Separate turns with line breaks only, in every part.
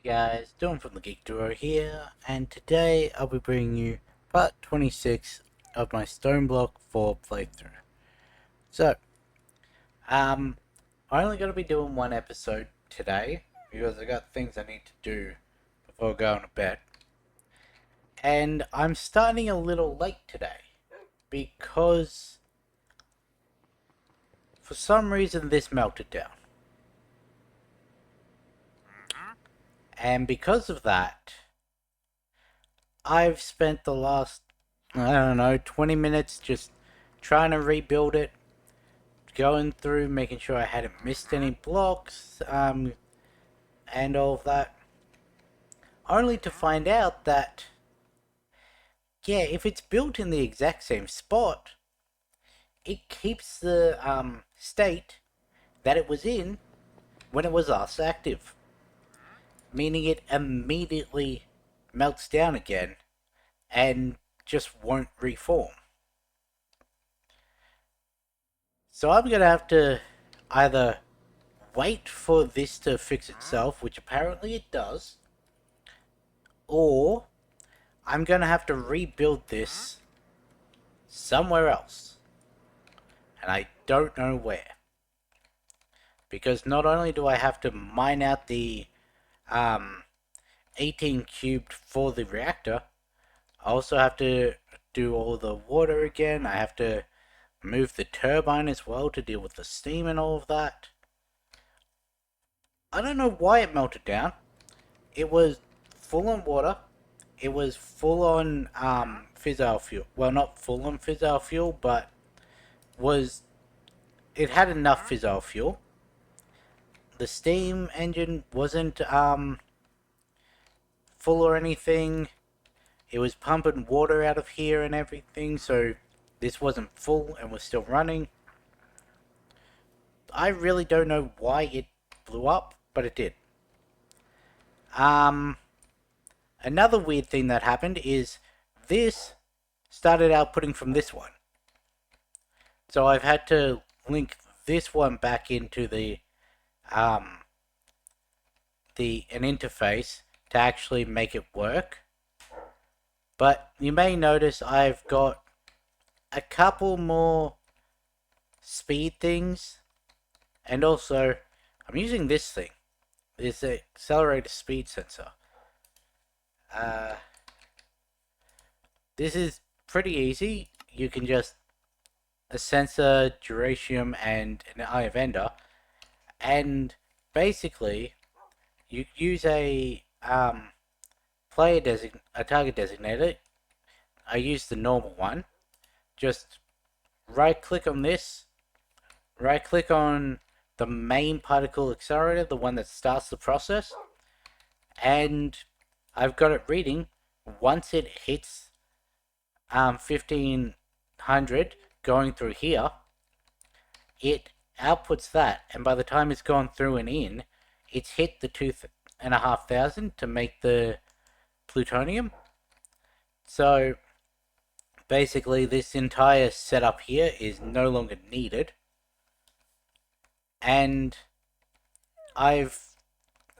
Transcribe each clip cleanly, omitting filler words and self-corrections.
Guys, Dawn from the Geek Duo here, and today I'll be bringing you part 26 of my Stoneblock 4 playthrough. So, I'm only going to be doing one episode today, because I got things I need to do before going to bed. And I'm starting a little late today, because for some reason this melted down. And because of that, I've spent the last, I don't know, 20 minutes just trying to rebuild it, going through, making sure I hadn't missed any blocks, and all of that. Only to find out that, yeah, if it's built in the exact same spot, it keeps the state that it was in when it was last active. Meaning it immediately melts down again and just won't reform. So I'm going to have to either wait for this to fix itself, which apparently it does, or I'm going to have to rebuild this somewhere else. And I don't know where. Because not only do I have to mine out the 18 cubed for the reactor, I also have to do all the water again. I have to move the turbine as well to deal with the steam and all of that. I don't know why it melted down. It was full on water. It was full on fissile fuel. Well, not full on fissile fuel, but it had enough fissile fuel. The steam engine wasn't full or anything. It was pumping water out of here and everything, so this wasn't full and was still running. I really don't know why it blew up, but it did. Another weird thing that happened is this started outputting from this one. So I've had to link this one back into an interface to actually make it work. But you may notice I've got a couple more speed things, and also I'm using this thing, this accelerator speed sensor. This is pretty easy. You can just a sensor, duratium, and an eye vendor, and basically you use a target designator. I use the normal one. Just right click on this, right click on the main particle accelerator, the one that starts the process, and I've got it reading. Once it hits 1500 going through here, it outputs that, and by the time it's gone through and in, it's hit the 2,500 to make the plutonium. So basically this entire setup here is no longer needed, and I've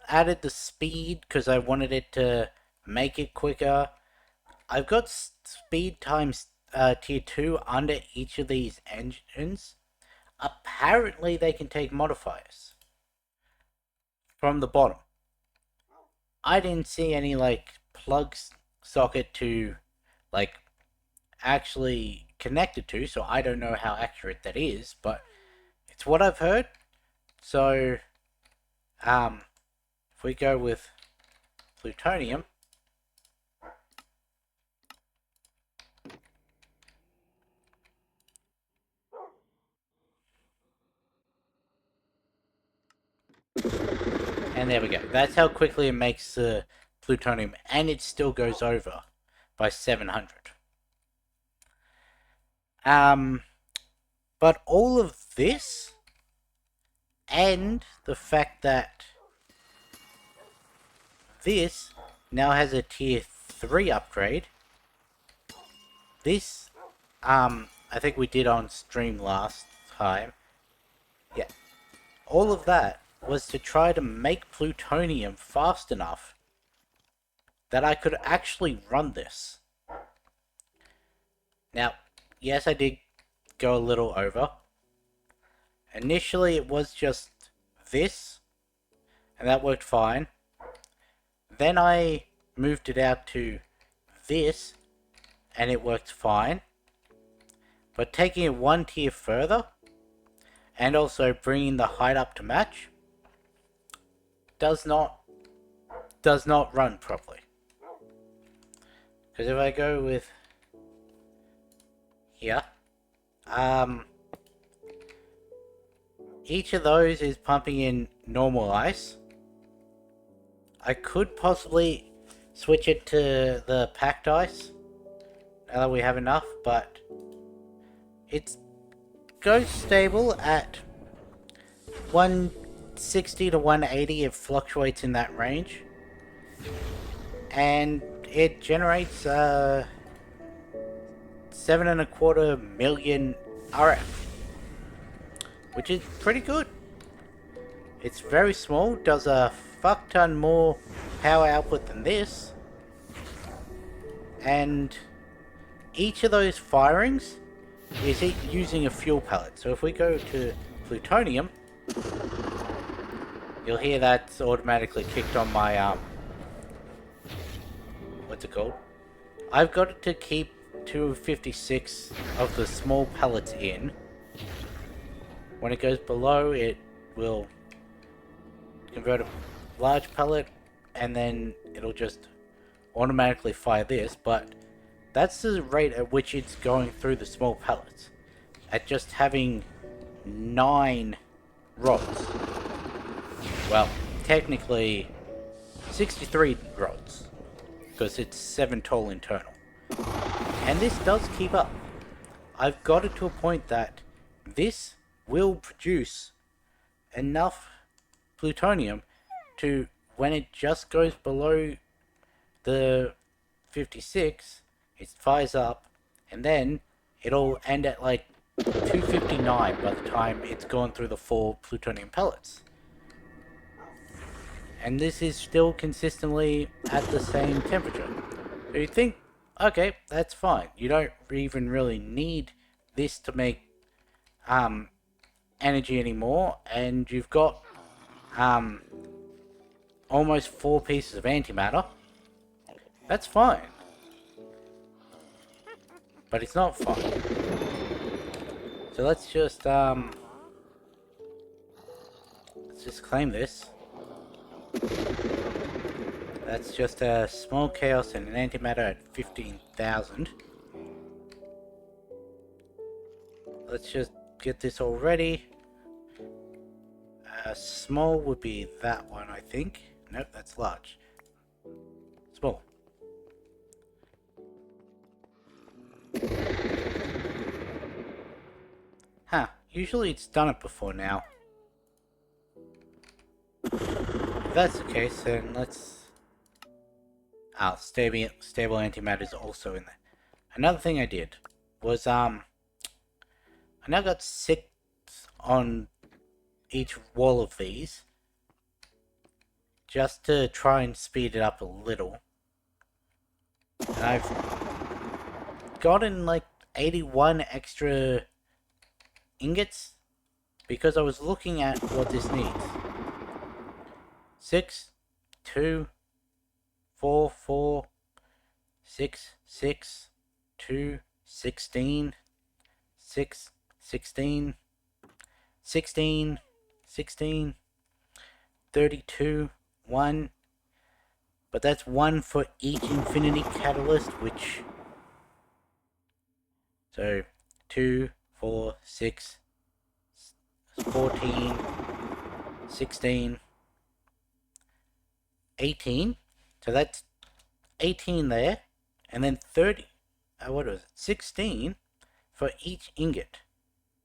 added the speed because I wanted it to make it quicker. I've got speed times tier 2 under each of these engines. Apparently they can take modifiers from the bottom. I didn't see any like plug socket to like actually connected to, so I don't know how accurate that is, but it's what I've heard. So if we go with plutonium, and there we go. That's how quickly it makes the plutonium, and it still goes over by 700. But all of this, and the fact that this now has a tier 3 upgrade. This, I think we did on stream last time. Yeah. All of that was to try to make plutonium fast enough that I could actually run this. Now, yes, I did go a little over. Initially, it was just this, and that worked fine. Then I moved it out to this, and it worked fine. But taking it one tier further, and also bringing the height up to match, does not run properly. Because if I go with here, each of those is pumping in normal ice. I could possibly switch it to the packed ice now that we have enough, but it goes stable at 160 to 180. It fluctuates in that range, and it generates 7.25 million RF, which is pretty good. It's very small, does a fuck ton more power output than this, and each of those firings is using a fuel pellet. So if we go to plutonium, you'll hear that's automatically kicked on my what's it called? I've got it to keep 256 of the small pellets in. When it goes below, it will convert a large pellet, and then it'll just automatically fire this, but that's the rate at which it's going through the small pellets. At just having 9 rods. Well, technically 63 rods, because it's 7 total internal. And this does keep up. I've got it to a point that this will produce enough plutonium to, when it just goes below the 56, it fires up, and then it'll end at like 259 by the time it's gone through the 4 plutonium pellets. And this is still consistently at the same temperature. So you think, okay, that's fine. You don't even really need this to make energy anymore, and you've got almost 4 pieces of antimatter. That's fine. But it's not fine. So let's just claim this. That's just a small chaos and an antimatter at 15,000. Let's just get this all ready. Small would be that one, I think. Nope, that's large. Small. Huh, usually it's done it before now. If that's the case, then let's... stable antimatter is also in there. Another thing I did was, I now got 6 on each wall of these, just to try and speed it up a little. And I've gotten like 81 extra ingots because I was looking at what this needs. 6, 2, 4, 4, 6, 6, 2, 16, 6, 16, 16, 16, 32, 1. But that's 1 for each infinity catalyst, which... So, 2, 4, 6, 14, 16, 18. So that's 18 there. And then 30. What was it? 16 for each ingot.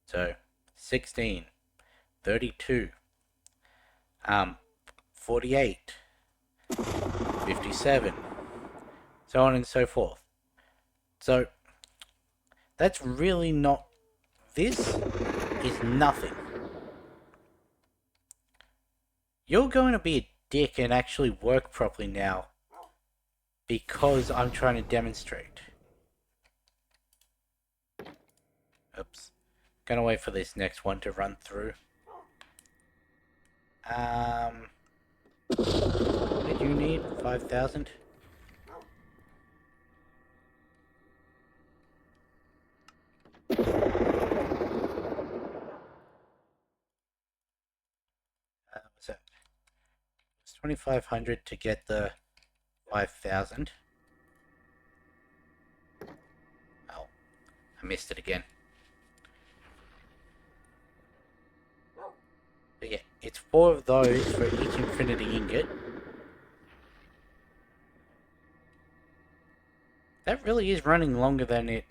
So, 16, 32, 48, 57, so on and so forth. So, that's really not... This is nothing. You're going to be a dick and actually work properly now. because I'm trying to demonstrate. Oops. Gonna wait for this next one to run through. What did you need? 5,000? What's that? It's 2,500 to get the 5,000. Oh, I missed it again. But yeah, it's 4 of those for each infinity ingot. That really is running longer than it.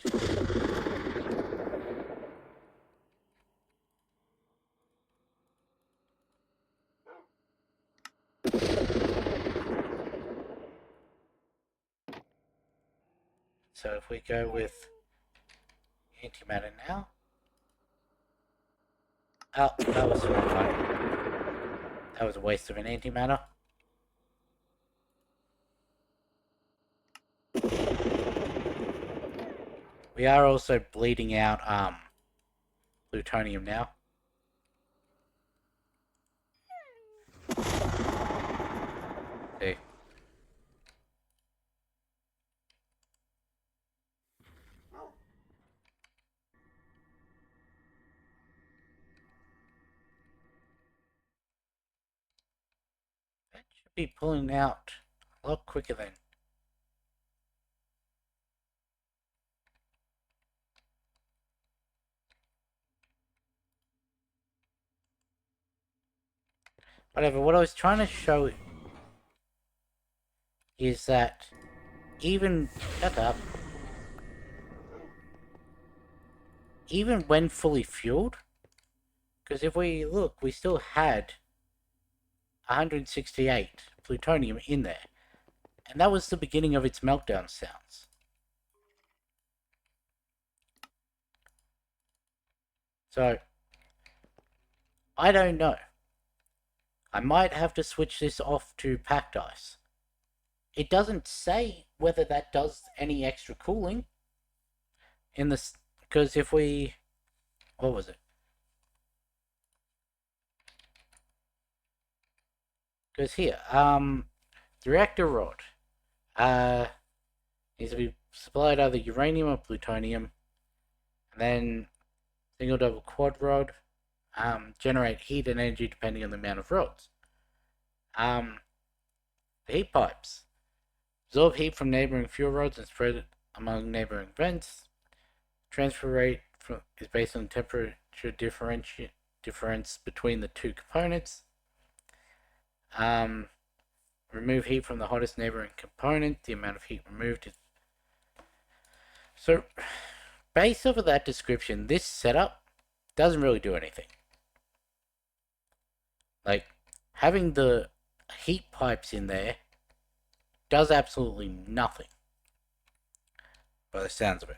So if we go with antimatter now. Oh, that was not fun. That was a waste of an antimatter. We are also bleeding out plutonium now. See. That should be pulling out a lot quicker then. Whatever, what I was trying to show is that even... Shut up. Even when fully fueled, because if we look, we still had 168 plutonium in there. And that was the beginning of its meltdown sounds. So, I don't know. I might have to switch this off to packed ice. It doesn't say whether that does any extra cooling in this, because if we... What was it? Because here, the reactor rod needs to be supplied either uranium or plutonium, and then single double quad rod, generate heat and energy depending on the amount of rods. The heat pipes absorb heat from neighboring fuel rods and spread it among neighboring vents. Transfer rate is based on temperature difference between the two components. Remove heat from the hottest neighboring component. The amount of heat removed is... So, based off of that description, this setup doesn't really do anything. Like, having the heat pipes in there does absolutely nothing, by the sounds of it.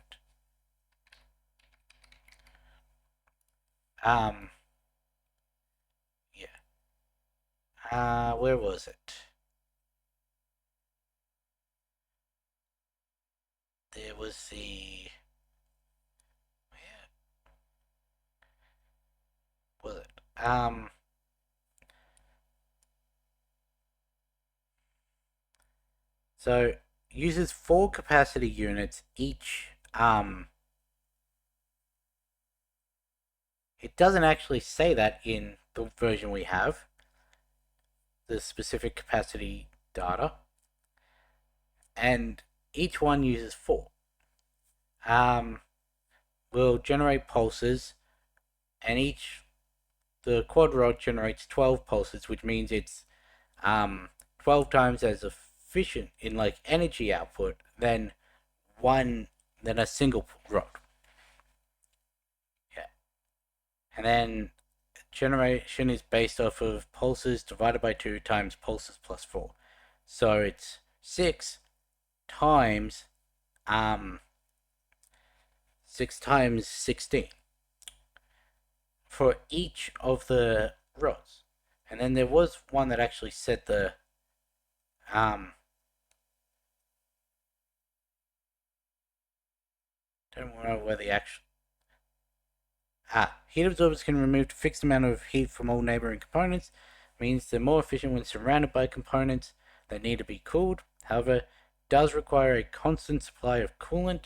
Yeah. Where was it? There was the... Where was it? So, uses 4 capacity units each, it doesn't actually say that in the version we have, the specific capacity data, and each one uses 4. Will generate pulses, and the quad rod generates 12 pulses, which means it's 12 times as efficient in like energy output than a single rod. Yeah. And then generation is based off of pulses divided by 2 times pulses plus 4. So it's 6 times 6 times 16 for each of the rods. And then there was one that actually said the Don't know where the actual... Heat absorbers can remove a fixed amount of heat from all neighboring components. Means they're more efficient when surrounded by components that need to be cooled. However, does require a constant supply of coolant.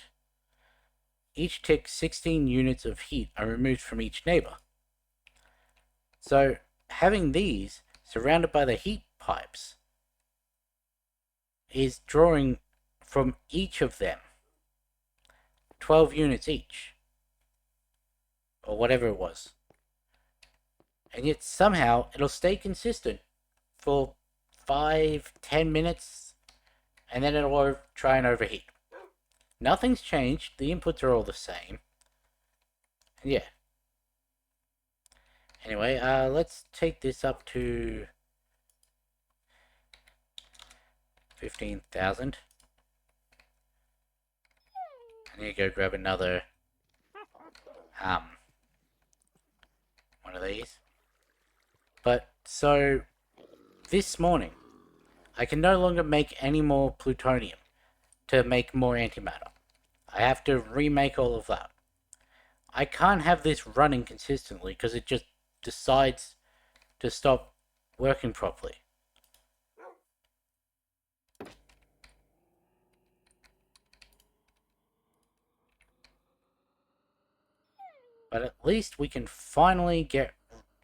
Each tick, 16 units of heat are removed from each neighbor. So, having these surrounded by the heat pipes is drawing from each of them 12 units each, or whatever it was. And yet somehow it'll stay consistent for 5-10 minutes, and then it'll try and overheat. Nothing's changed, the inputs are all the same. And yeah. Anyway, let's take this up to 15,000. I need to go grab another one of these. But so this morning I can no longer make any more plutonium to make more antimatter. I have to remake all of that. I can't have this running consistently because it just decides to stop working properly. But at least we can finally get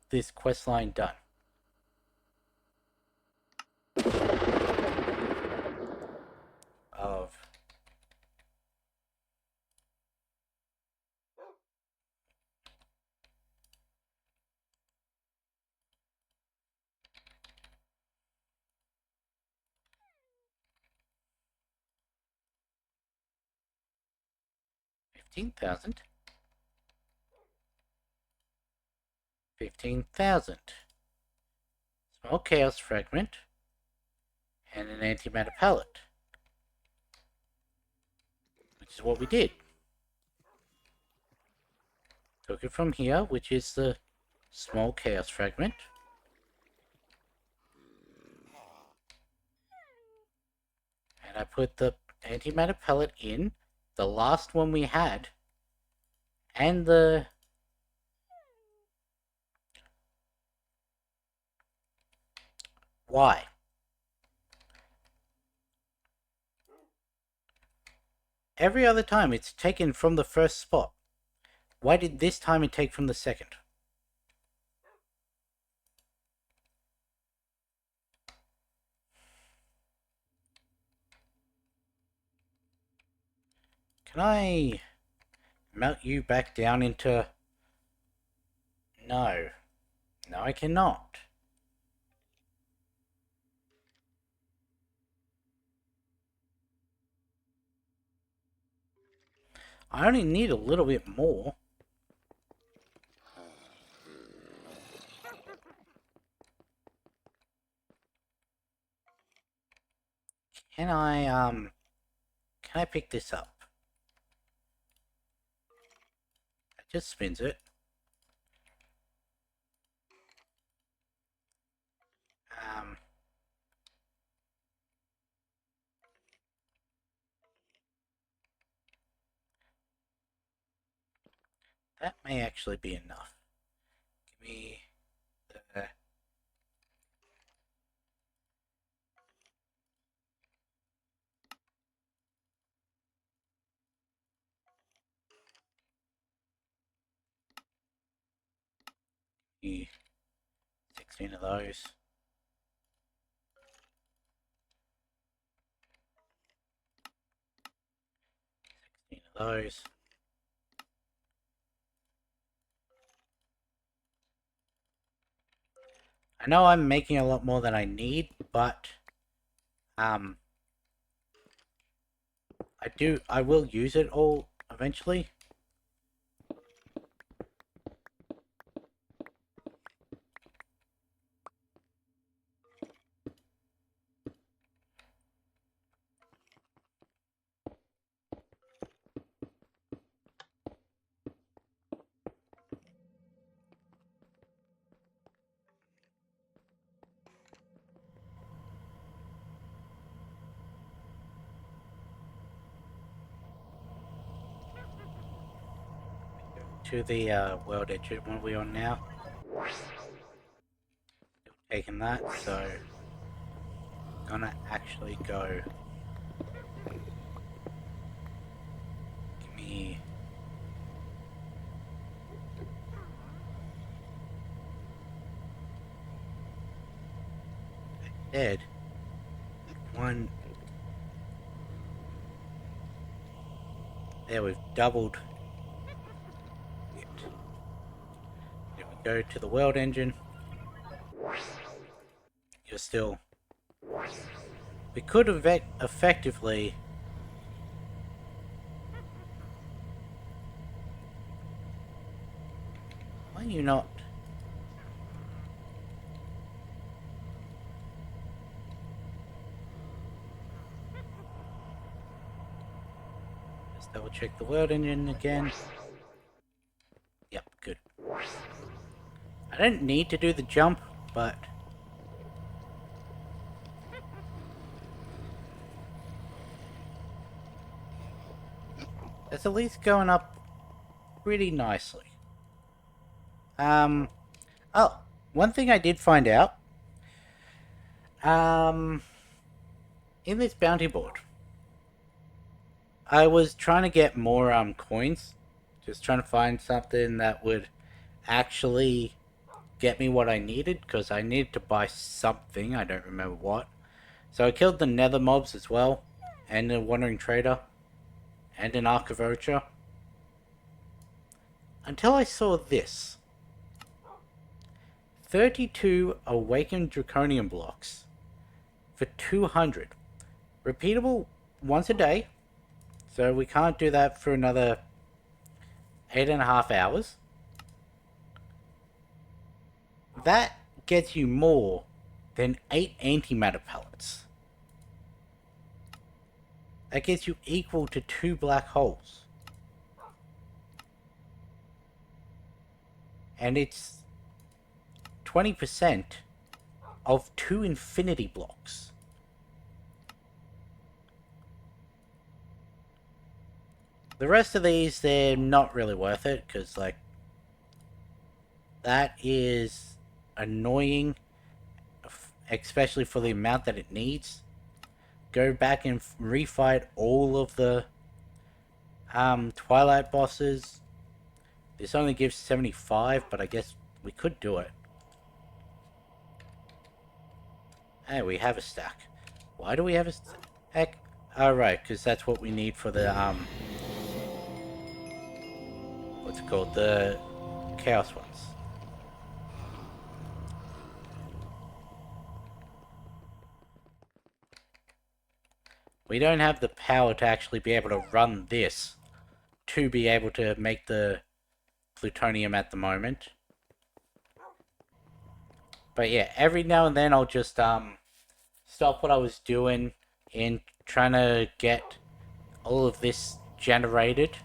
this quest line done. Of $15,000. 15,000. Small chaos fragment. And an antimatter pallet. Which is what we did. Took it from here, which is the small chaos fragment. And I put the antimatter pellet in, the last one we had, and the... Why? Every other time it's taken from the first spot. Why did this time it take from the second? Can I melt you back down into... No. No, I cannot. I only need a little bit more. Can I pick this up? It just spins it. That may actually be enough. Give me the... the 16 of those. 16 of those. I know I'm making a lot more than I need, but I will use it all eventually. to the world engine. What are we on now? Taking that, so gonna actually go. Give me. Dead. One. There, we've doubled it. If we go to the world engine, you're still. We could have effectively. Why are you not? Let's double check the world engine again. Yep, good. I don't need to do the jump, but it's at least going up pretty nicely. Oh, one thing I did find out, in this bounty board, I was trying to get more, coins, just trying to find something that would actually get me what I needed, because I needed to buy something, I don't remember what. So I killed the nether mobs as well, and the wandering trader, and an archivocha, until I saw this. 32 awakened draconian blocks for 200. Repeatable once a day, so we can't do that for another 8.5 hours. That gets you more than 8 antimatter pellets. That gets you equal to 2 black holes. And it's 20% of 2 infinity blocks. The rest of these, they're not really worth it, because, like, that is annoying, especially for the amount that it needs. Go back and refight all of the Twilight bosses. This only gives 75, but I guess we could do it. Hey, we have a stack. Why do we have a stack? Oh, right, because that's what we need for the, what's it called? The Chaos ones. We don't have the power to actually be able to run this to be able to make the plutonium at the moment. But yeah, every now and then I'll just stop what I was doing in trying to get all of this generated,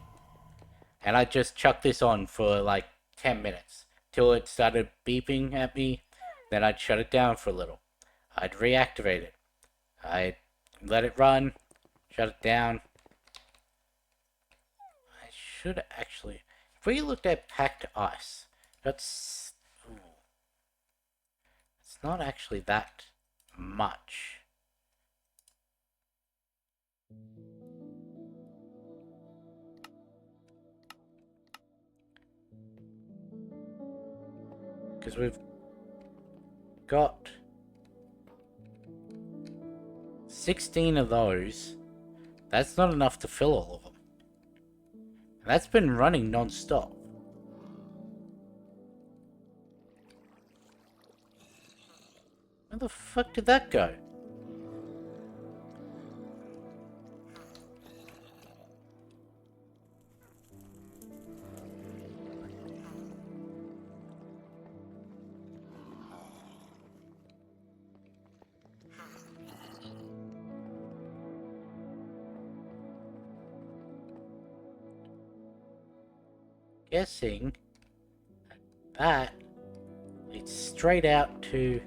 and I just chuck this on for like 10 minutes till it started beeping at me. Then I'd shut it down for a little. I'd reactivate it. I'd let it run, shut it down. I should actually. If we looked at packed ice, that's. Ooh, it's not actually that much. Because we've got 16 of those. That's not enough to fill all of them. And that's been running non-stop. Where the fuck did that go? Guessing that leads straight out to.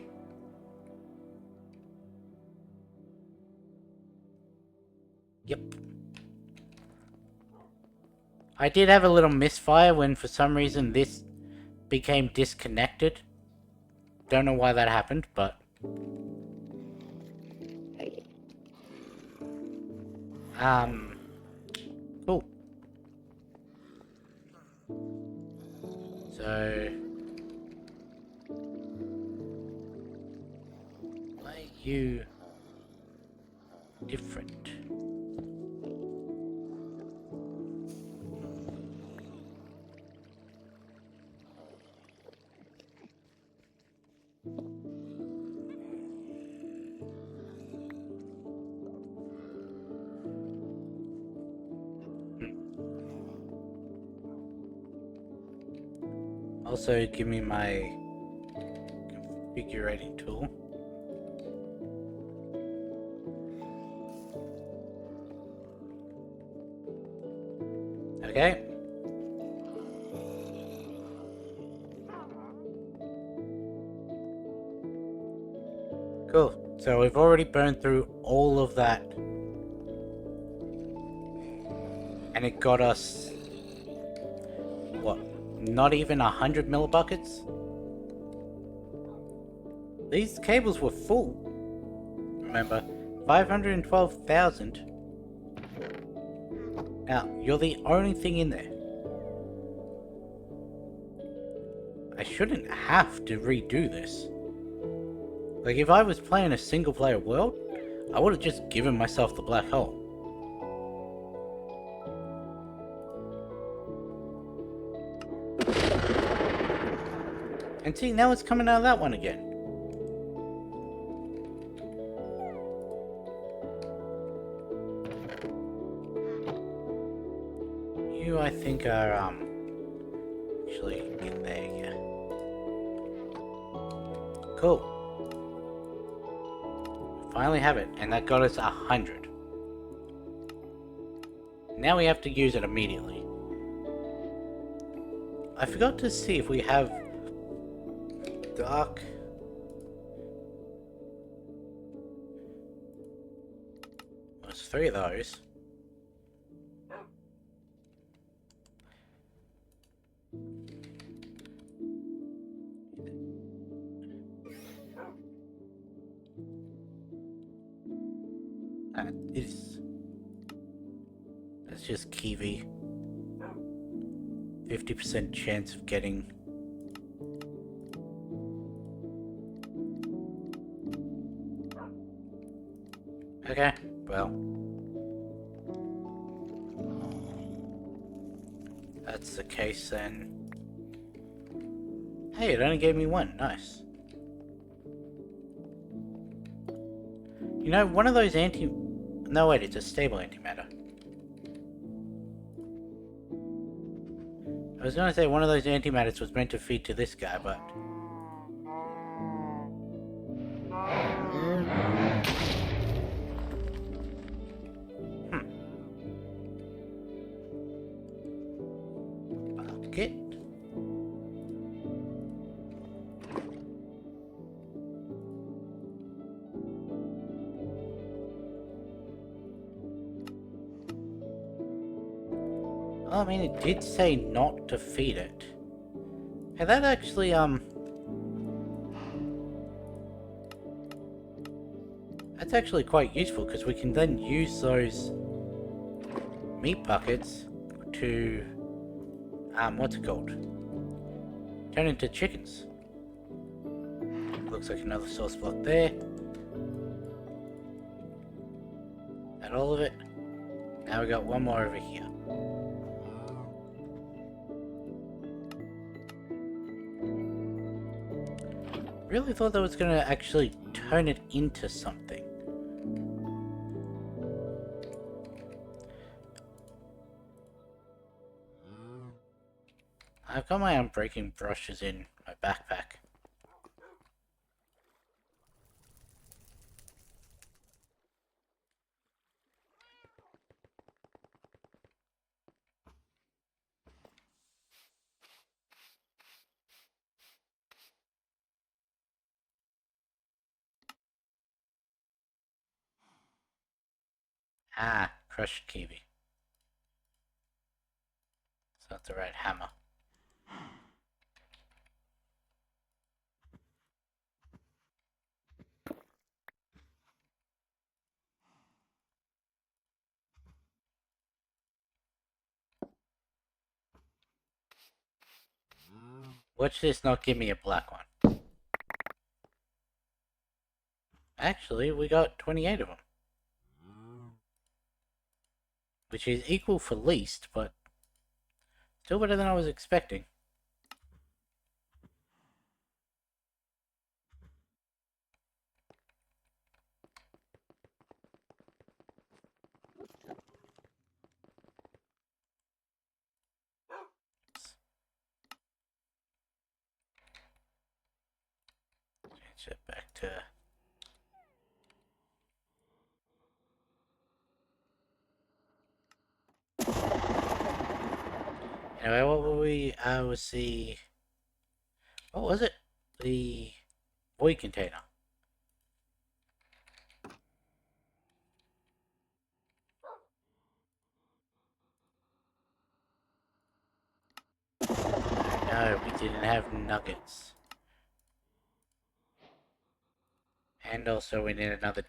Yep. I did have a little misfire when for some reason this became disconnected. Don't know why that happened, but... Cool. So... Why are you... different? Also, give me my configurating tool. Okay. Cool. So we've already burned through all of that. And it got us... what? Not even 100 millibuckets? These cables were full. Remember, 512,000. Now, you're the only thing in there. I shouldn't have to redo this. Like, if I was playing a single-player world, I would have just given myself the black hole. And see, now it's coming out of that one again. You, I think, are, actually in there, yeah. Cool. We finally have it, and that got us 100. Now we have to use it immediately. I forgot to see if we have dark... There's 3 of those. That is... That's just Kiwi. 50% chance of getting... Okay, well... That's the case then. Hey, it only gave me 1. Nice. You know, one of those anti... No, wait, it's a stable antimatter. I was gonna say one of those antimatters was meant to feed to this guy, but... Bucket? Oh, I mean, it did say not to feed it. Hey, that actually, that's actually quite useful, because we can then use those meat buckets to, what's it called? Turn into chickens. Looks like another source block there. That all of it. Now we got one more over here. Really thought that was gonna actually turn it into something. I've got my unbreaking brushes in my backpack. Ah, crushed kiwi. That's the right hammer. Watch this not give me a black one. Actually, we got 28 of them. Which is equal for least, but still better than I was expecting. Change it back to... Anyway, what were we... was the... What was it? The void container. No, we didn't have nuggets. And also we need another...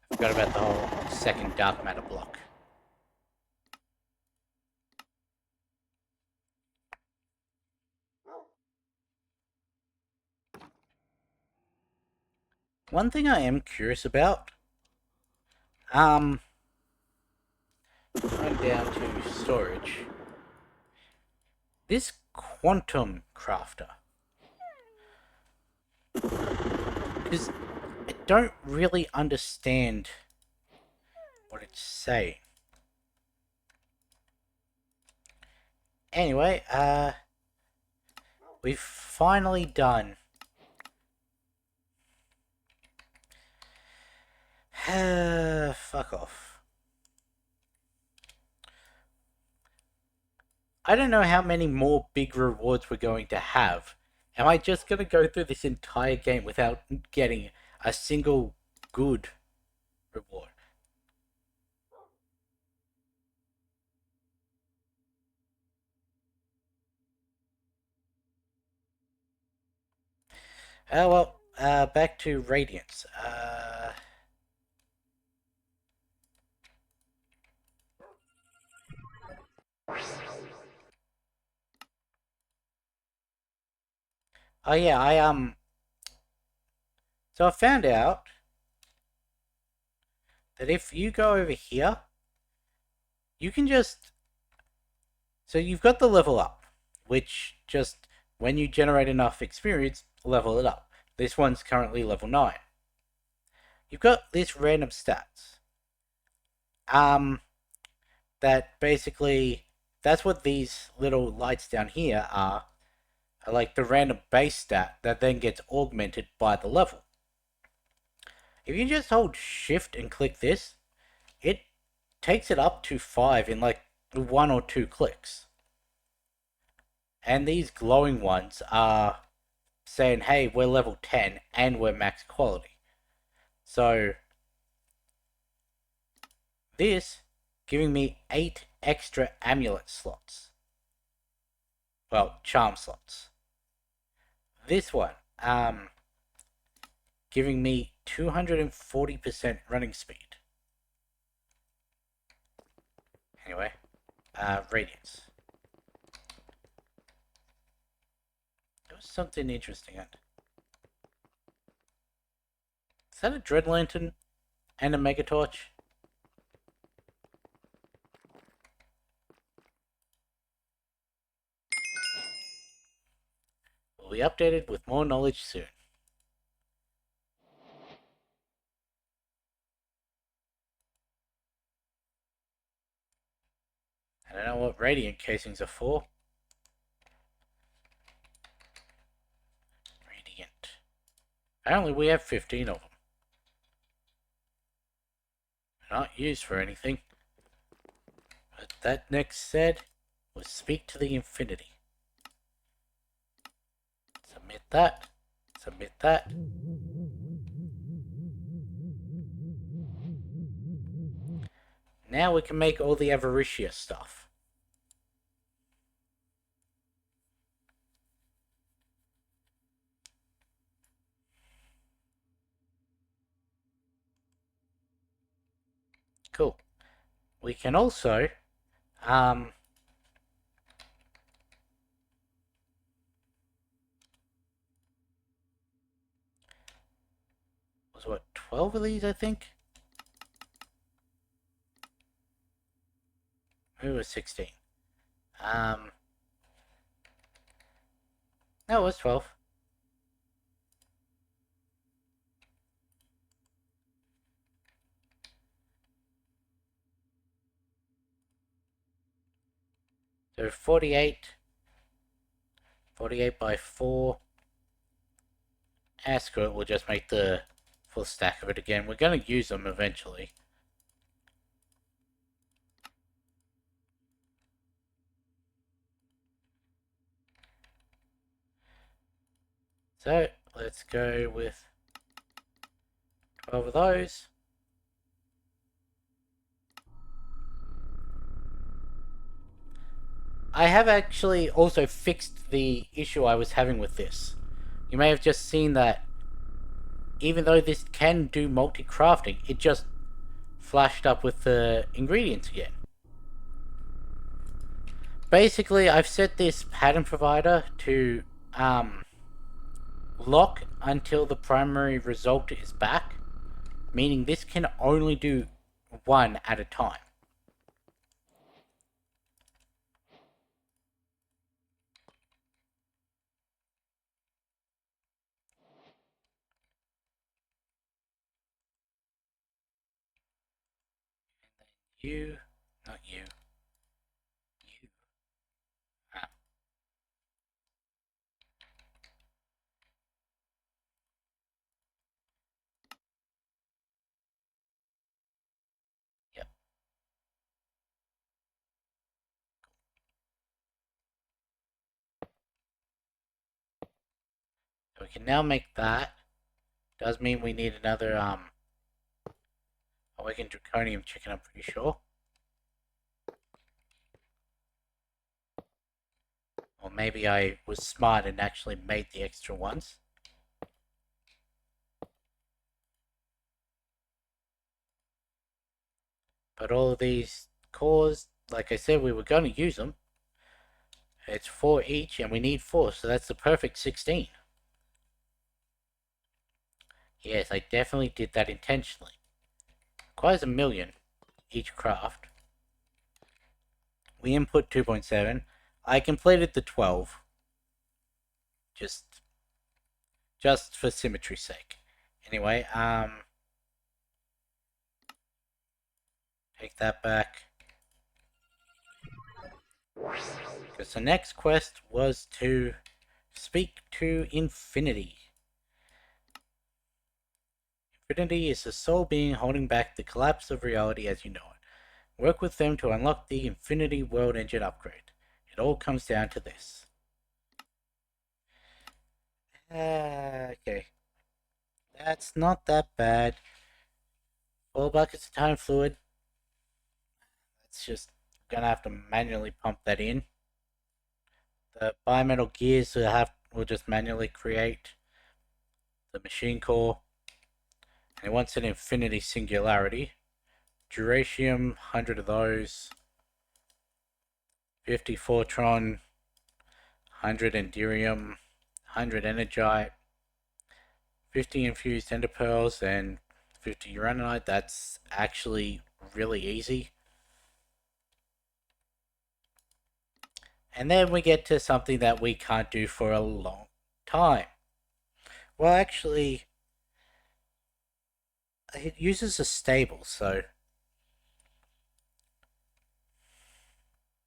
I forgot about the whole second dark matter block. One thing I am curious about... Going down to storage. This quantum crafter. Because I don't really understand what it's saying. Anyway, we've finally done. Fuck off. I don't know how many more big rewards we're going to have. Am I just going to go through this entire game without getting a single good reward? Oh well, back to Radiance. Oh yeah, so I found out that if you go over here, you can just... So you've got the level up, which just, when you generate enough experience, level it up. This one's currently level 9. You've got this random stats. That basically, that's what these little lights down here are like the random base stat that then gets augmented by the level. If you just hold shift and click this, it takes it up to 5 in like 1 or 2 clicks. And these glowing ones are saying, hey, we're level 10 and we're max quality. So this giving me 8 extra amulet slots. Well, charm slots. This one, giving me 240% running speed. Anyway, Radiance. There was something interesting in it. Is that a Dread Lantern and a Mega Torch? Will be updated with more knowledge soon. I don't know what Radiant casings are for. Radiant. Apparently we have 15 of them. They're not used for anything. But that next said was speak to the infinity. Submit that. Submit that. Now we can make all the Avaricious stuff. Cool. We can also, um, was what, 12 of these, I think? Maybe it was 16. Um, no, it was 12. So 48, 48 by 4. Screw it, we'll just make the full stack of it again. We're going to use them eventually. So, let's go with 12 of those. I have actually also fixed the issue I was having with this. You may have just seen that even though this can do multi-crafting, it just flashed up with the ingredients again. Basically, I've set this pattern provider to lock until the primary result is back, meaning this can only do one at a time. You, not you, you. Ah, yep. So we can now make that. Does mean we need another awakened draconium chicken, I'm pretty sure. Or maybe I was smart and actually made the extra ones. But all of these cores, like I said, we were going to use them. It's 4 each, and we need 4, so that's the perfect 16. Yes, I definitely did that intentionally. Requires a million each craft. We input 2.7. I completed the 12. Just for symmetry's sake. Anyway, take that back. Because the next quest was to speak to Infinity. Infinity is the sole being holding back the collapse of reality as you know it. Work with them to unlock the Infinity World Engine upgrade. It all comes down to this. Okay. That's not that bad. 4 buckets of time fluid. It's just gonna have to manually pump that in. The bimetal gears will just manually create the machine core. And it wants an infinity singularity. Duratium, 100 of those. 50 Fortron, 100 Enderium, 100 Energite, 50 infused Ender Pearls, and 50 Uraninite. That's actually really easy. And then we get to something that we can't do for a long time. Well, actually, it uses a stable, so...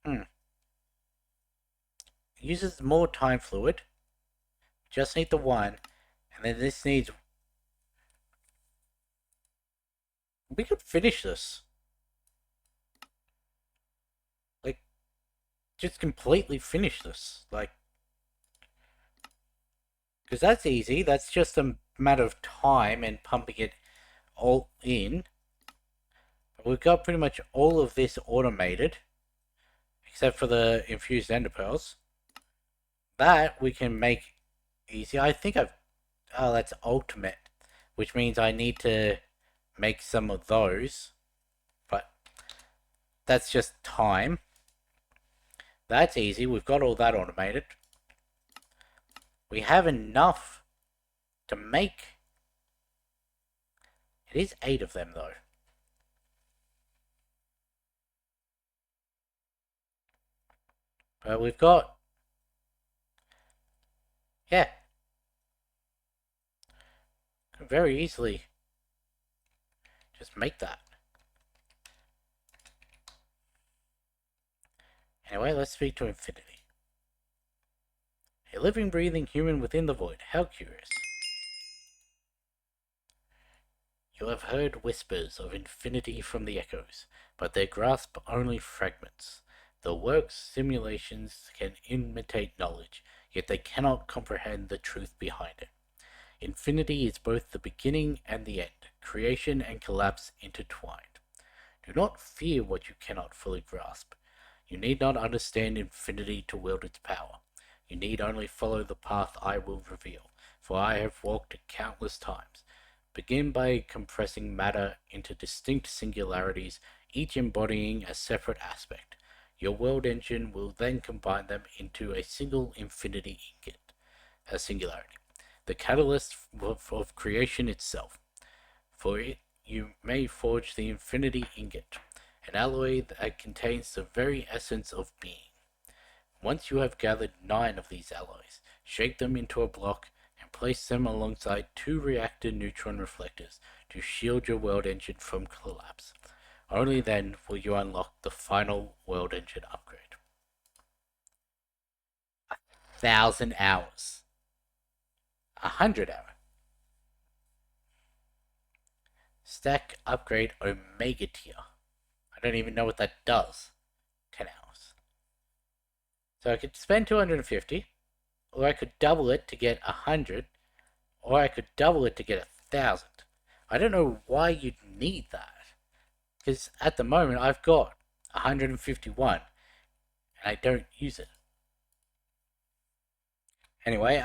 It uses more time fluid. Just need the one. And then this needs... We could finish this. Like, just completely finish this. Like... Because that's easy. That's just a matter of time and pumping it all in. We've got pretty much all of this automated. Except for the infused ender pearls. That we can make easy. I think I've... Oh, that's ultimate. Which means I need to make some of those. But That's just time. That's easy. We've got all that automated. We have enough to make... It is 8 of them, though. But we've got... Yeah. Could very easily just make that. Anyway, let's speak to infinity. A living, breathing human within the void. How curious. You have heard whispers of infinity from the echoes, but they grasp only fragments. The work's simulations can imitate knowledge, yet they cannot comprehend the truth behind it. Infinity is both the beginning and the end, creation and collapse intertwined. Do not fear what you cannot fully grasp. You need not understand infinity to wield its power. You need only follow the path I will reveal, for I have walked it countless times. Begin by compressing matter into distinct singularities, each embodying a separate aspect. Your world engine will then combine them into a single infinity ingot, a singularity, the catalyst of creation itself. For it you may forge the infinity ingot, an alloy that contains the very essence of being. Once you have gathered 9 of these alloys, shake them into a block and place them alongside 2 reactor neutron reflectors to shield your world engine from collapse. Only then will you unlock the final world engine upgrade. 1,000 hours. 100 hours. Stack upgrade Omega tier. I don't even know what that does. 10 hours. So I could spend 250, or I could double it to get 100, or I could double it to get 1,000. I don't know why you'd need that, because at the moment I've got 151, and I don't use it. Anyway,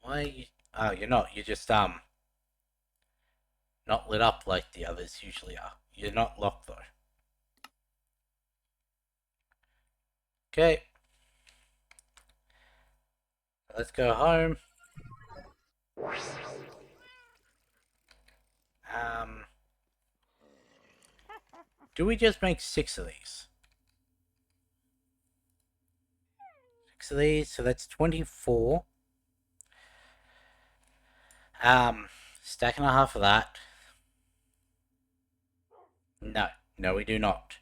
why you... Oh, you're not. You're just, not lit up like the others usually are. You're not locked, though. Okay. Let's go home. Um... Do we just make 6 of these? 6 of these, so that's 24. Stack and a half of that. No, no, we do not.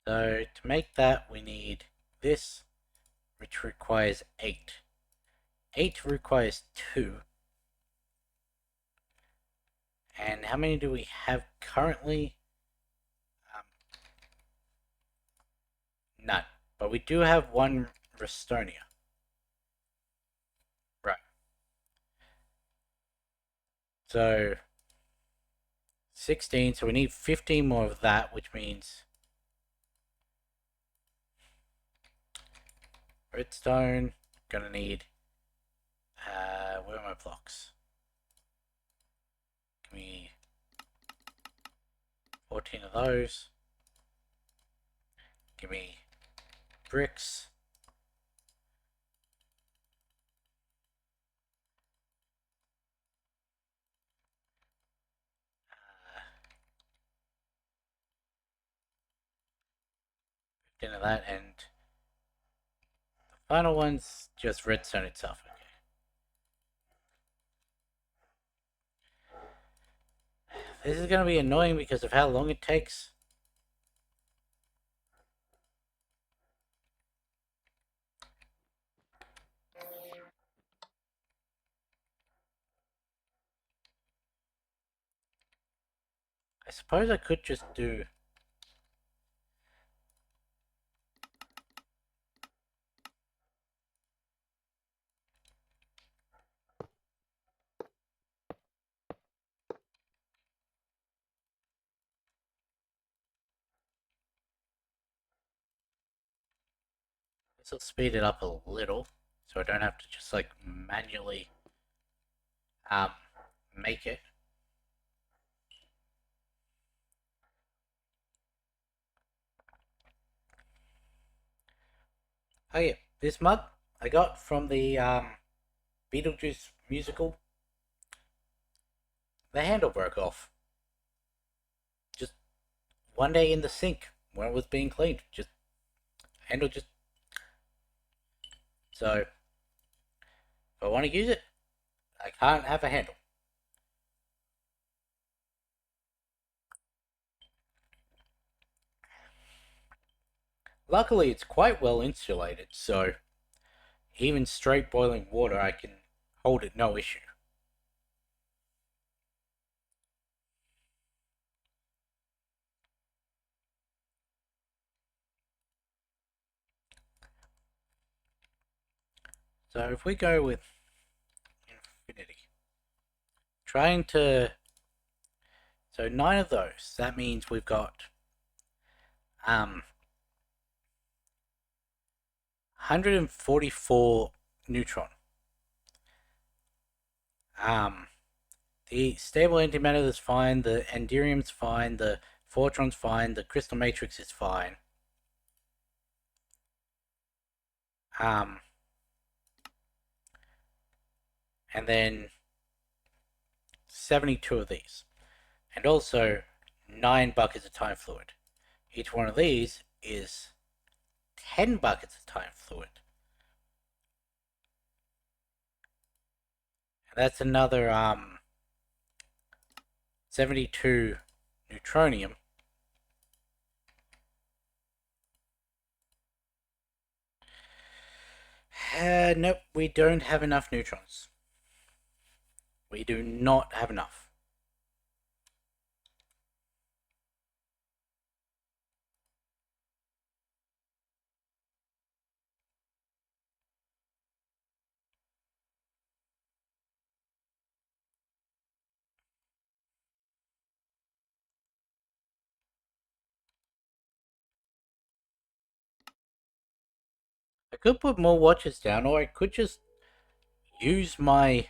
So to make that, we need this, which requires 8. 8 requires 2. And how many do we have currently? None. But we do have 1 Restonia. Right. So 16, so we need 15 more of that, which means redstone, gonna need, where are my blocks? Give me 14 of those. Give me bricks. 15 of that, and the final one's just redstone itself. Okay. This is gonna be annoying because of how long it takes. I suppose I could just do... also speed it up a little, so I don't have to just like manually um make it. Oh yeah, this mug I got from the Beetlejuice musical. The handle broke off. Just one day in the sink when it was being cleaned. Just handle just so if I want to use it, I can't have a handle. Luckily, it's quite well insulated, so even straight boiling water, I can hold it no issue. So if we go with infinity, trying to so 9 of those. That means we've got 144 neutron. Um, the stable antimatter is fine. The enderium's fine. The fortron's fine. The crystal matrix is fine. Um, and then 72 of these, and also 9 buckets of time fluid. Each one of these is 10 buckets of time fluid. And that's another 72 neutronium. Nope, we don't have enough neutrons. We do not have enough. I could put more watches down, or I could just use my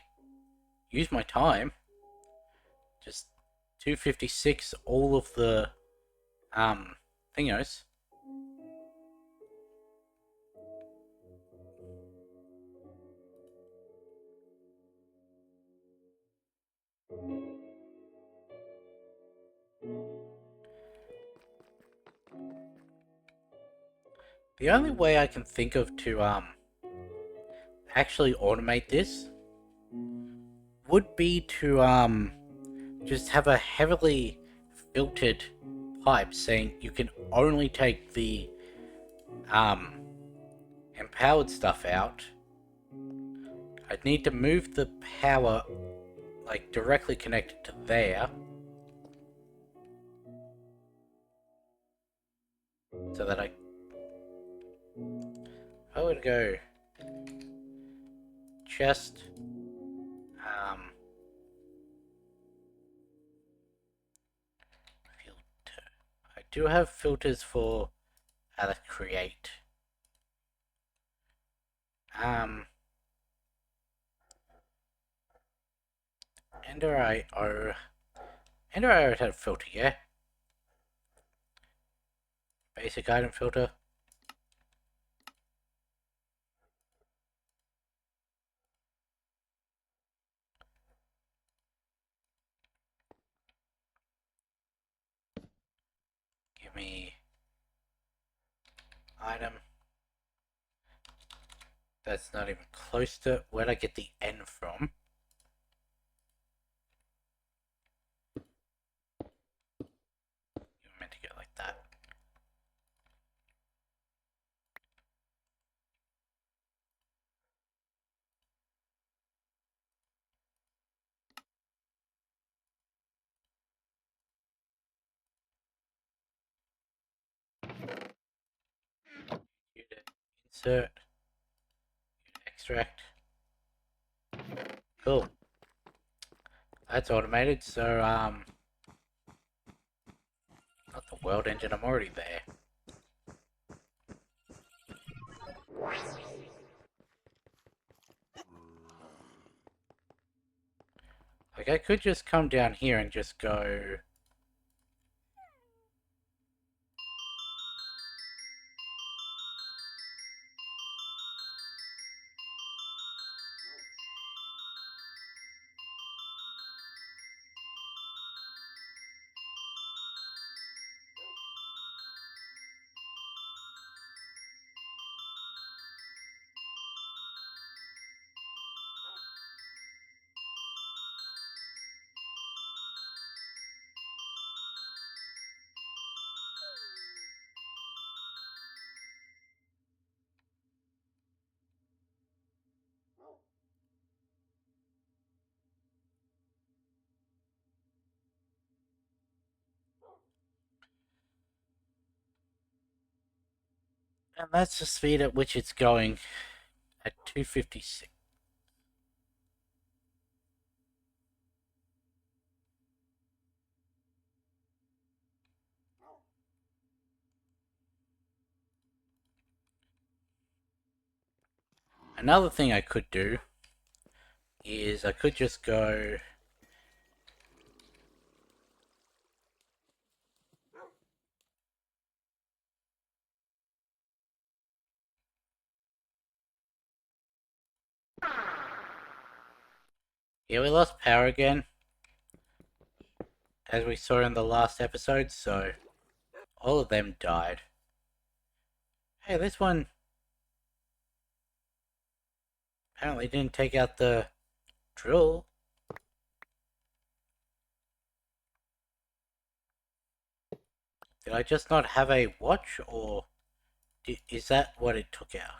time. Just 256 all of the thingos. The only way I can think of to actually automate this would be to just have a heavily filtered pipe saying you can only take the um empowered stuff out. I'd need to move the power like directly connected to there, so that I would go chest filter. I do have filters for how to create Ender IO. Ender IO had a filter, yeah? Basic item filter. Give me item. That's not even close to where I get the N from. You're meant to go like that. Insert. Extract. Cool. That's automated, so not the world engine, I'm already there. Like, I could just come down here and just go... And that's the speed at which it's going at 256. Another thing I could do is I could just go... Yeah, we lost power again, as we saw in the last episode, so all of them died. Hey, this one apparently didn't take out the drill. Did I just not have a watch, or is that what it took out?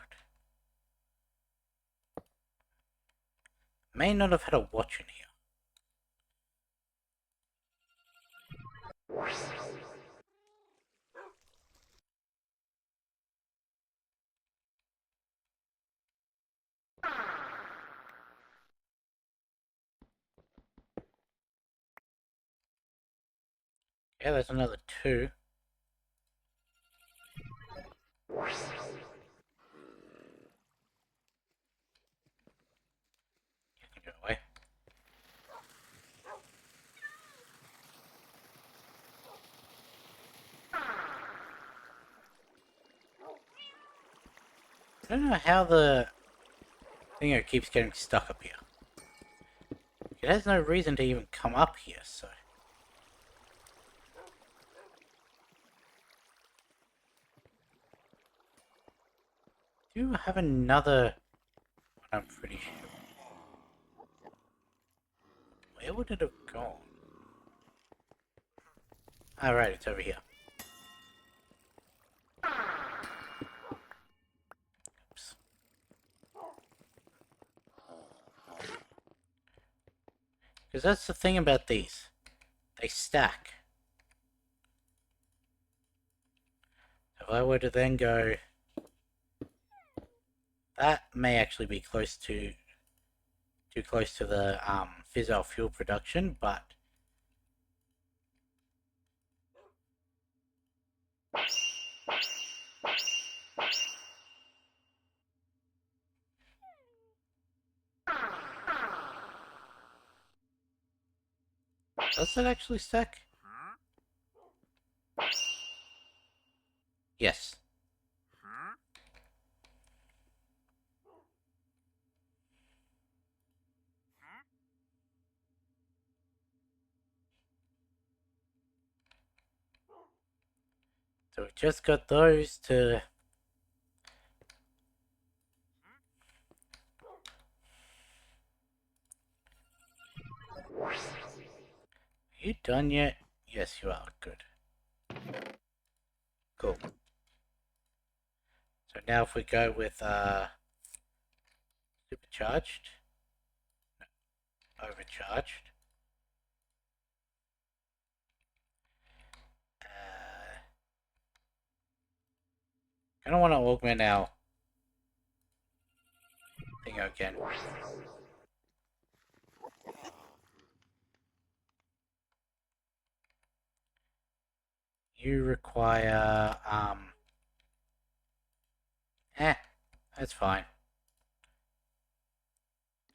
May not have had a watch in here. Yeah, there's another two. You can go away. I don't know how the thing keeps getting stuck up here. It has no reason to even come up here, so... Do you have another... I'm pretty sure. Where would it have gone? Alright, it's over here. Oops. Because that's the thing about these. They stack. If I were to then go... That may actually be close to... Too close to the fissile fuel production, but... Does it actually stack? Yes. So we just got those to... Are you done yet? Yes, you are. Good. Cool. So now if we go with supercharged, no, overcharged, I don't want to augment our thing again. You require That's fine.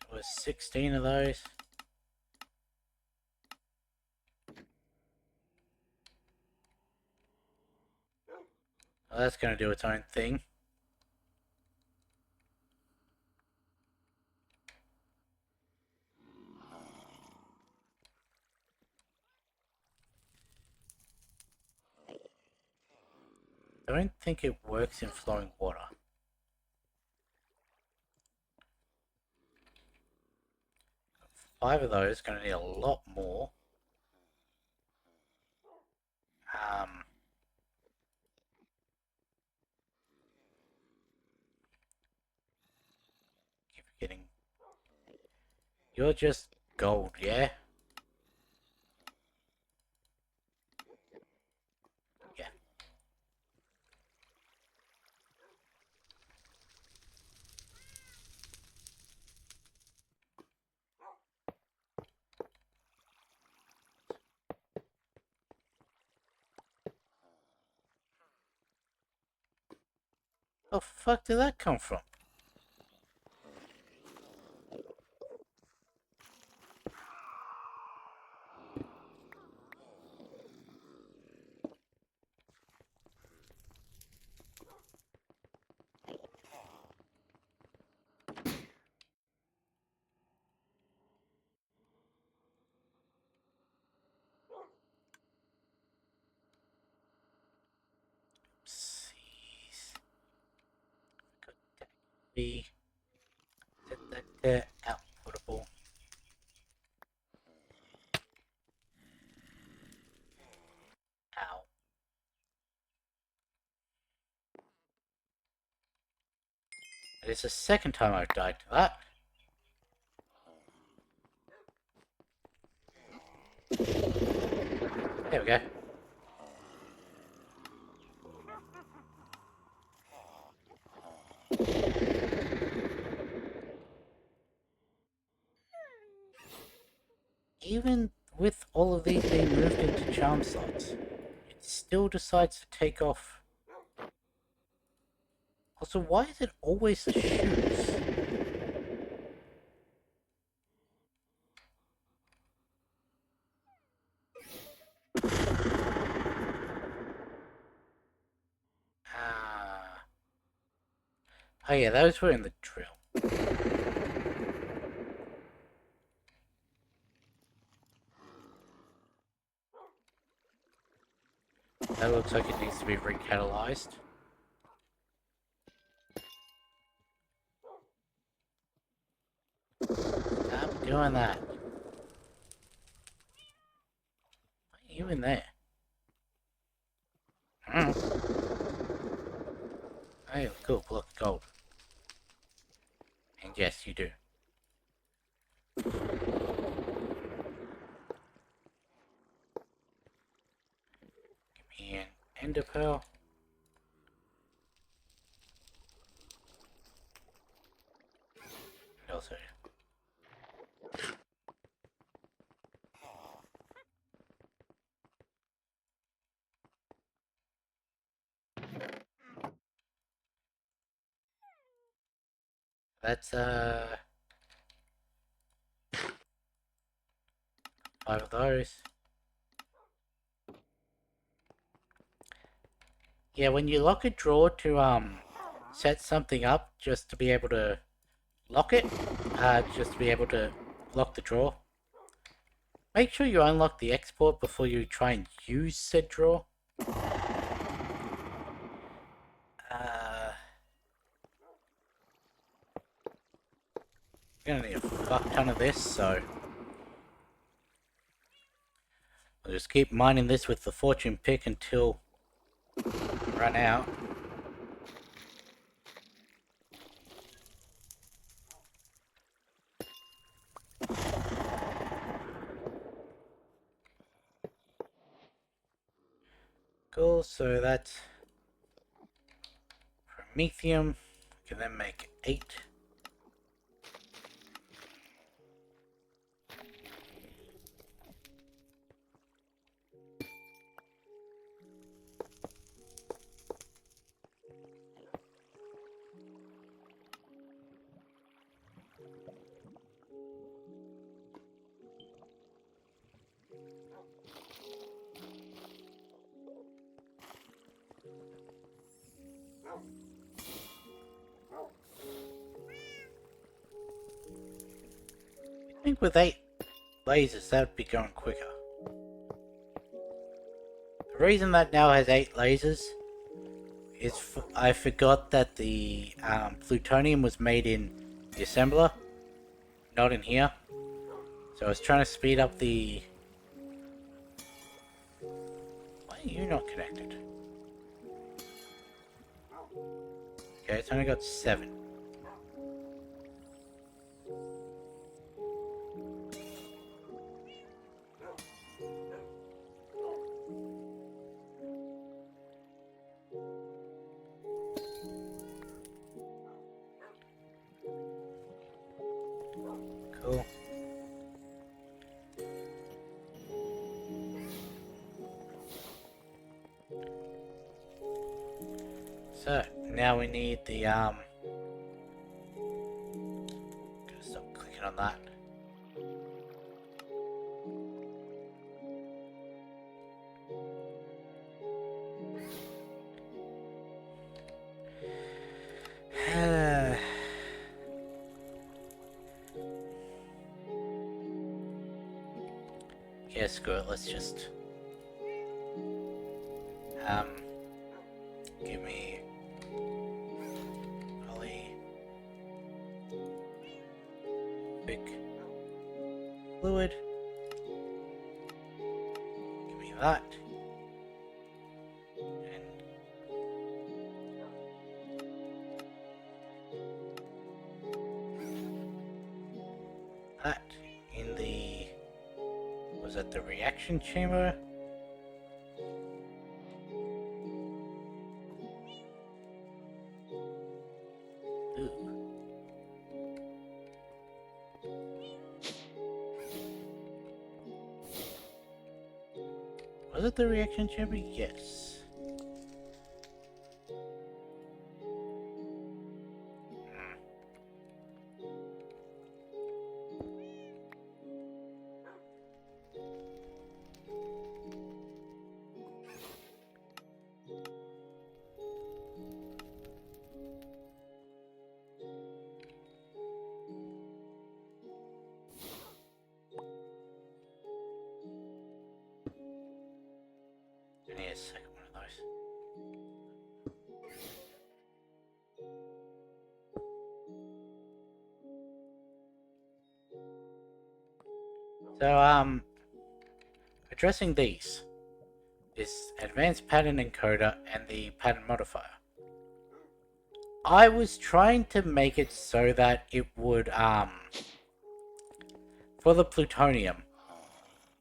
There was 16 of those. Well, that's going to do its own thing. I don't think it works in flowing water. Five of those, going to need a lot more. Keep getting... You're just gold, yeah? Yeah. Where the fuck did that come from? Oopsies. Got that B. Set that there. Outputable. Ow. It is the second time I've died to that. There we go. Even with all of these being moved into charm slots, it still decides to take off. Also, why is it always the shoes? Ah. Oh yeah, those were in the drill. That looks like it needs to be recatalyzed. Stop doing that. Why are you in there? Hey, cool, look, gold. And yes, you do. Give me an ender pearl. And also... That's, 5 of those. Yeah, when you lock a drawer to, set something up just to be able to lock it, just to be able to lock the drawer, make sure you unlock the export before you try and use said drawer. Gonna need a fuck ton of this, so I'll just keep mining this with the fortune pick until I run out. Cool, so that's promethium. We can then make 8. I think with 8 lasers that would be going quicker. The reason that now has 8 lasers is I forgot that the plutonium was made in the assembler, not in here. So I was trying to speed up the... Why are you not connected? Okay, it's only got 7. Cool. So, now we need the, Gotta stop clicking on that. Yeah, screw it, let's just... Give me... Ollie... Big... Fluid. Give me that. And... that in the... Was that the reaction chamber? Was it the reaction chamber? Yes. I need a second one of those. So, addressing these. This advanced pattern encoder and the pattern modifier. I was trying to make it so that it would, for the plutonium,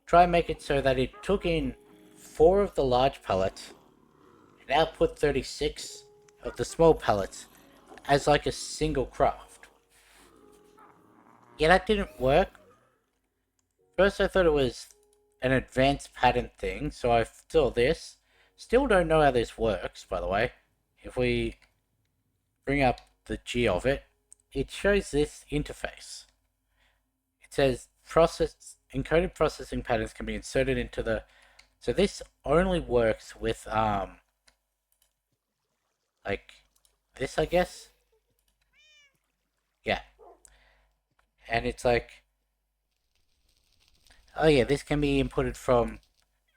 try and make it so that it took in 4 of the large pellets and output 36 of the small pellets as like a single craft. Yeah, that didn't work. First I thought it was an advanced pattern thing, so I saw this. Still don't know how this works, by the way. If we bring up the G of it, it shows this interface. It says encoded processing patterns can be inserted into the... So this only works with, like, this, I guess? Yeah. And it's like... Oh yeah, this can be inputted from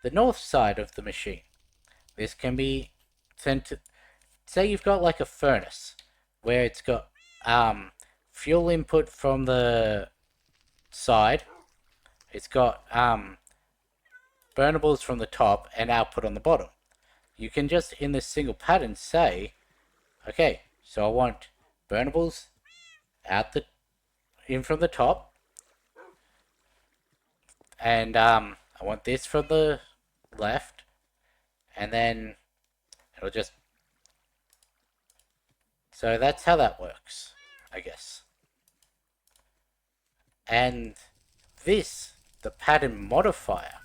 the north side of the machine. This can be sent to... Say you've got like a furnace, where it's got, fuel input from the side. It's got, burnables from the top and output on the bottom. You can just, in this single pattern, say, okay, so I want burnables in from the top, and I want this from the left, and then it'll just... So that's how that works, I guess. And this, the pattern modifier,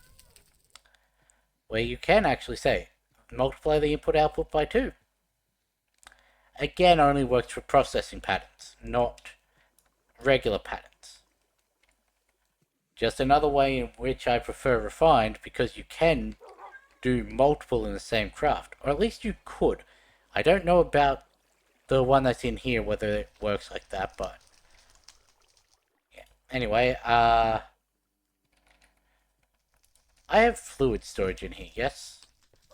where you can actually say, multiply the input output by 2. Again, only works for processing patterns, not regular patterns. Just another way in which I prefer refined, because you can do multiple in the same craft. Or at least you could. I don't know about the one that's in here, whether it works like that, but yeah. Anyway, I have fluid storage in here, yes?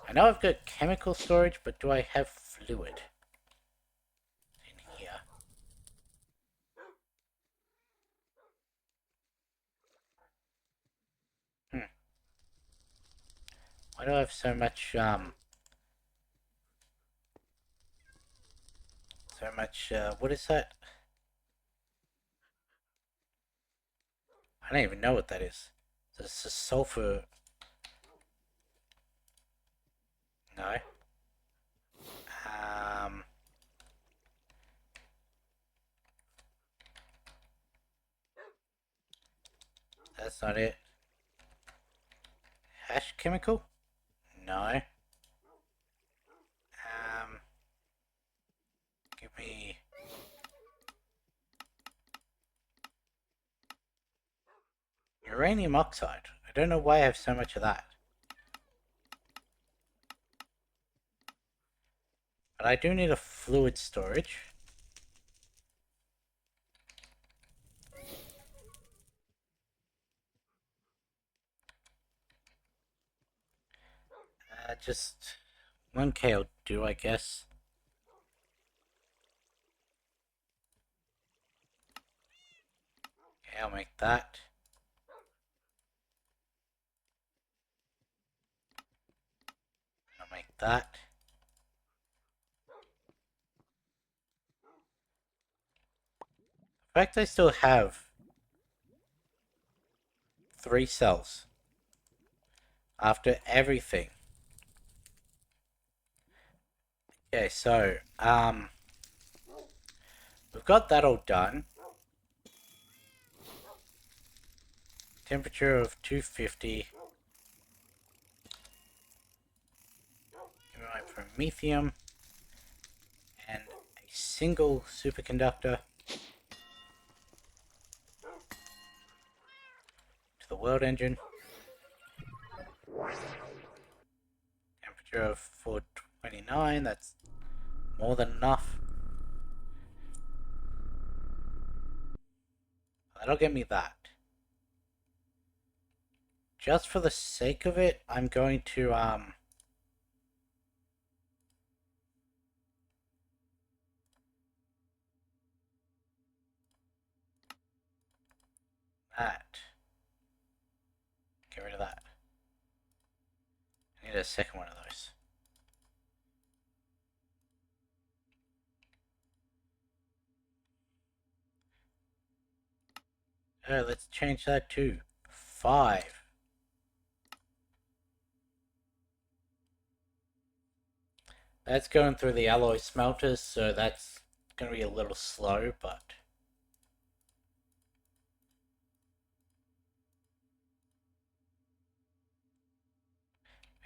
I know I've got chemical storage, but do I have fluid in here? Hmm. Why do I have so much, what is that? I don't even know what that is. This is sulfur. No. Um, that's not it. Hash chemical? No. Give me... uranium oxide. I don't know why I have so much of that. But I do need a fluid storage. Just 1k will do, I guess. Okay, I'll make that. I'll make that. In fact, I still have 3 cells after everything. Okay, so, we've got that all done. Temperature of 250. Give me my promethium. And a single superconductor to the world engine. Temperature of 429, that's more than enough. That'll get me that. Just for the sake of it, I'm going to, that. Get rid of that. I need a second one of those. Let's change that to 5. That's going through the alloy smelters, so that's going to be a little slow, but...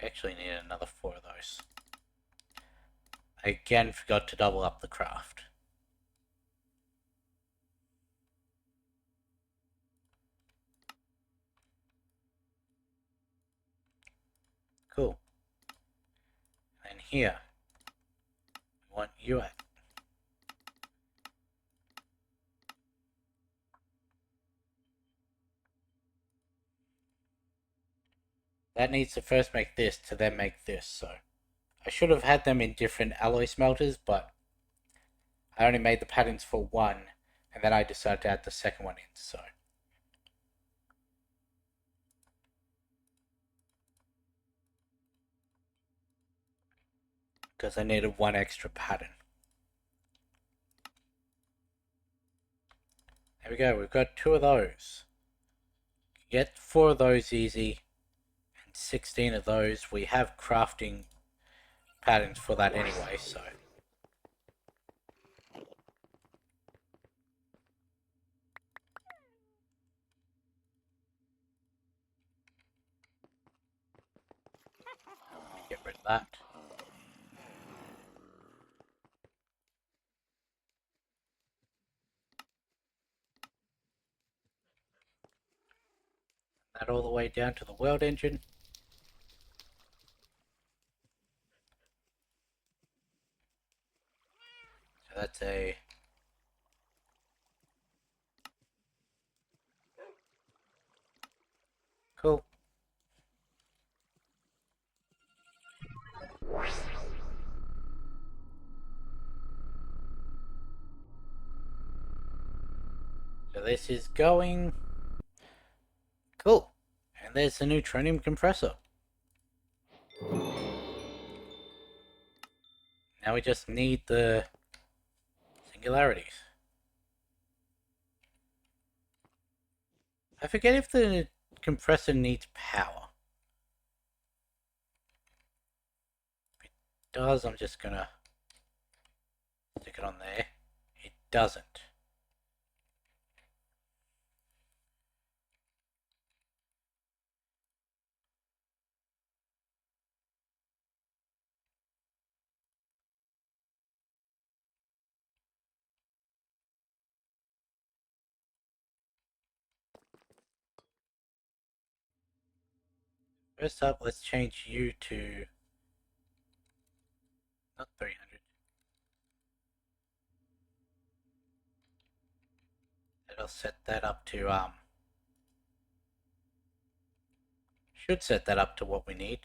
I actually need another 4 of those. I again forgot to double up the craft. Cool. And here, we want you at. That needs to first make this to then make this, so I should have had them in different alloy smelters, but I only made the patterns for one, and then I decided to add the second one in, so. Because I needed one extra pattern. There we go, we've got 2 of those. Get 4 of those easy, and 16 of those. We have crafting patterns for that anyway, so. Get rid of that. That all the way down to the world engine. that's a... Cool. So this is going... Cool. And there's the neutronium compressor. Now we just need the singularities. I forget if the compressor needs power. If it does, I'm just gonna stick it on there. It doesn't. First up, let's change you to... not 300. It'll set that up to, should set that up to what we need.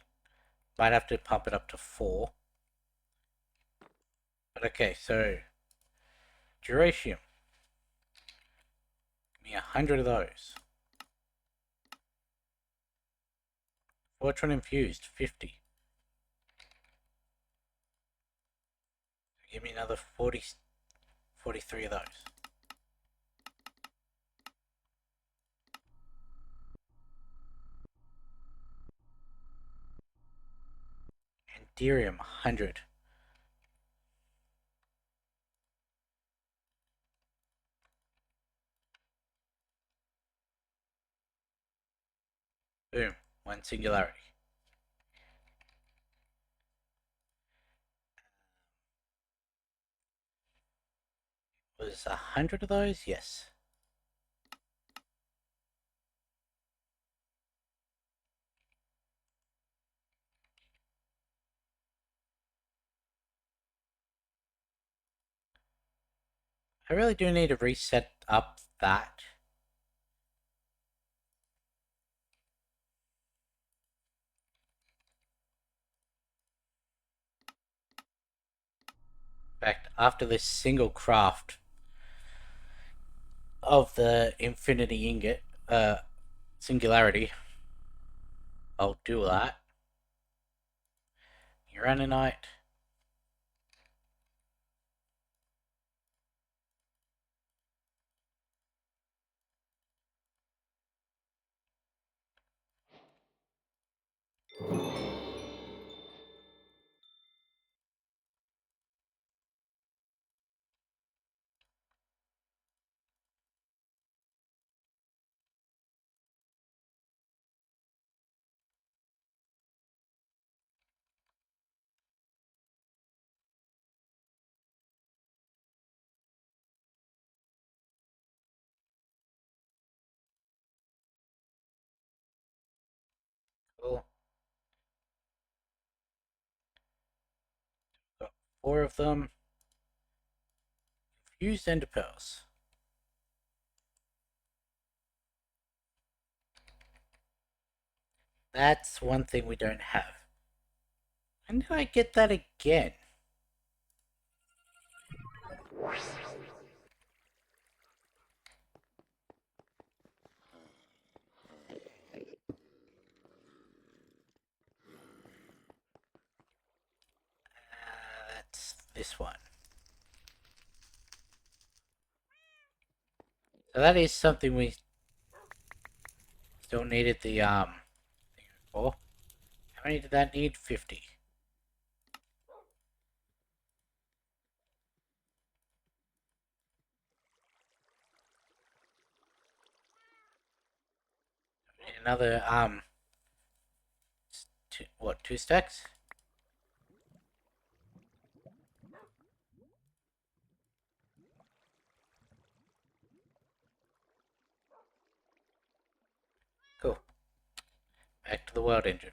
Might have to pump it up to 4. But okay, so... Duratium. Give me 100 of those. Fortron infused, 50. Give me another 43 of those. Anderium, 100. Boom, 1 singularity. Was 100 of those? Yes. I really do need to reset up that. In fact, after this single craft of the infinity ingot, singularity, I'll do that. Uraninite. Cool. Got 4 of them. Fused enderpearls. That's one thing we don't have. When did I get that again? That's this one. So that is something we still needed the thing for. How many did that need? 50. Another what, 2 stacks? Cool. Back to the world engine.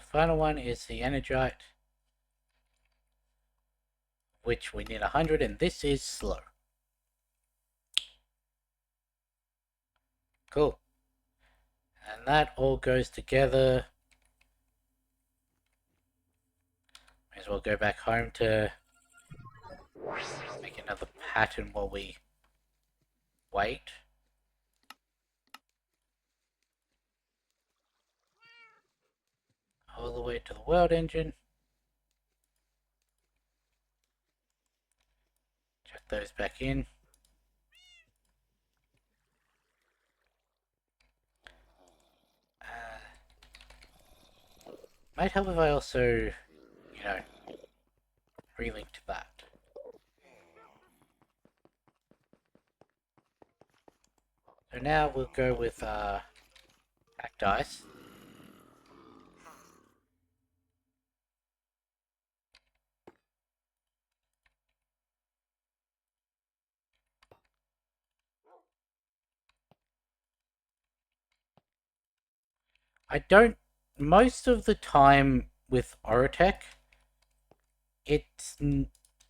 the final one is the Energite, which we need 100, and this is slow. Cool. And that all goes together. May as well go back home to make another pattern while we wait. All the way to the world engine. Chuck those back in. Might help if I also, you know, relink to that. So now we'll go with pack dice. I don't, most of the time with Orotech, it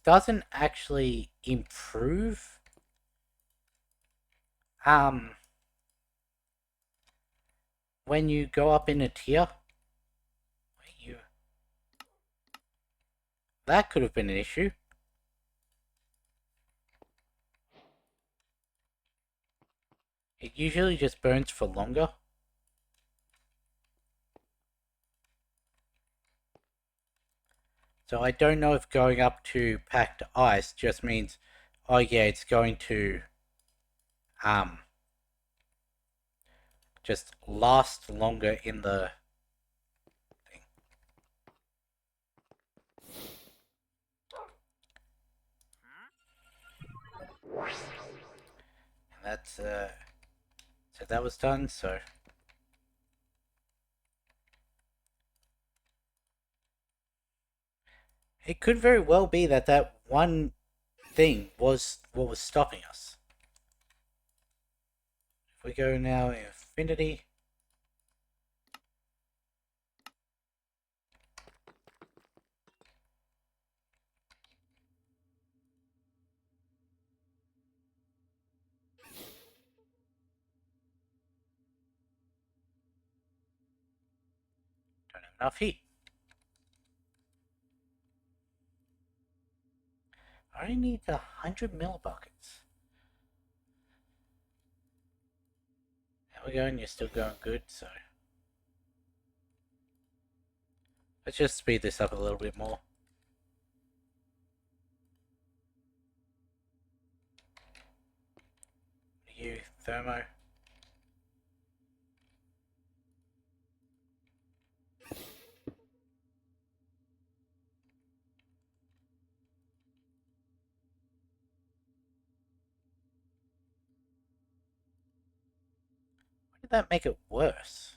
doesn't actually improve. When you go up in a tier, that could have been an issue. It usually just burns for longer. So I don't know if going up to packed ice just means, oh yeah, it's going to just last longer in the thing. And that's so that was done. So it could very well be that that one thing was what was stopping us. If we go now infinity. Don't have enough heat. I only need 100 millibuckets. There we go, and you're still going good, so let's just speed this up a little bit more. You, thermo. Why did that make it worse?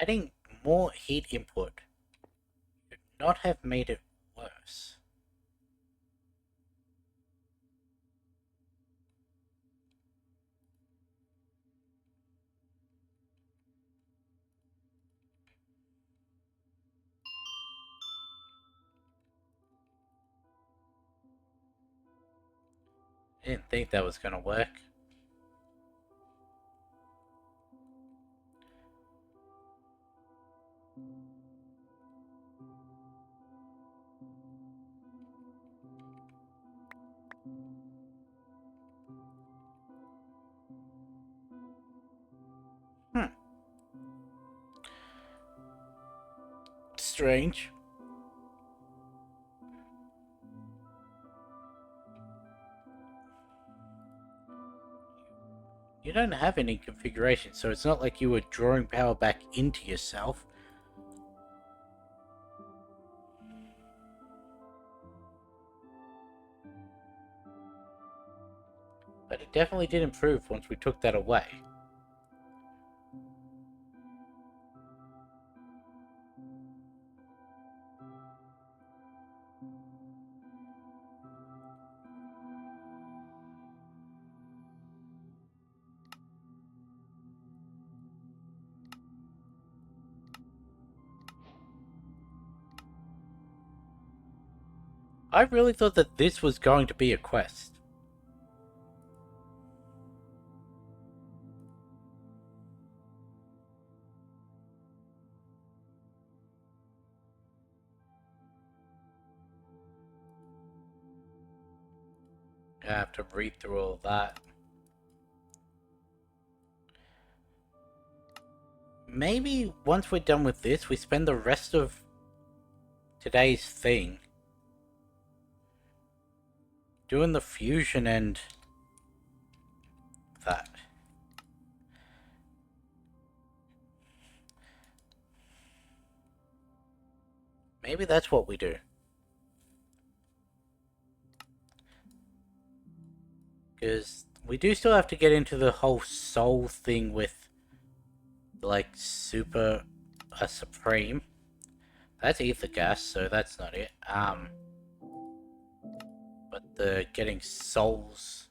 Adding more heat input could not have made it worse. I didn't think that was gonna work. Strange. You don't have any configuration, so it's not like you were drawing power back into yourself. But it definitely did improve once we took that away. I really thought that this was going to be a quest. I have to read through all of that. Maybe once we're done with this, we spend the rest of today's thing doing the fusion and that. Maybe that's what we do. Because we do still have to get into the whole soul thing with, like, super supreme. That's ether gas, so that's not it. But the getting souls,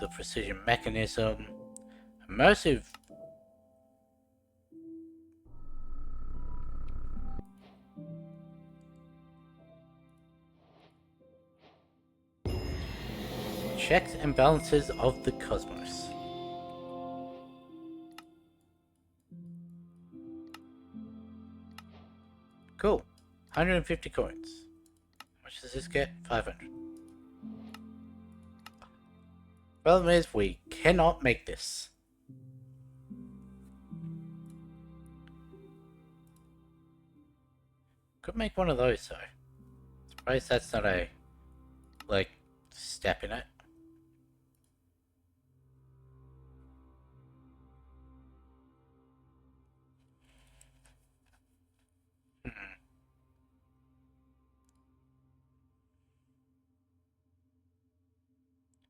the precision mechanism, immersive. Checks and balances of the cosmos. Cool. 150 coins. How much does this get? 500. Problem is, we cannot make this. Could make one of those, though. Surprised that's not a, like, step in it.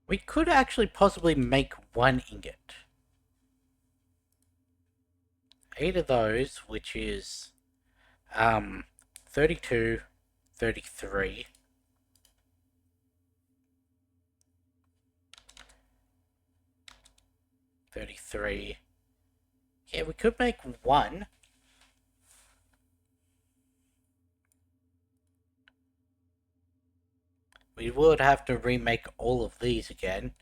We could actually possibly make one ingot. 8 of those, which is 32, 33. 33. Yeah, we could make one. We would have to remake all of these again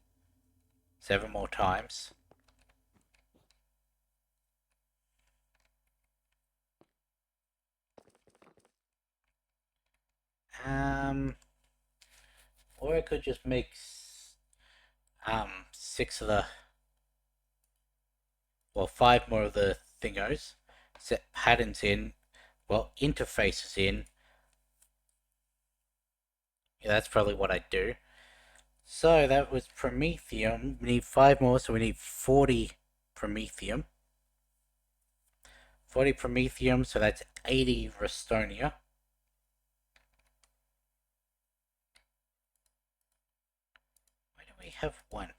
7 more times. Or I could just make 6 of the, well, 5 more of the thingos, set patterns in, well, interfaces in. Yeah, that's probably what I'd do. So that was Promethium. We need 5 more, so we need 40 Promethium. 40 Promethium, so that's 80 Restonia. Why do we have 1?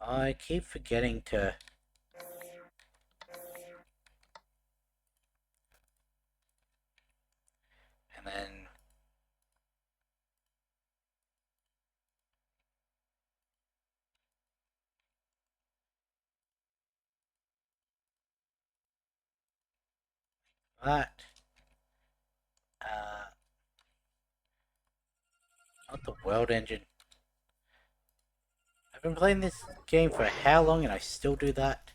I keep forgetting to... And then... that. Not the world engine. I've been playing this game for how long and I still do that?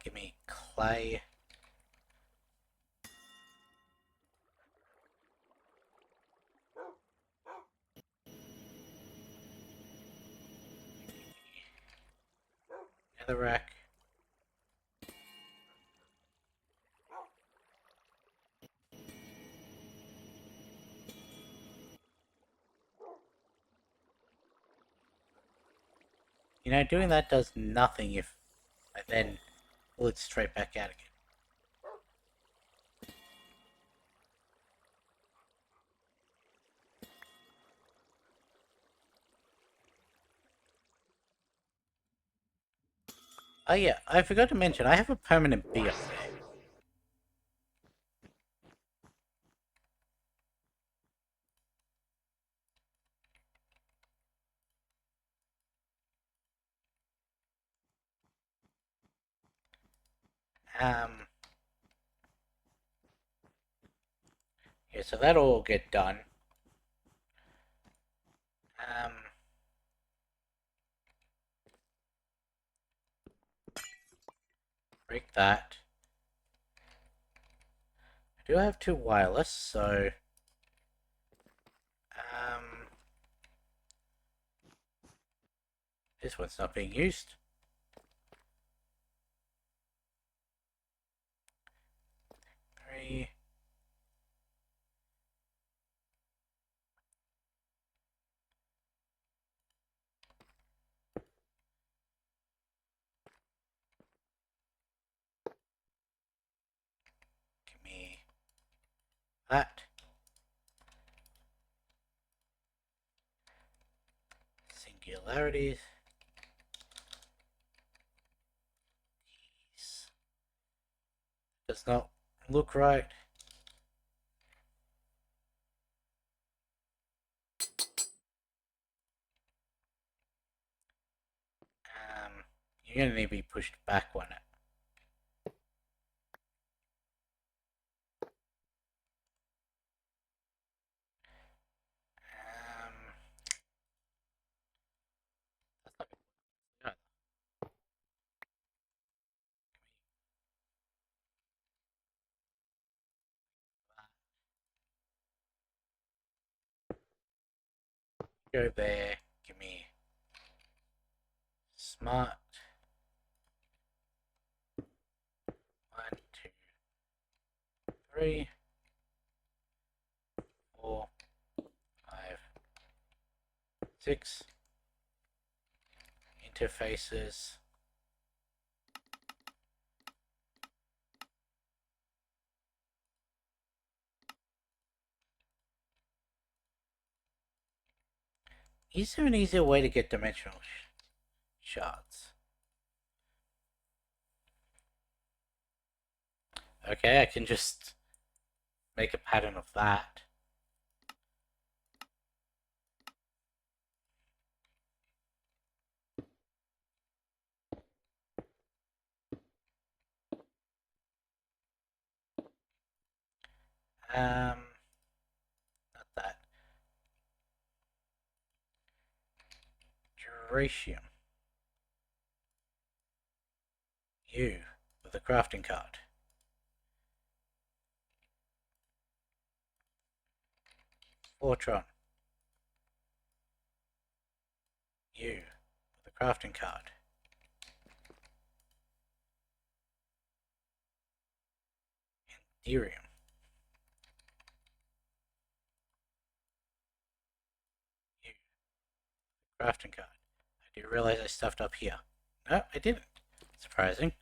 Give me clay. Netherrack. You know, doing that does nothing if I then pull it straight back out again. Oh yeah, I forgot to mention, I have a permanent bee up there. Um, yeah, so that'll all get done. Um, break that. I do have two wireless, so um, this one's not being used. Three. Give me that. Singularities. Does not look right. You're gonna need to be pushed back one. That's go there. Give me smart. 1, 2, 3, 4, 5, 6 interfaces. Is there an easier way to get dimensional shards? Okay, I can just make a pattern of that. Not that. Duration. You with a crafting card. Fortron. You with a crafting card. Ethereum. You crafting card. I do realize I stuffed up here. No, I didn't. Surprising.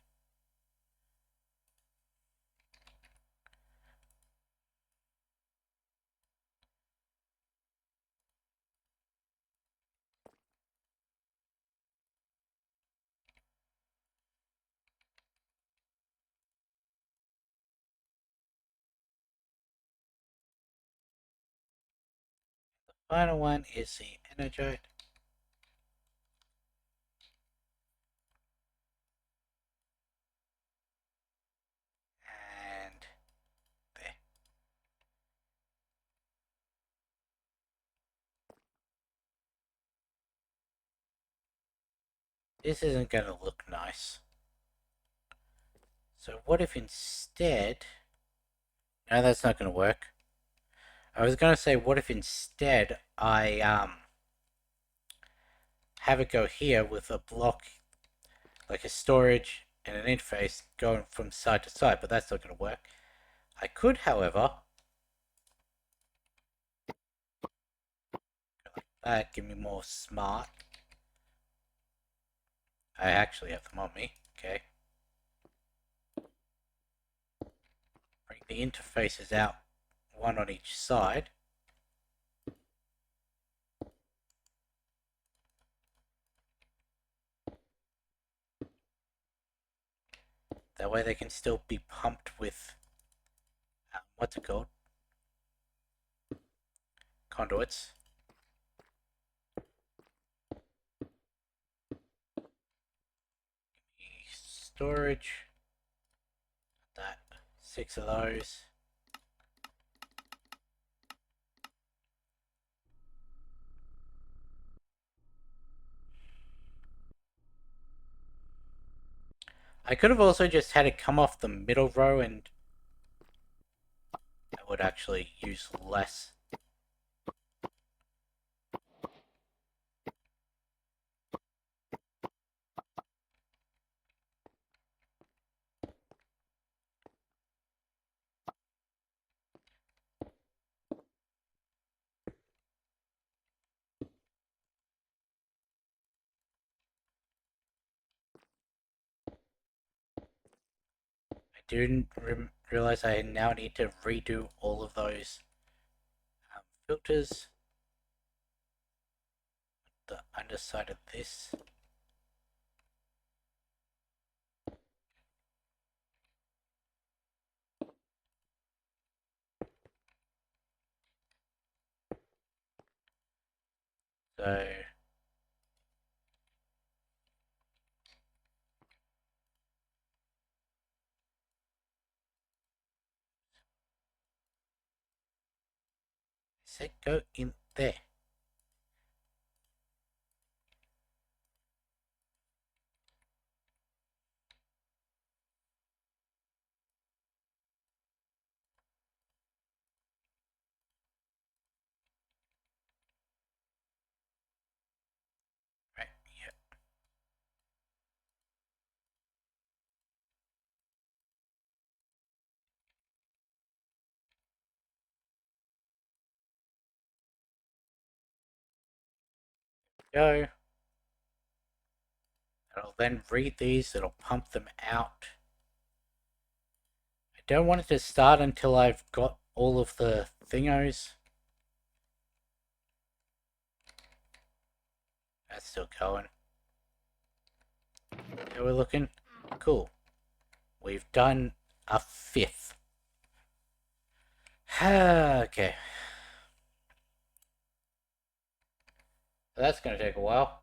Final one is the Energite. And there. This isn't going to look nice. So what if instead... No, that's not going to work. I was going to say, what if instead I have it go here with a block, like a storage and an interface going from side to side, but that's not going to work. I could, however, go like that, give me more smart. I actually have them on me, okay. Bring the interfaces out, one on each side. That way they can still be pumped with, what's it called? Conduits. Storage. 6 of those. I could have also just had it come off the middle row and I would actually use less. I didn't realize I now need to redo all of those filters. The underside of this. So set go in there. Right, yeah. Go. I'll then read these, it'll pump them out. I don't want it to start until I've got all of the thingos. That's still going. Yeah, we're looking cool. We've done a 5th. Okay. So that's going to take a while.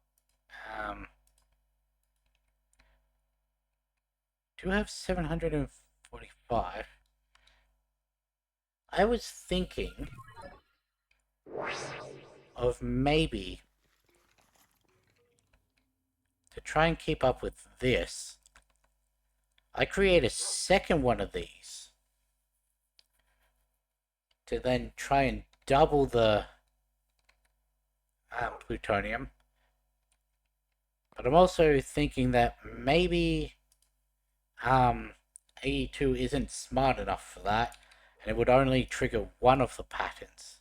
Do have 745. I was thinking of maybe to try and keep up with this. I create a second one of these to then try and double the plutonium. But I'm also thinking that maybe 82 isn't smart enough for that, and it would only trigger one of the patterns.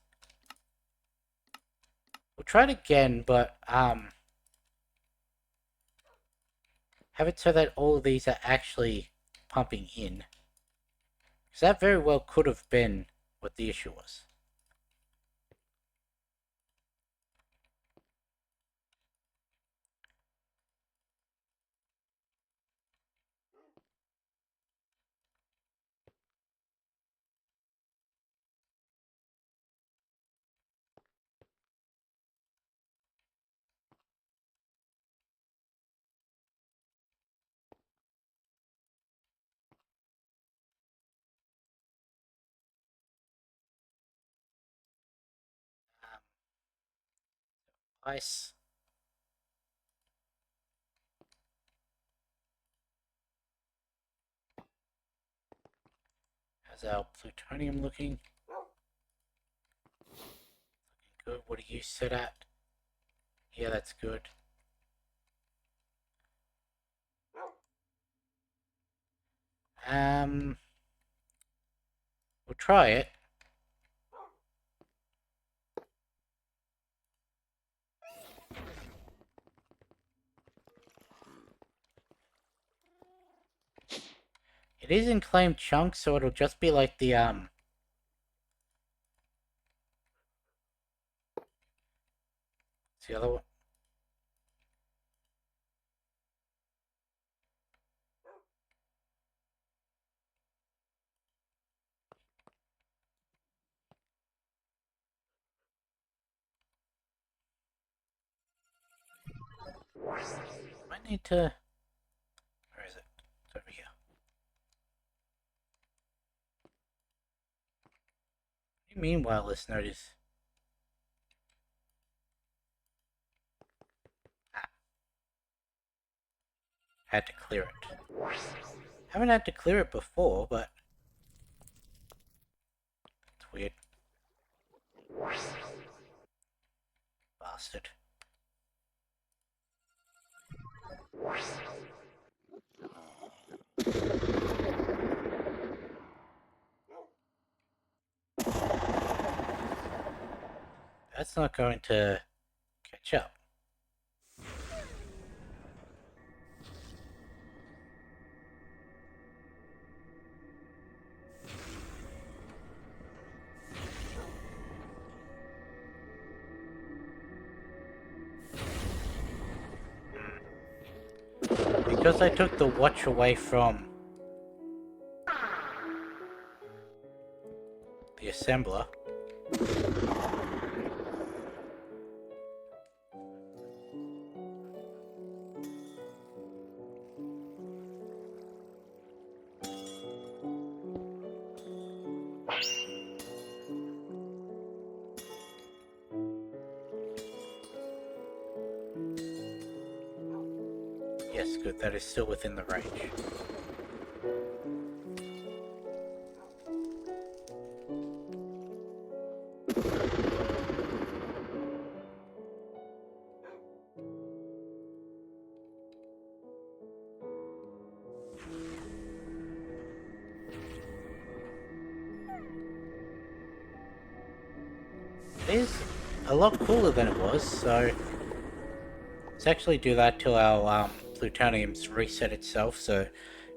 We'll try it again, but have it so that all of these are actually pumping in. Because that very well could have been what the issue was. Ice. How's our plutonium looking? Good. What are you set at? Yeah, that's good. We'll try it. It is in claimed chunks, so it'll just be like the It's the other one. Might need to. Where is it? It's over here. mean wireless notice? Ah, had to clear it. Haven't had to clear it before, but it's weird. Bastard. That's not going to catch up. Because I took the watch away from the assembler. Yes, good, that is still within the range. It is a lot cooler than it was, so let's actually do that till our plutonium's reset itself, so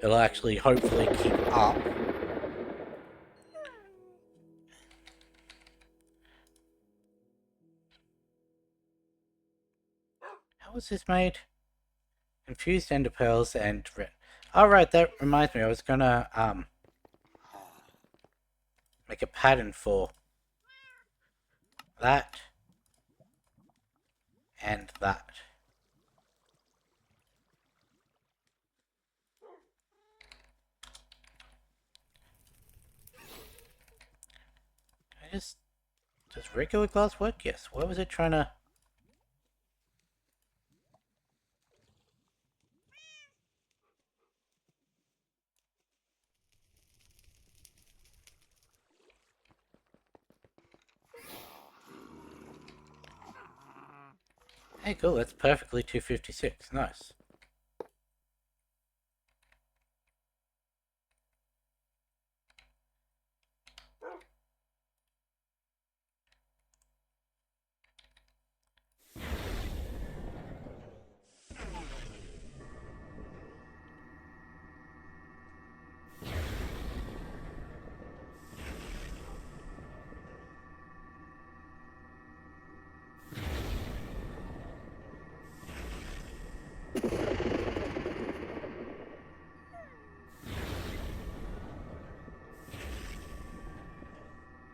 it'll actually hopefully keep up. How was this made? Infused ender pearls and alright, that reminds me, I was gonna make a pattern for that and that. Does regular glass work? Yes. What was it trying to... Hey, cool, that's perfectly 256. Nice.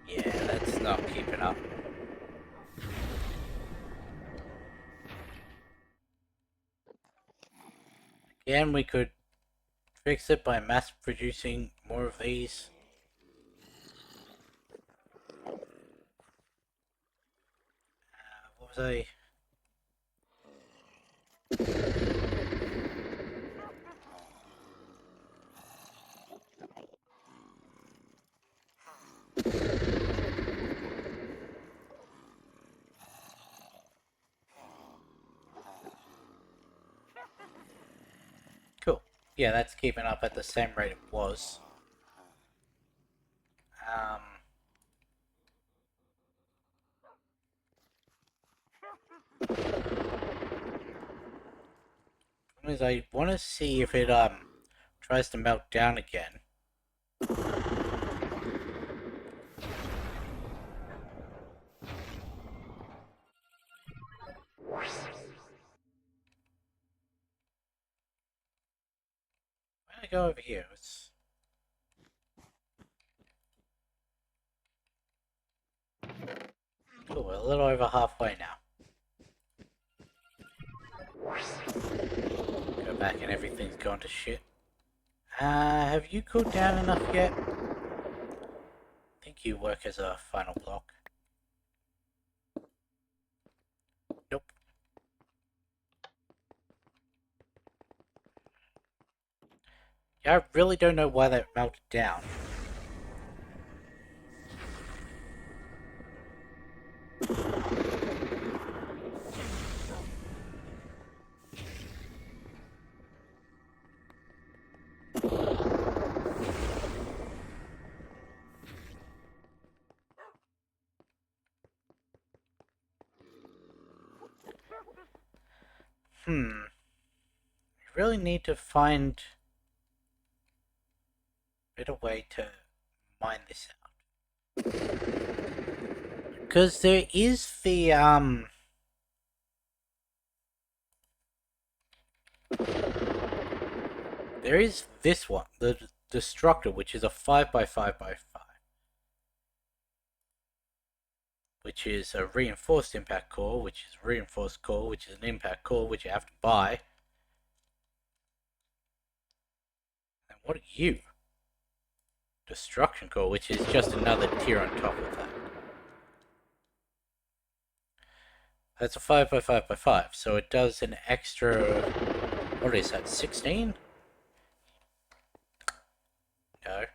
Yeah, that's not keeping up. Again, we could fix it by mass producing more of these. What was I... Cool. Yeah, that's keeping up at the same rate it was. I want to see if it tries to melt down again. Why did I go over here? It's... Cool, we're a little over halfway now. Go back and everything's gone to shit. Have you cooled down enough yet? I think make you work as a final block. Nope. Yeah, I really don't know why that melted down. We really need to find a better way to mine this out. Because there is the, there is this one, the Destructor, which is a 5x5x5. Which is a reinforced impact core, which is a reinforced core, which is an impact core, which you have to buy. And what are you? Destruction core, which is just another tier on top of that. That's a 5x5x5, so it does an extra. What is that, 16? No.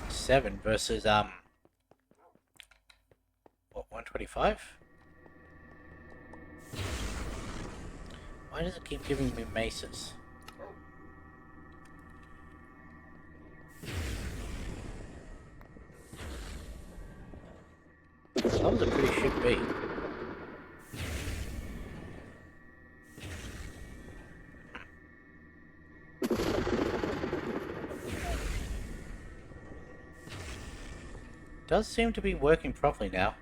Seven versus, what, 125? Why does it keep giving me maces? That was a pretty shit beat. Does seem to be working properly now.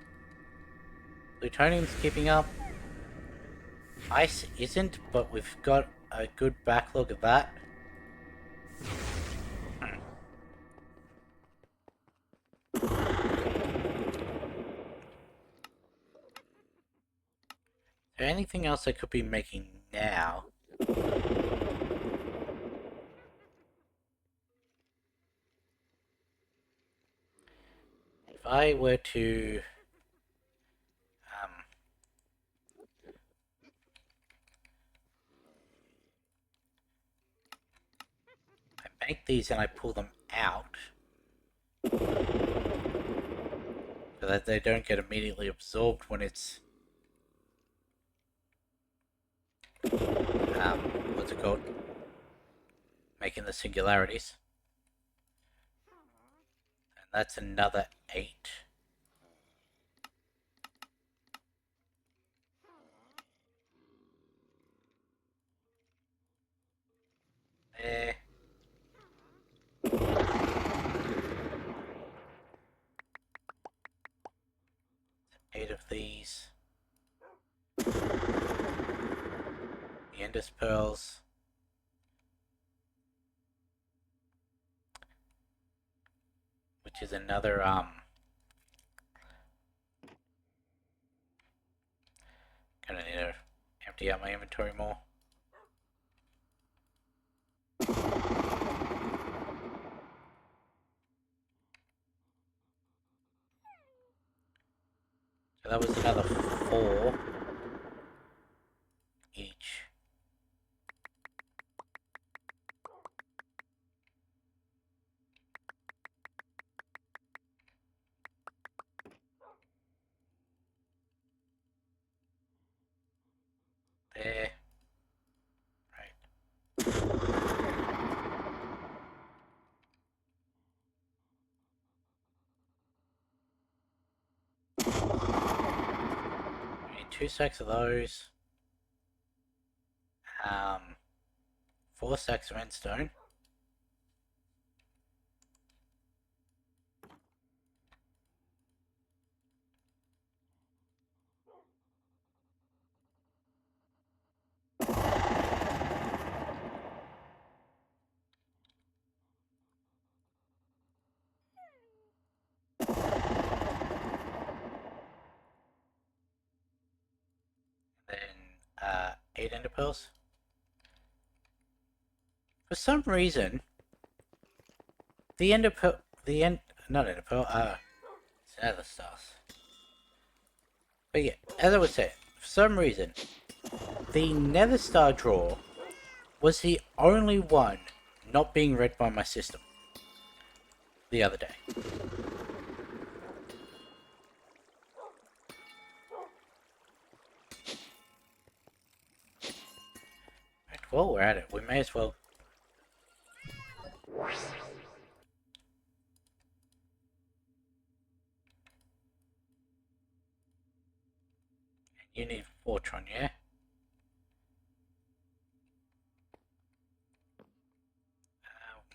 Plutonium's keeping up. Ice isn't, but we've got a good backlog of that. Is there anything else I could be making now? If I were to I make these and I pull them out so that they don't get immediately absorbed when it's what's it called? Making the singularities. And that's another 8. There. 8 of these. The Endus Pearls. Which is another, gonna need to empty out my inventory more. So that was another 4 each. There. Right. We need 2 stacks of those. 4 stacks of endstone. 8 ender pearls. For some reason, the ender pearl, not ender pearl, it's nether stars. But yeah, as I was saying, for some reason, the nether star drawer was the only one not being read by my system the other day. Right, well, we're at it. We may as well. You need Fortron, yeah?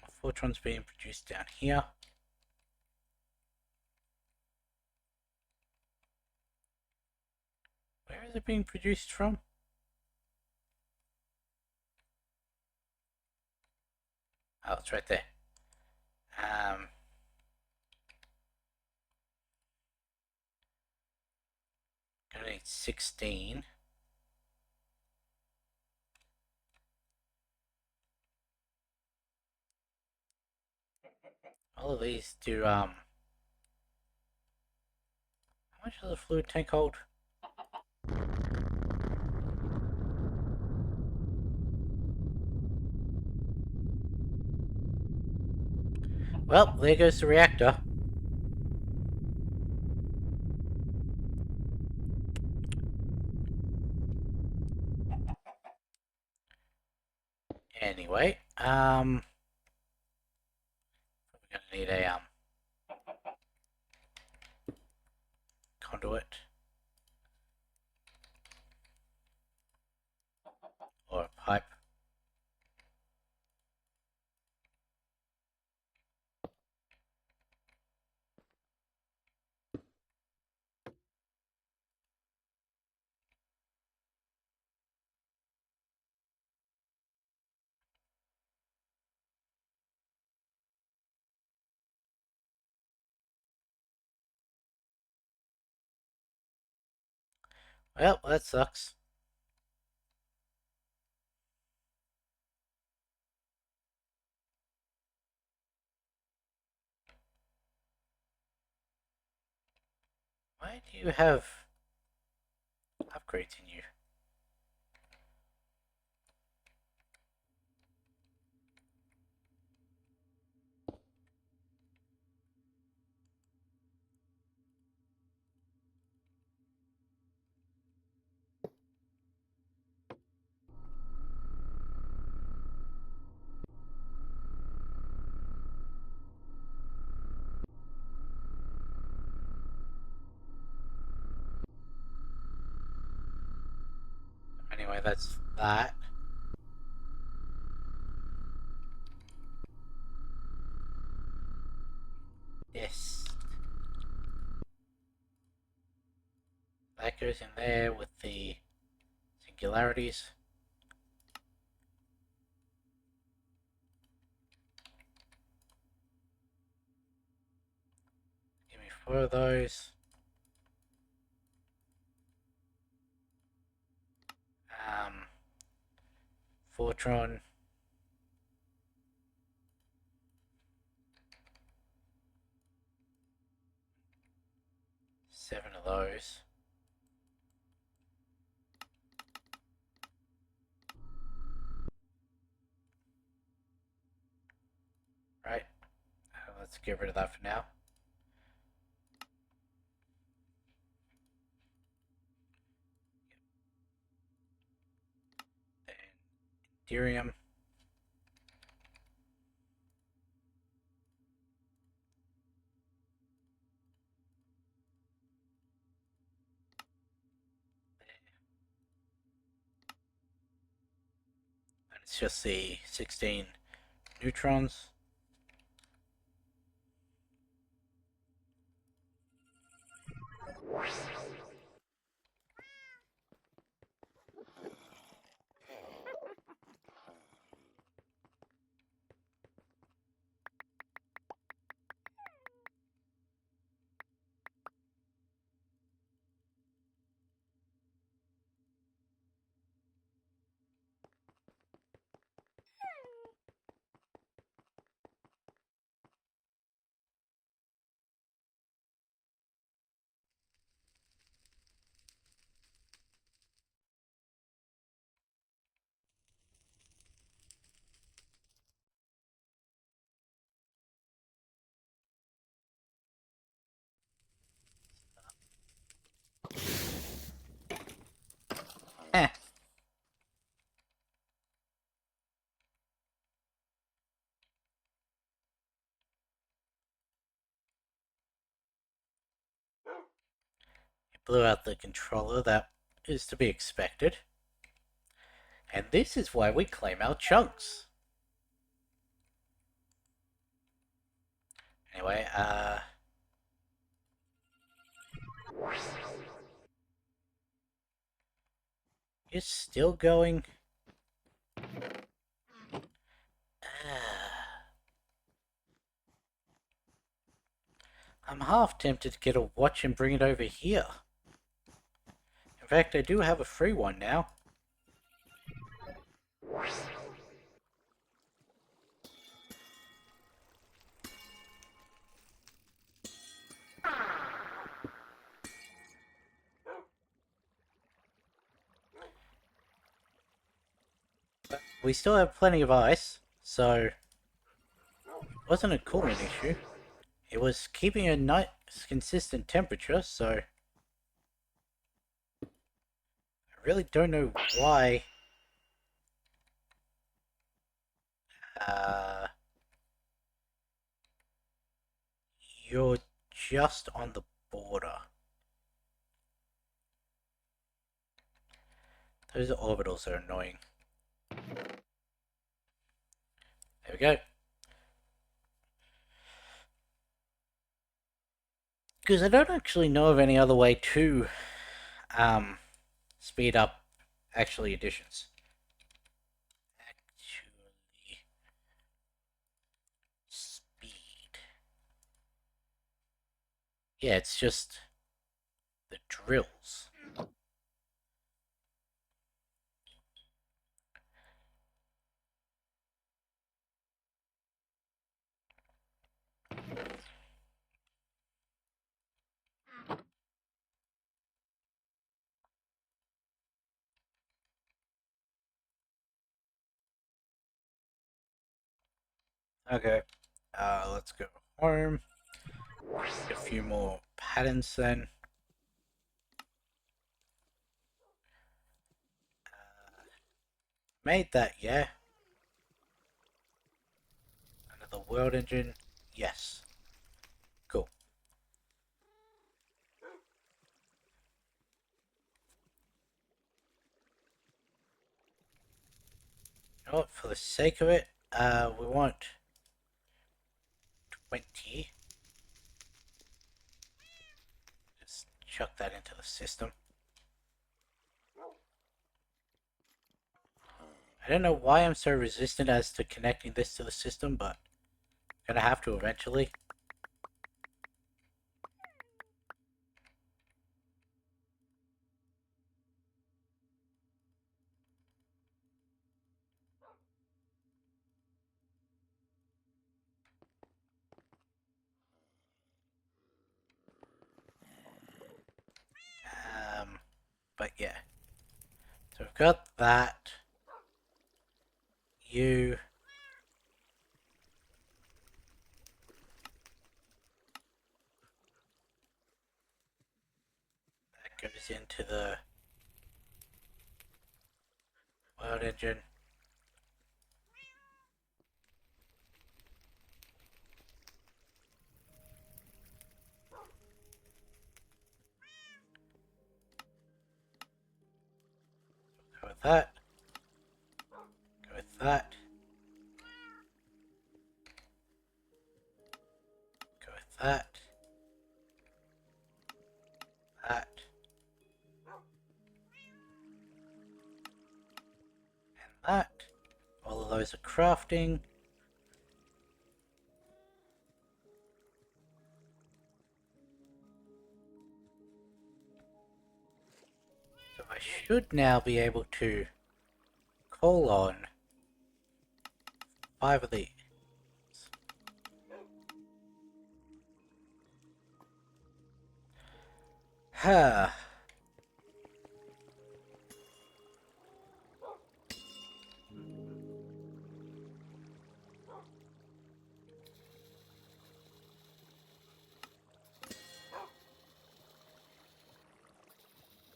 My Fortron's being produced down here. Where is it being produced from? Oh, it's right there. Gonna need 16. All of these do, how much does the fluid tank hold? Well, there goes the reactor. Anyway, we're gonna need a, conduit. Or a pipe. Well, that sucks. Why do you have upgrades in you? Anyway, that's that. Yes. That goes in there with the singularities. Give me 4 of those. Fortron. 7 of those. Right. Let's get rid of that for now. Then Ethereum. And it's just the 16 neutrons. blew out the controller. That is to be expected. And this is why we claim our chunks. Anyway, you're still going? I'm half tempted to get a watch and bring it over here. In fact, I do have a free one now. But we still have plenty of ice, so it wasn't a cooling issue. It was keeping a nice, consistent temperature, so I really don't know why. You're just on the border. Those orbitals are annoying. There we go. Because I don't actually know of any other way to speed up additions. Speed. Yeah, it's just the drills. Okay, let's go home. A few more patterns then. Made that, yeah. Another world engine, yes. Cool. You know what, for the sake of it, we want 20. Just chuck that into the system. I don't know why I'm so resistant as to connecting this to the system, but I'm gonna have to eventually. But yeah. So we've got that. You. That goes into the world engine. Go with that. Go with that. Go with that. That. And that. All of those are crafting. So I should now be able to call on 5 of these. Ha.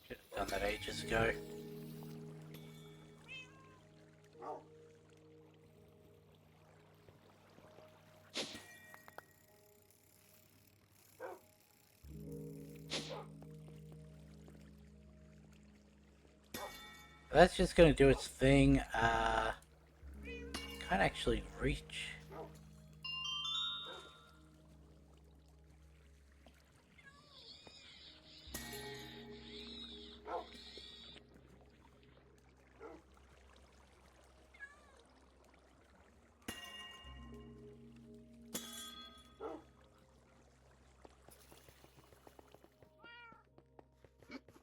Should have done that ages ago. That's just gonna do its thing. Can't actually reach.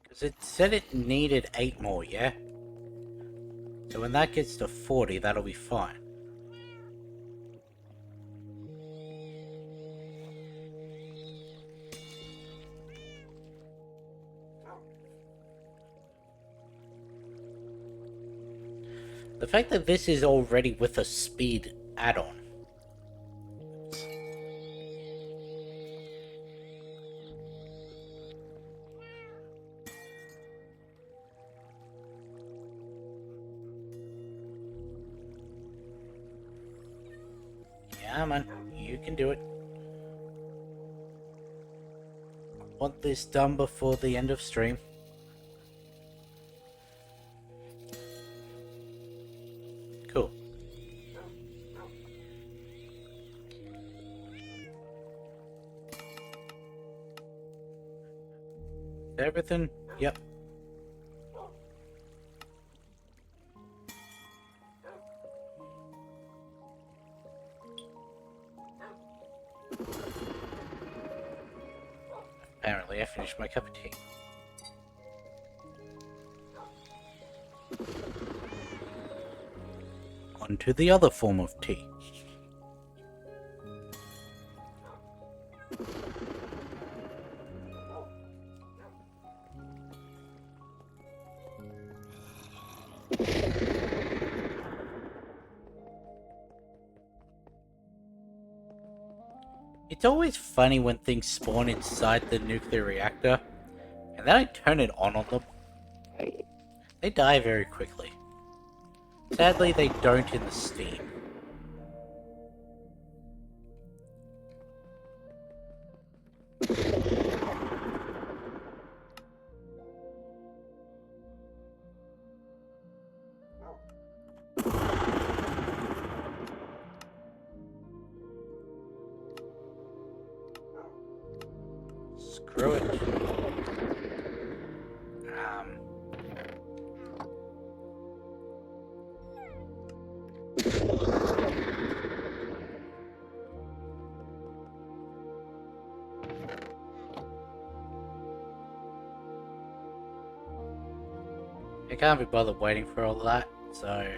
Because it said it needed 8 more, yeah? So when that gets to 40, that'll be fine. The fact that this is already with a speed add-on. Yeah, man, you can do it. Want this done before the end of stream. Cool. Everything? Yep. Apparently I finished my cup of tea. On to the other form of tea. It's always funny when things spawn inside the nuclear reactor, and then I turn it on them. They die very quickly. Sadly, they don't in the Steam. Screw it. I can't be bothered waiting for all that, so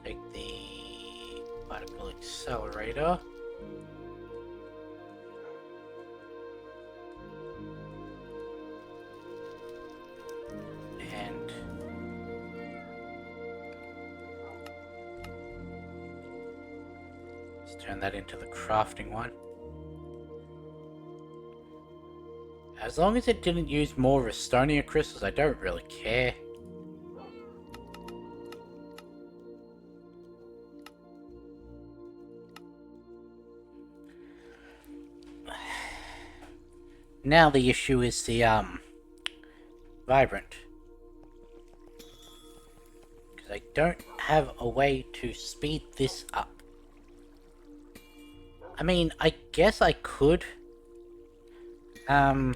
take the particle accelerator. And let's turn that into the crafting one. As long as it didn't use more Restonia crystals, I don't really care. Now the issue is the, Vibrant. Because I don't have a way to speed this up. I mean, I guess I could. Go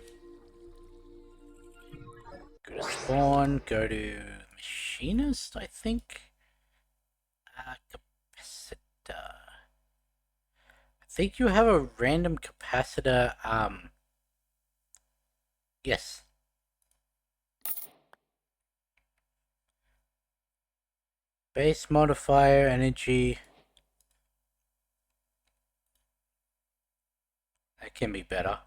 to spawn, go to machinist, I think. Capacitor. I think you have a random capacitor, yes. Base modifier, energy. That can be better.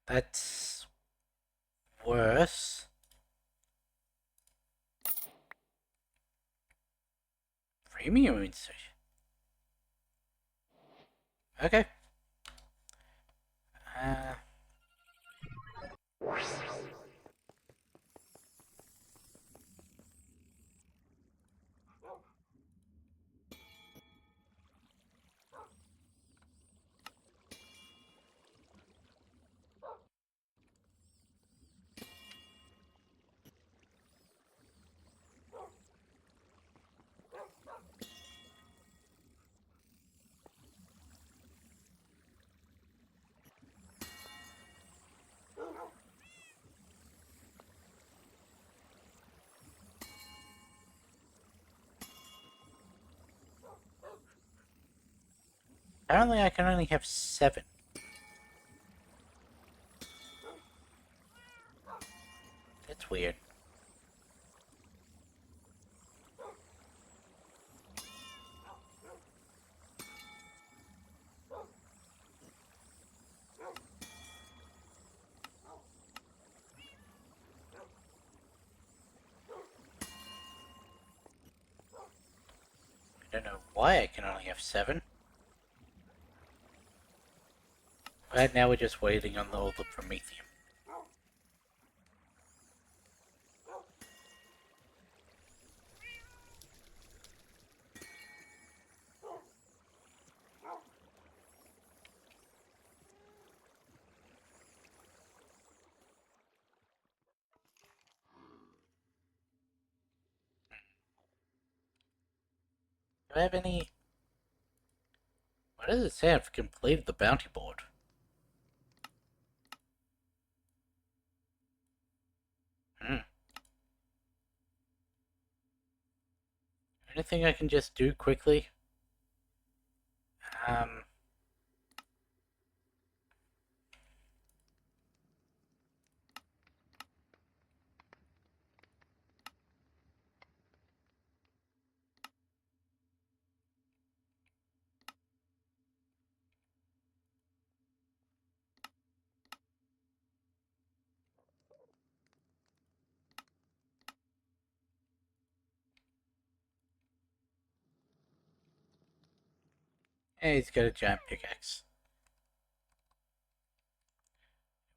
That's worse. Premium insertion. Okay. Apparently I can only have 7. That's weird. I don't know why I can only have 7. Right now we're just waiting on all the Promethium. Do I have any... What does it say? I've completed the bounty board. Hmm. Anything I can just do quickly? Um... Hey, he's got a giant pickaxe.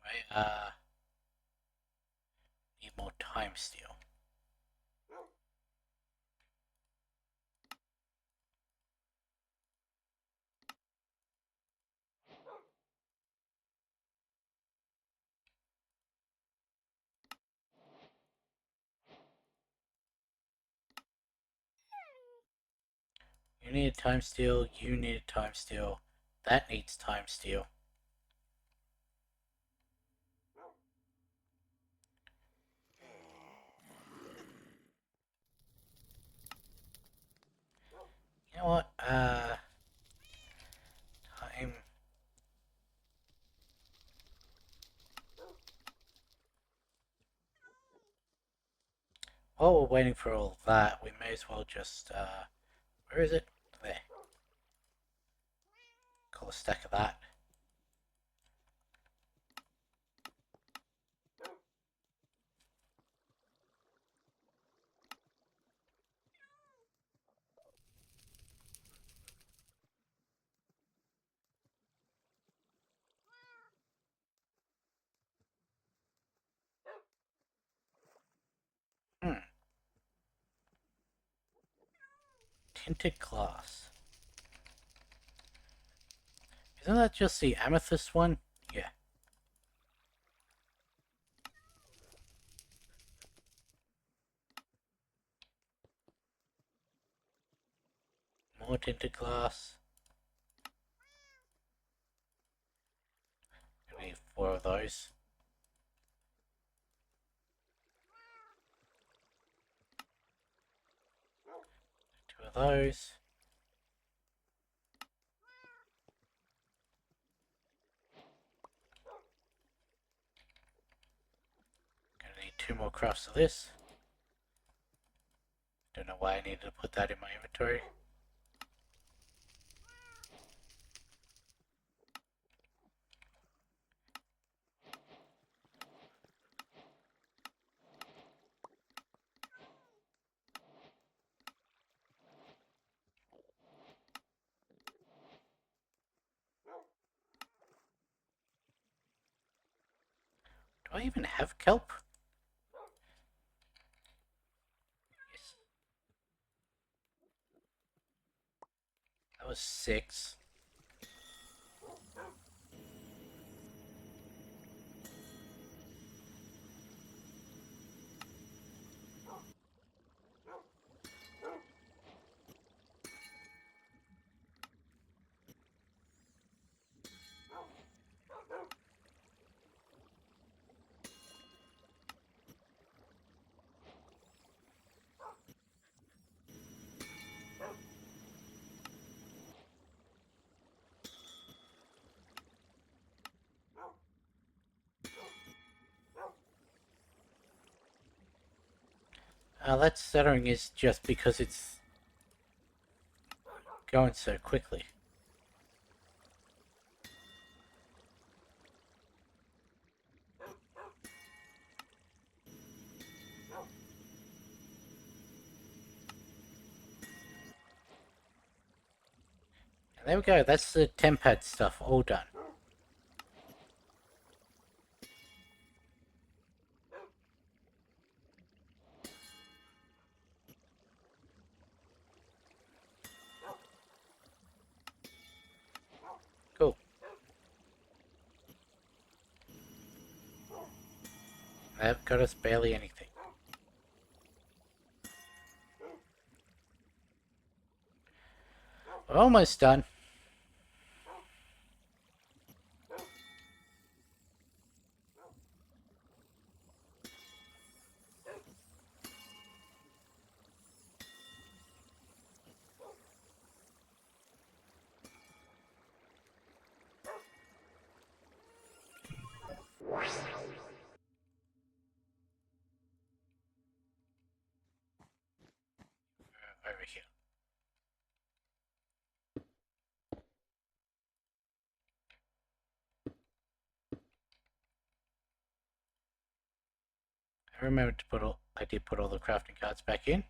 Right, need more time steel. You need a time steel, you need a time steel, that needs time steel. You know what, time... While we're waiting for all that, we may as well just, where is it? There. Call a stack of that. Hmm. Tinted glass. Isn't that just the amethyst one? Yeah. More tinted glass. I need 4 of those. 2 of those. Gonna need 2 more crafts of this. Don't know why I needed to put that in my inventory. Do I even have kelp? Yes. That was 6. That stuttering is just because it's going so quickly. And there we go, that's the tempad stuff all done. Cool. That got us barely anything. We're almost done. Over here. I remembered to put I did put all the crafting cards back in.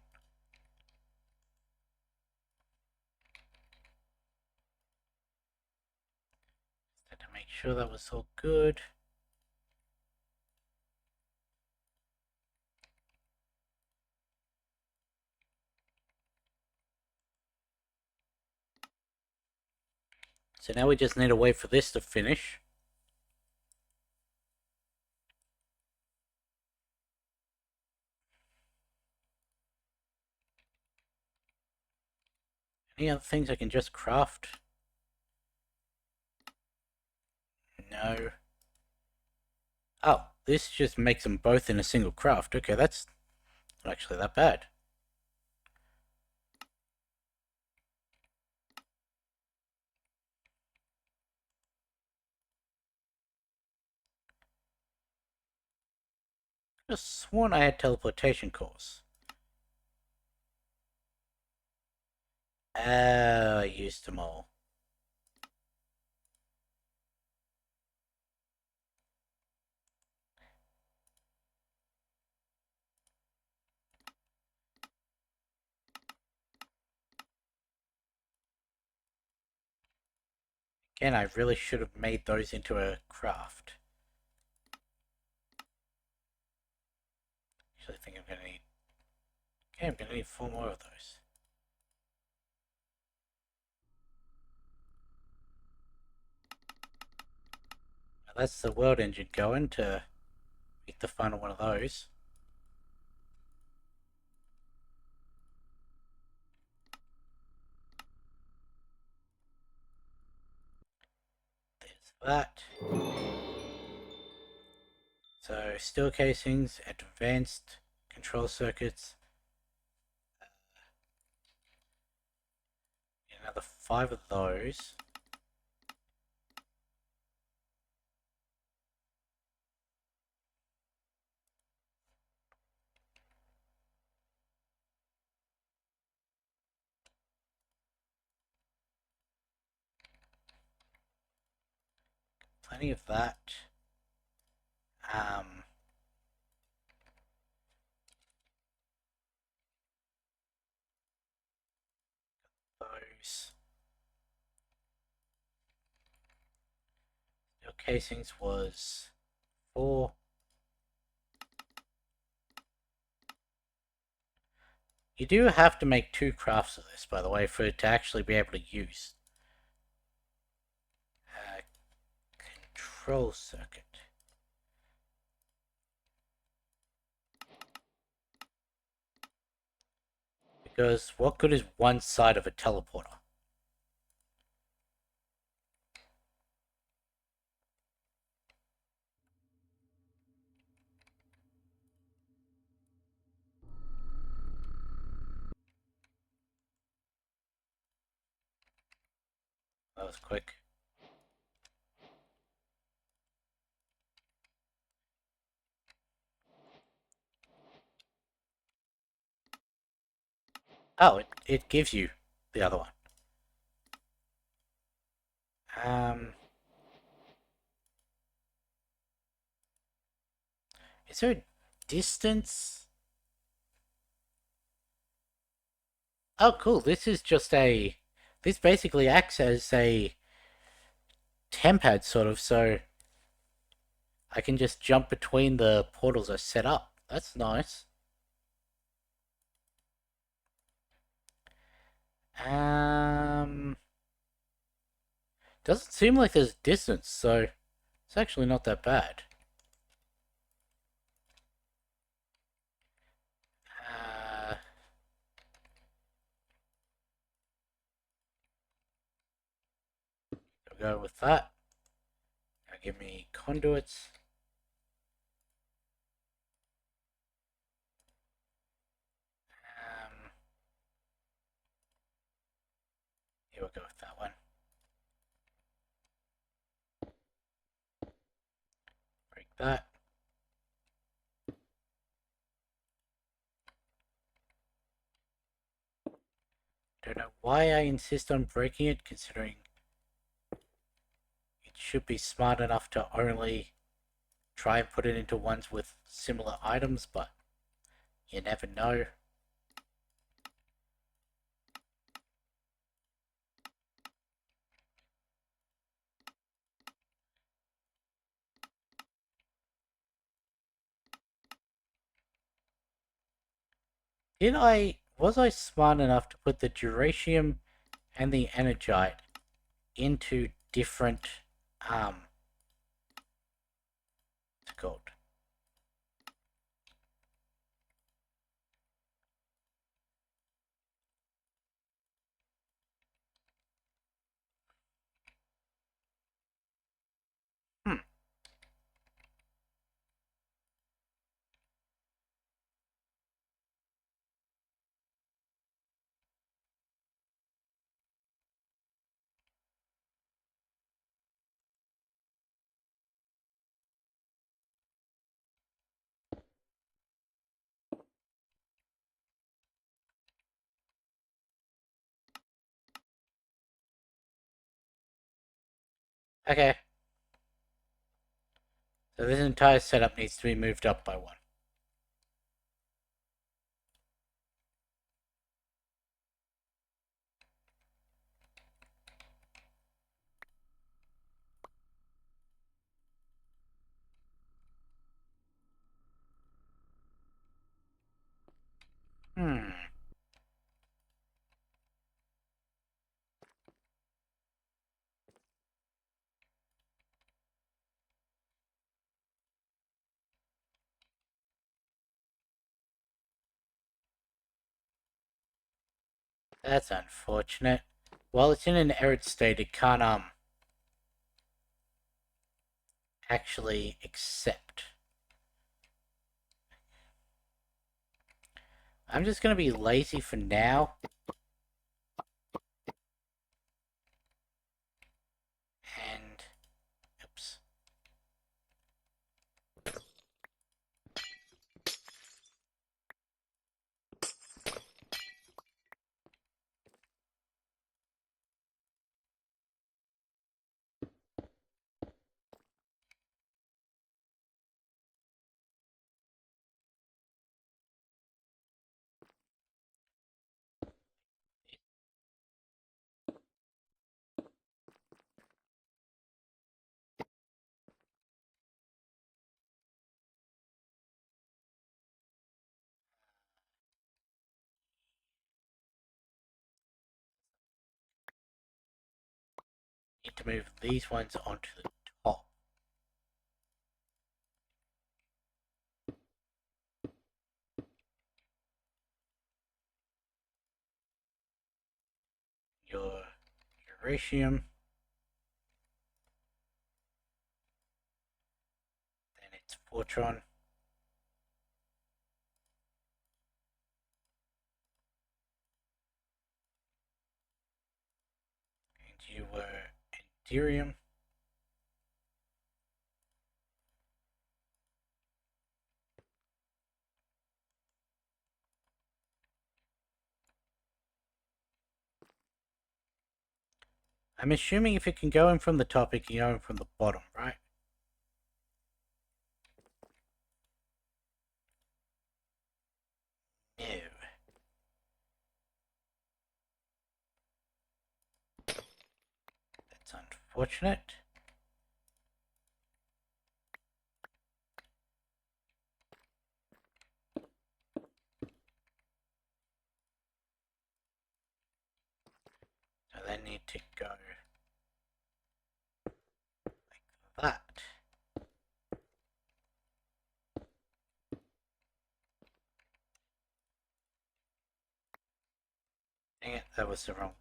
Just had to make sure that was all good. So now we just need to wait for this to finish. Any other things I can just craft? No. Oh, this just makes them both in a single craft. Okay, that's not actually that bad. I just sworn I had teleportation cores. I used them all. Again, I really should have made those into a craft. Actually, I think I'm gonna need. Okay, I'm gonna need 4 more of those. Now that's the world engine going to make the final one of those. There's that. So, steel casings, advanced control circuits. Another 5 of those. Plenty of that. Those steel casings was 4. You do have to make 2 crafts of this, by the way, for it to actually be able to use. Control circuit. Because what good is one side of a teleporter? That was quick. Oh, it gives you the other one. Is there a distance? Oh, cool. This is just a. This basically acts as a tempad sort of, so I can just jump between the portals I set up. That's nice. Um, doesn't seem like there's distance, so it's actually not that bad. Uh, I'll go with that. Now give me conduits. Um, Here we'll go with that one. Break that. Don't know why I insist on breaking it, considering it should be smart enough to only try and put it into ones with similar items, but you never know. Was I smart enough to put the duratium and the energite into different, what's it called? Hmm. Okay, so this entire setup needs to be moved up by one. Hmm. That's unfortunate. While it's in an error state, it can't, actually accept. I'm just gonna be lazy for now. And, oops. Need to move these ones onto the top. Your Eurasium. Then it's Fortron. And you were Enderium. I'm assuming if it can go in from the top, it can go in from the bottom, right? No. That's unfortunate. So they need to go like that. Dang it, that was the wrong.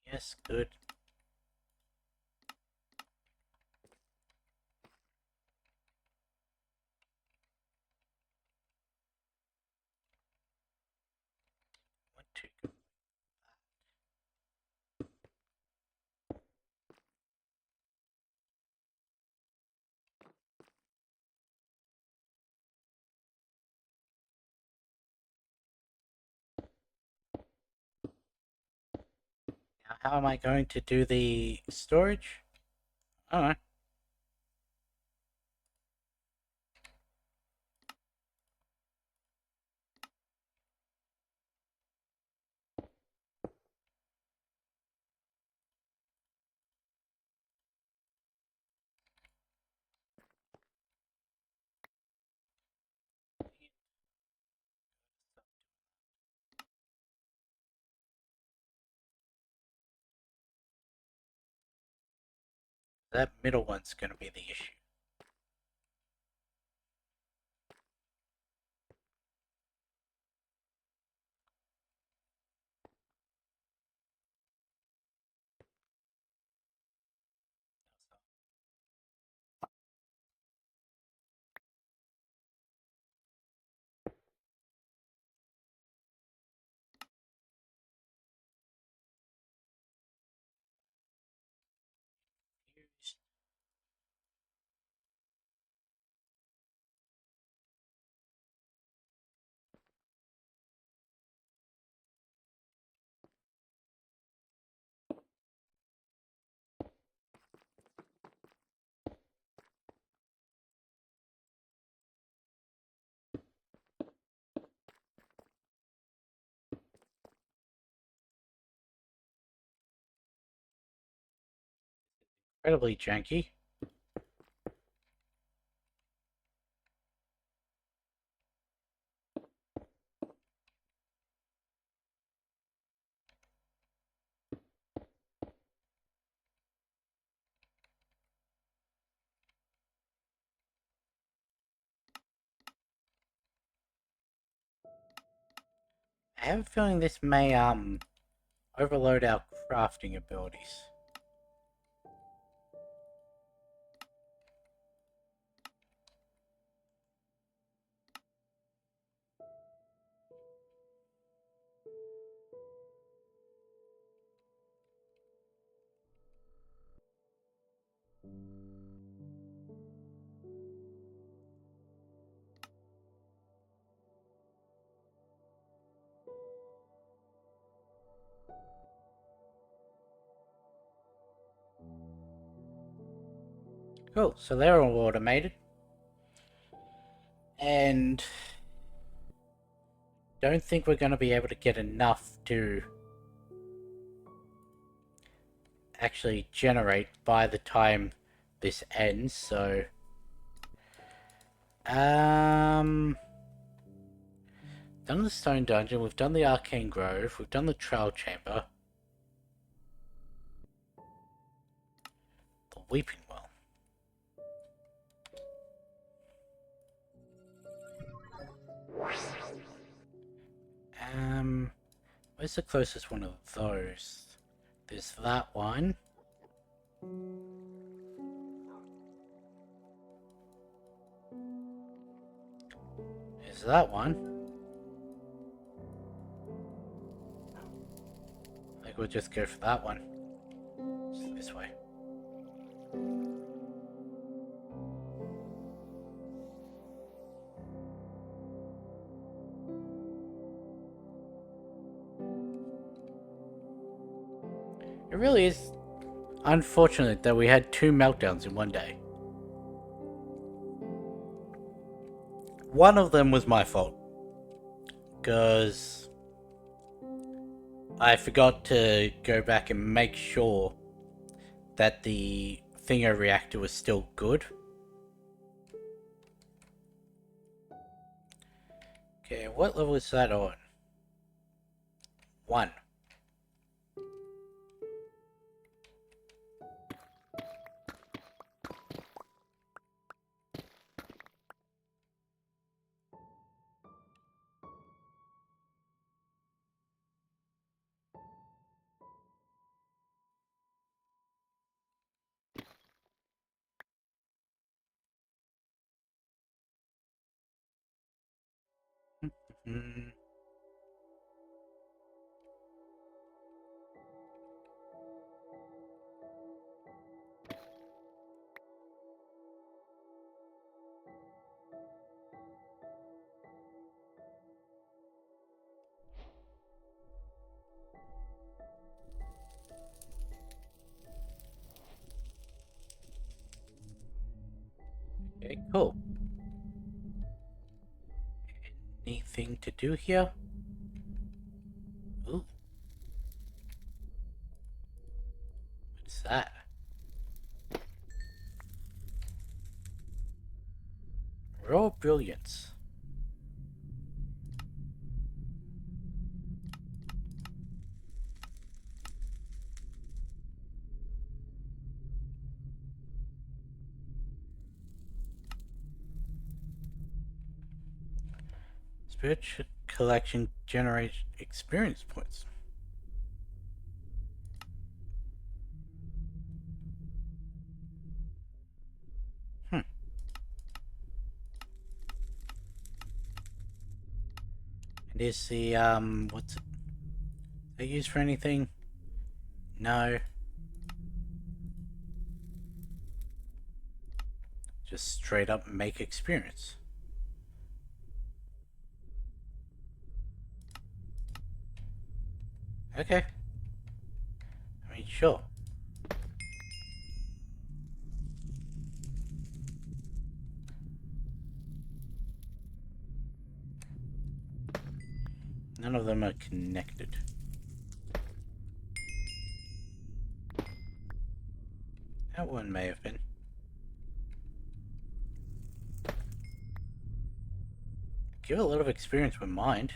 Yes, good. One, two. Now, how am I going to do the storage? Alright. That middle one's going to be the issue. Incredibly janky. I have a feeling this may overload our crafting abilities. Cool, so they're all automated. And don't think we're going to be able to get enough to actually generate by the time this ends, so done the stone dungeon, we've done the arcane grove, we've done the trial chamber, the weeping well. Where's the closest one of those? There's that one. There's that one. I think we'll just go for that one. It's this way. It really is unfortunate that we had two meltdowns in one day. One of them was my fault, because I forgot to go back and make sure that the Thingo reactor was still good. Okay, what level is that on? 1. Mm. Okay, cool. Anything to do here? Ooh, what's that? Raw brilliance. Spiritual collection generates experience points. Hmm. And is the what's it? They used for anything? No. Just straight up make experience. Okay. I mean, sure. None of them are connected. That one may have been. Give a lot of experience with mind.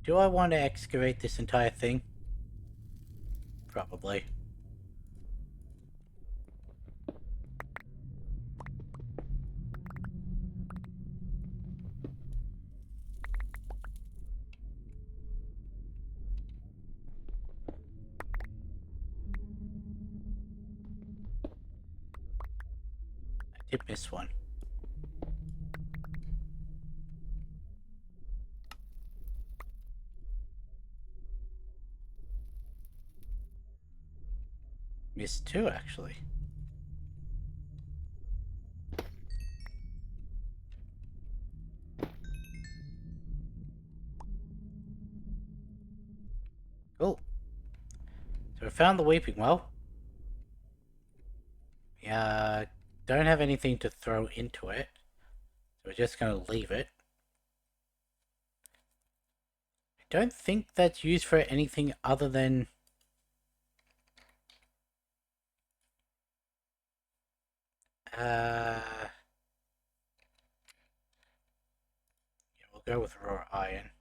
Do I want to excavate this entire thing? Probably. I did miss one. Missed two, actually. Cool. So we found the weeping well. Yeah, don't have anything to throw into it. So we're just going to leave it. I don't think that's used for anything other than... yeah, we'll go with raw iron.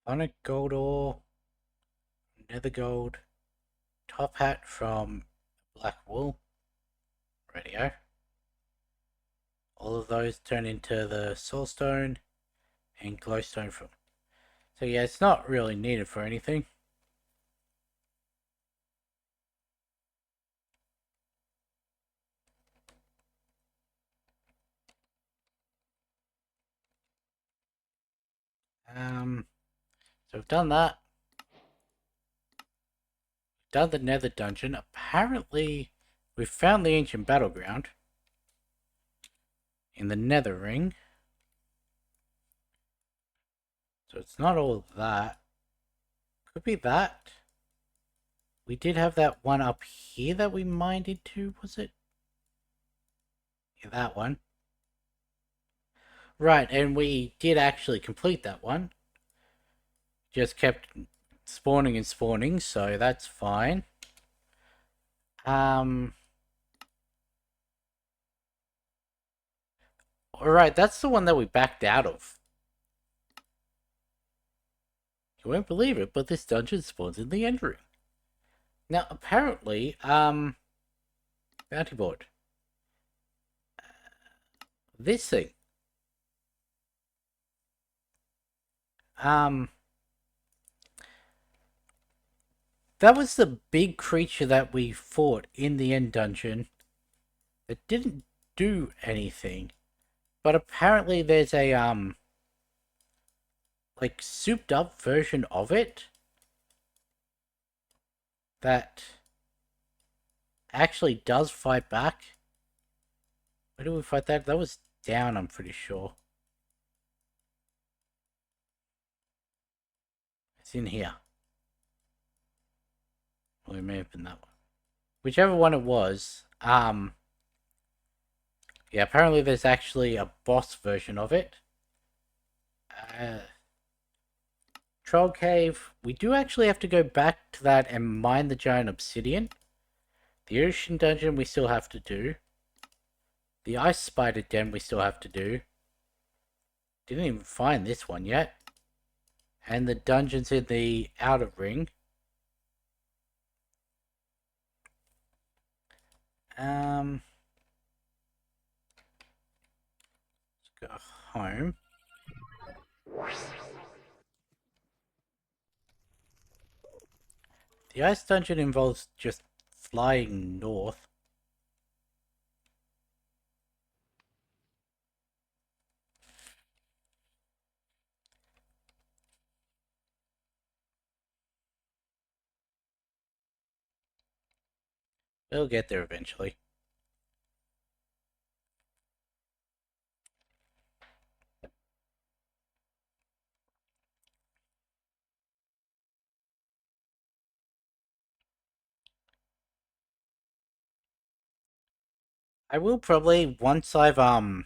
Onyx gold ore, nether gold, top hat from black wool, radio. All of those turn into the soulstone and glowstone from. So yeah, it's not really needed for anything. So we've done that. Done the Nether dungeon. Apparently, we've found the ancient battleground in the Nether ring. So it's not all that. Could be that. We did have that one up here that we mined into, was it? Yeah, that one. Right, and we did actually complete that one. Just kept spawning and spawning, so that's fine. Alright, that's the one that we backed out of. You won't believe it, but this dungeon spawns in the end ring. Now, apparently, bounty board. This thing. That was the big creature that we fought in the end dungeon. It didn't do anything. But apparently there's a, like, souped up version of it that actually does fight back. Where did we fight that? That was down, I'm pretty sure. It's in here. Well, it may have been that one. Whichever one it was, yeah, apparently there's actually a boss version of it. Troll Cave. We do actually have to go back to that and mine the giant obsidian. The ocean dungeon we still have to do. The ice spider den we still have to do. Didn't even find this one yet. And the dungeons in the outer ring. Let's go home. The ice dungeon involves just flying north. We'll get there eventually. I will probably once I've done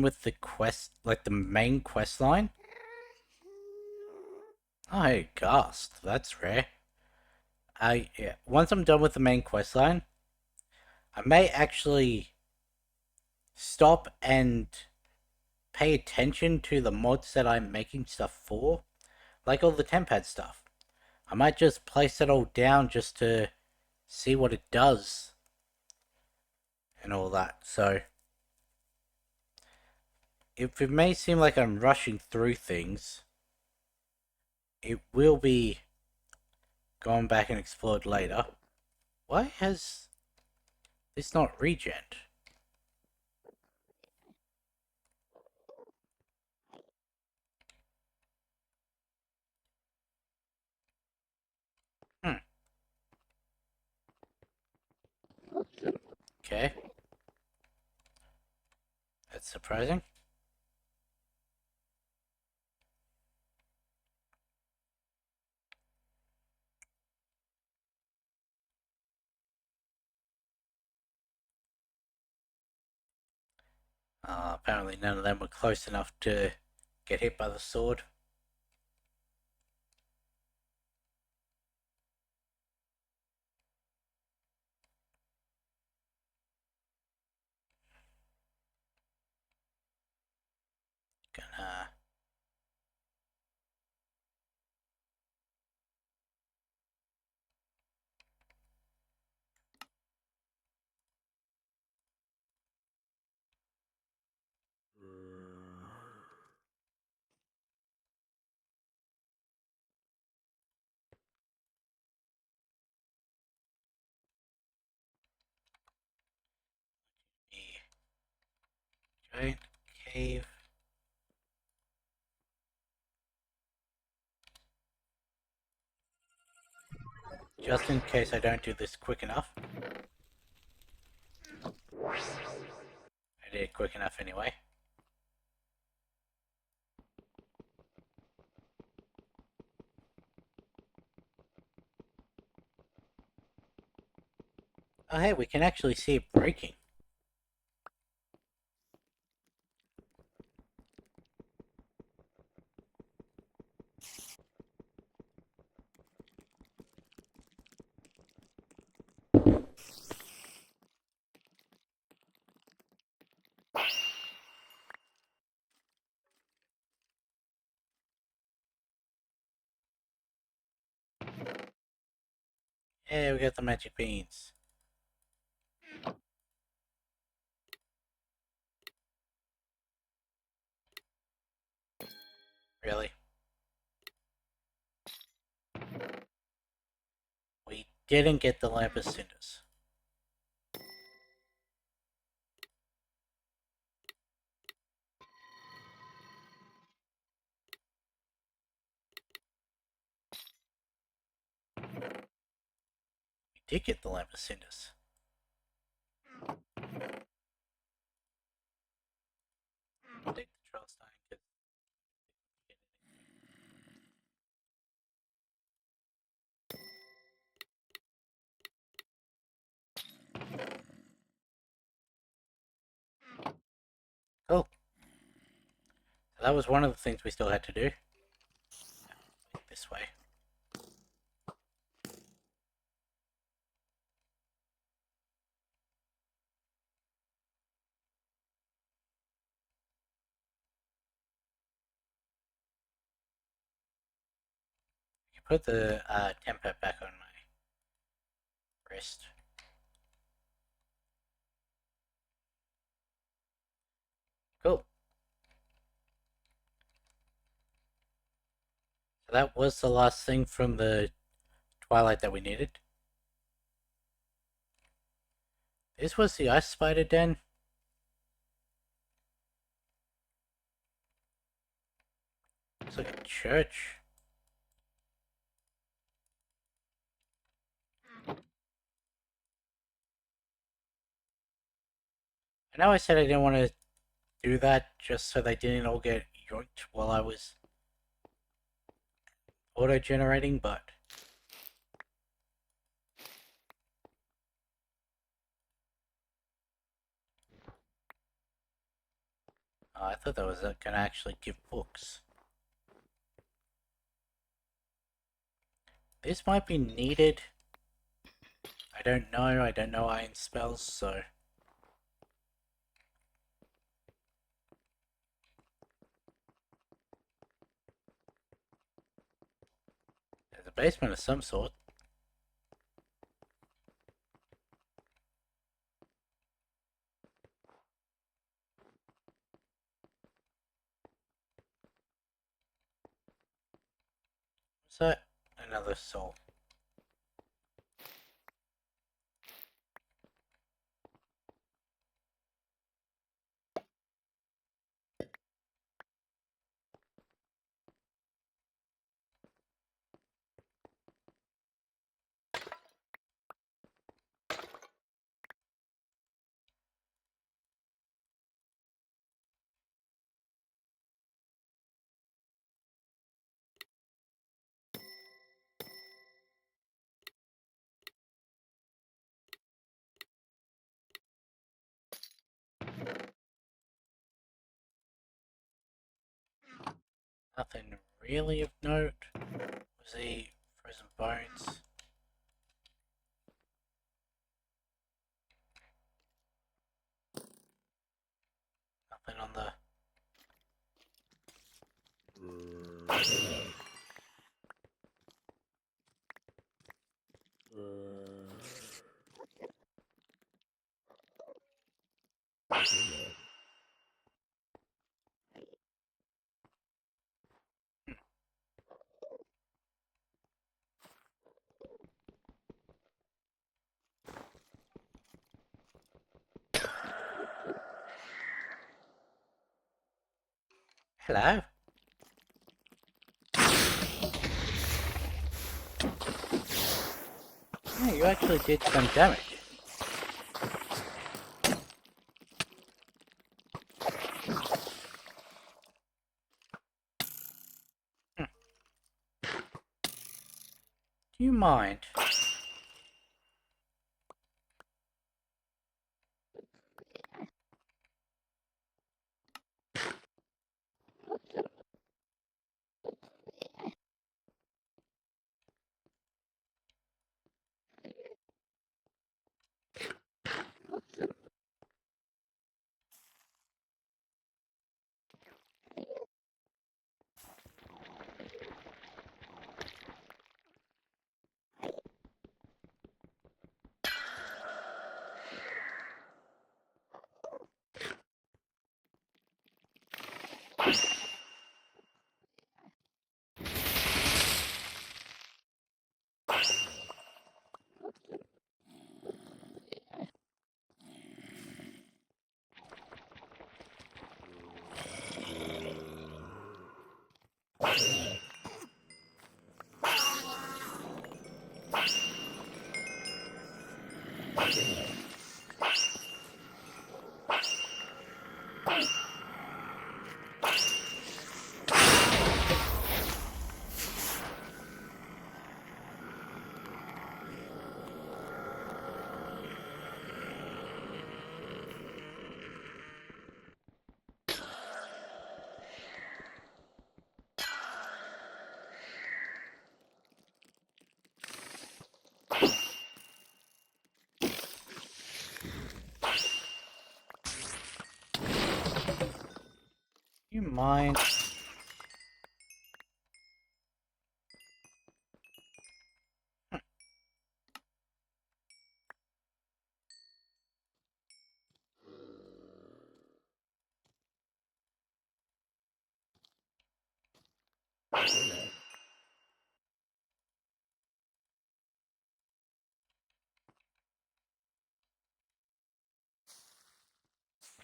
with the quest, like the main quest line. Oh, hey, Gast. That's rare. Yeah, once I'm done with the main quest line, I may actually stop and pay attention to the mods that I'm making stuff for, like all the tempad stuff. I might just place it all down just to see what it does and all that. So, if it may seem like I'm rushing through things, it will be going back and explored later. Why has this not regened? Hmm. Okay. That's surprising. Apparently none of them were close enough to get hit by the sword. Gonna... Giant cave. Just in case I don't do this quick enough. I did it quick enough anyway. Oh hey, we can actually see it breaking. Yeah, we got the magic beans. Really? We didn't get the lamp of cinders. We did get the lamp of cinders. I'll take the trail sign because cool. So that was one of the things we still had to do. This way. You put the temper back on my wrist. Cool. So that was the last thing from the Twilight that we needed. This was the ice spider den. It's like a church. I know I said I didn't want to do that just so they didn't all get yoinked while I was auto-generating, but I thought that was going to actually give books. This might be needed. I don't know. I don't know iron spells, so... There's a basement of some sort. What's that? Another soul. Nothing really of note. Was the frozen bones? Nothing on the... Hello? Yeah, you actually did some damage. Do you mind? Do you mind?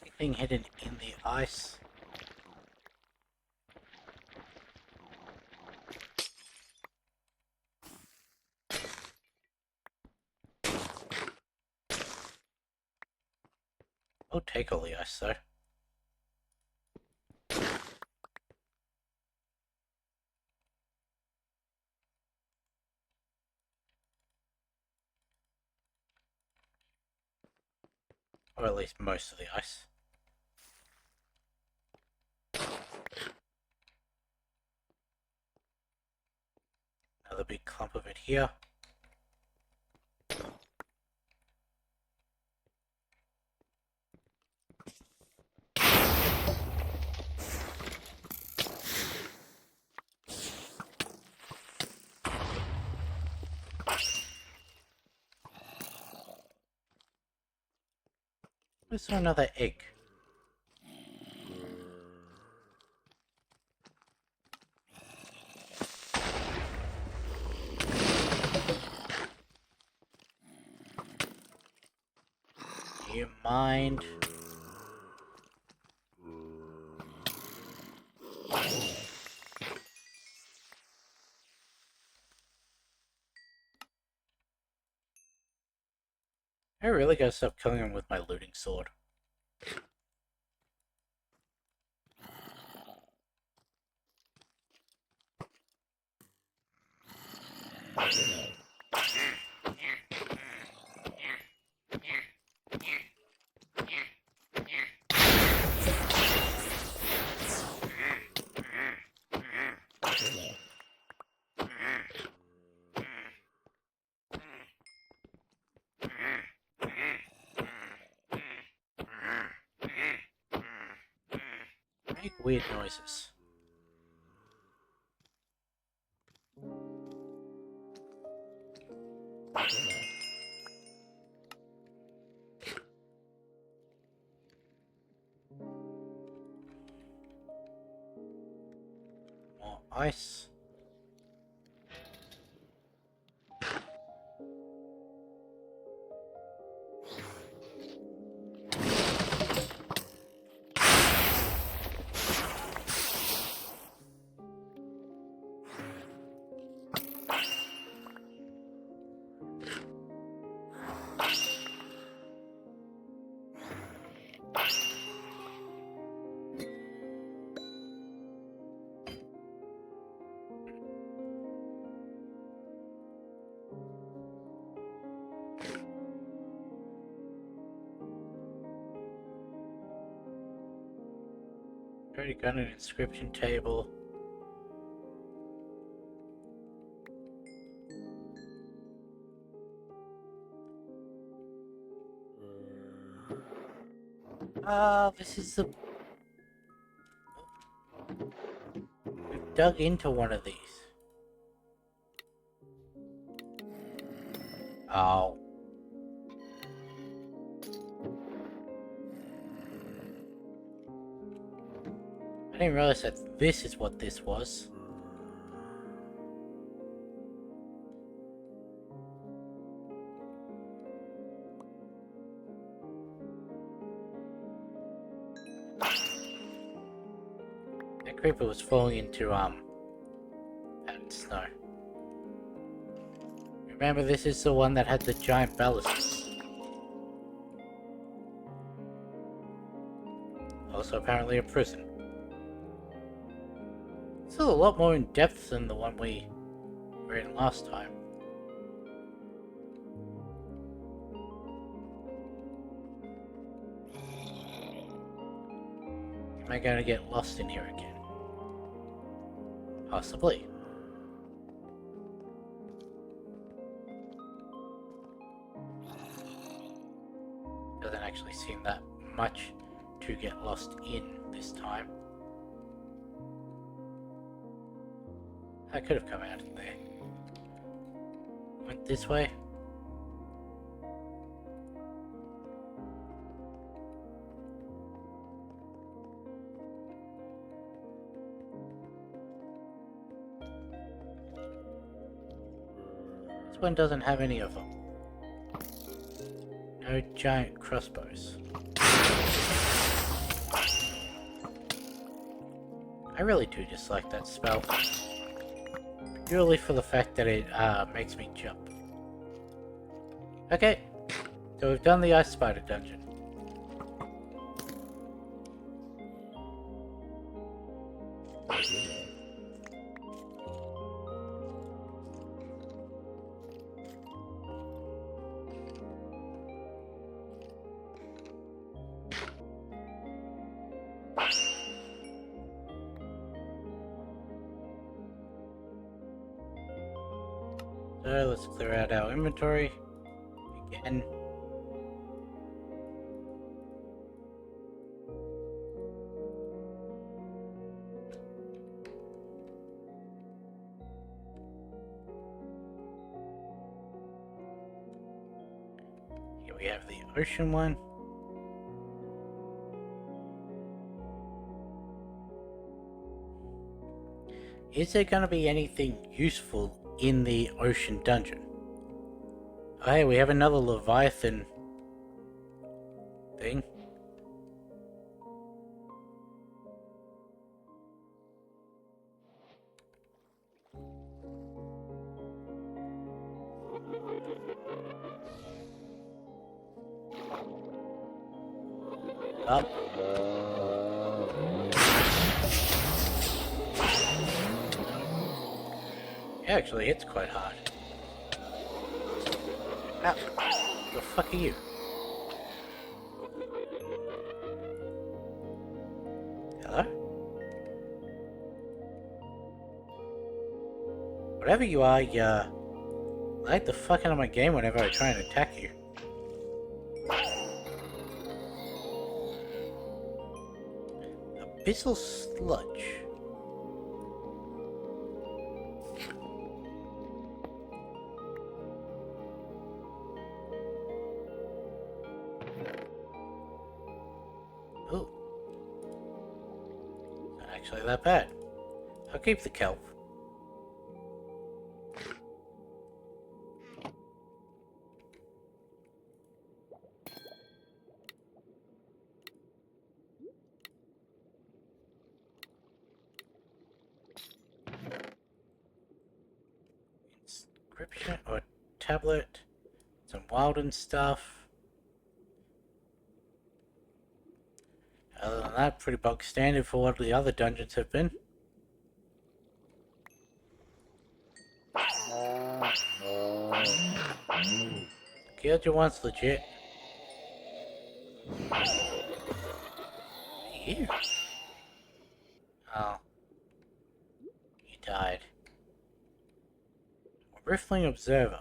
Anything hidden in the ice? I'll take all the ice though. Or at least most of the ice. Another big clump of it here. Where's another egg? Do you mind? I really gotta stop killing him with my looting sword. Make weird noises. More ice. Already got an inscription table. This is the... We've dug into one of these. Oh. I didn't realize that this is what this was. That creeper was falling into, patterned snow. Remember, this is the one that had the giant balustrades. Also apparently a prison. Still a lot more in depth than the one we were in last time. Am I going to get lost in here again? Possibly. Doesn't actually seem that much to get lost in this time. I could have come out of there. Went this way. This one doesn't have any of them. No giant crossbows. I really do dislike that spell. Purely for the fact that it makes me jump. Okay, so we've done the ice spider dungeon. So let's clear out our inventory again. Here we have the ocean one. Is there going to be anything useful in the ocean dungeon? Oh, hey, we have another Leviathan thing. Up. It actually hits quite hard. Ow. The fuck are you? Hello? Whatever you are, you light the fuck out of my game whenever I try and attack you. Abyssal sludge. Oh. Not actually that bad. I'll keep the kelp. Inscription or tablet. Some Wilden stuff. Other than that, pretty bog standard for what the other dungeons have been. Killed you once, legit. Here. Oh. He died. Riffling Observer.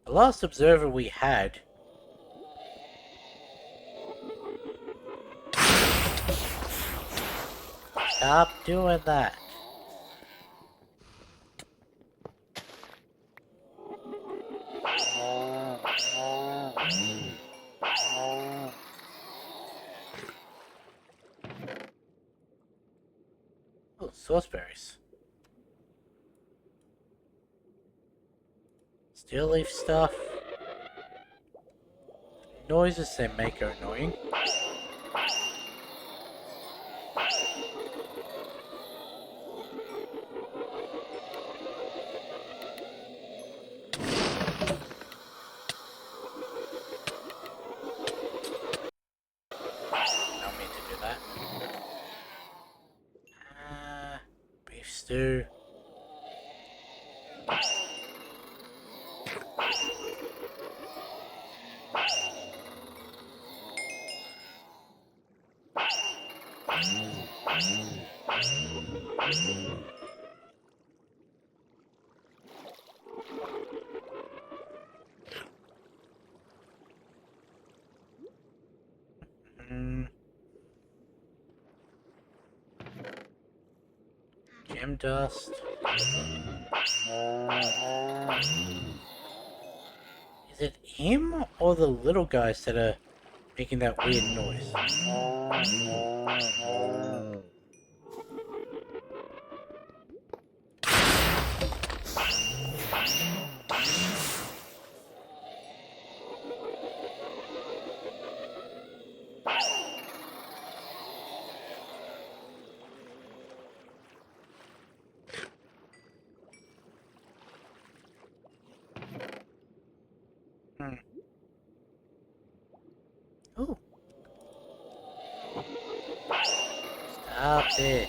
The last observer we had... Stop doing that. Oh, sauceberries. Steel leaf stuff. Noises they make are annoying. Don't mean to do that. Beef stew. Gem dust. Is it him or the little guys that are making that weird noise? Ooh. Stop it.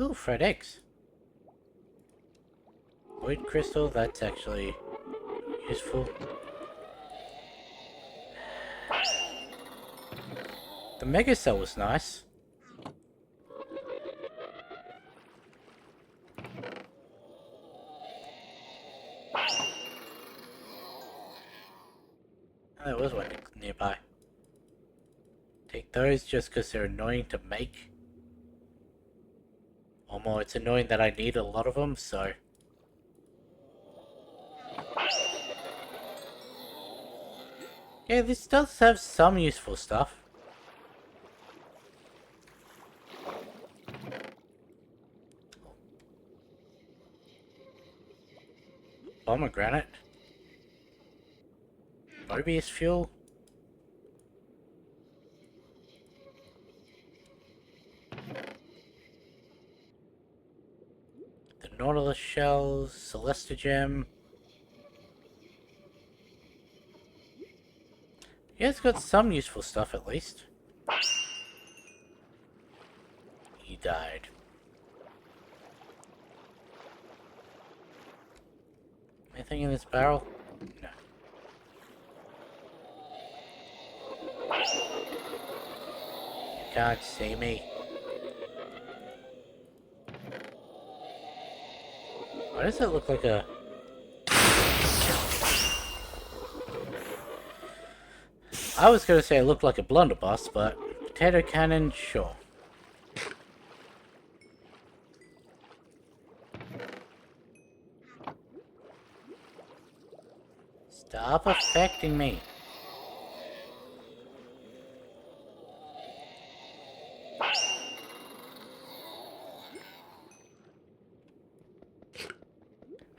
Ooh, fried eggs. Void crystal, that's actually useful. The mega cell was nice. Oh, there was one nearby. Take those just because they're annoying to make. Or more, it's annoying that I need a lot of them, so... Yeah, this does have some useful stuff. Pomegranate. Mobius fuel. The Nautilus shells. Celesta gem. Yeah, it's got some useful stuff at least. He died. Anything in this barrel? No. You can't see me. Why does it look like a... I was gonna say it looked like a blunderbuss, but... Potato cannon, sure. Stop affecting me.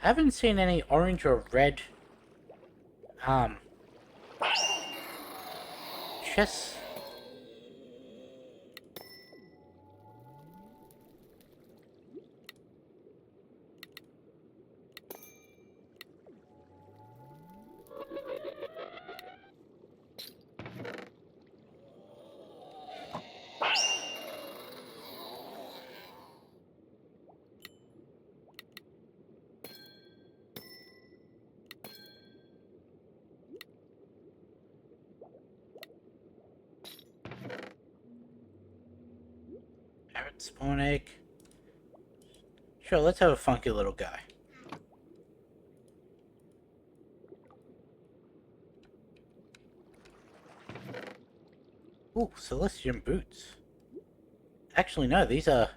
I haven't seen any orange or red, chests. Spawn egg. Sure, let's have a funky little guy. Ooh, Celestian boots. Actually, no, these are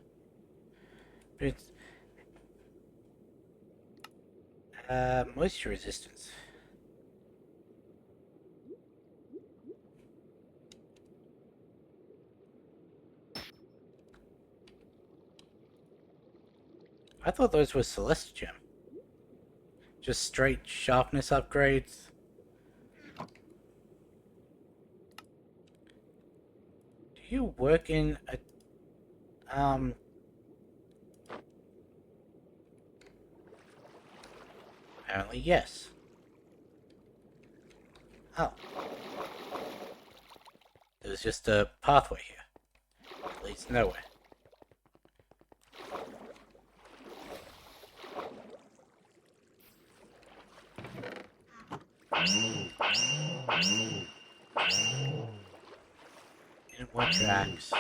boots. Moisture resistance. I thought those were Celestium. Just straight sharpness upgrades. Do you work in a... Apparently, yes. Oh. There's just a pathway here. It leads nowhere. Didn't want your axe.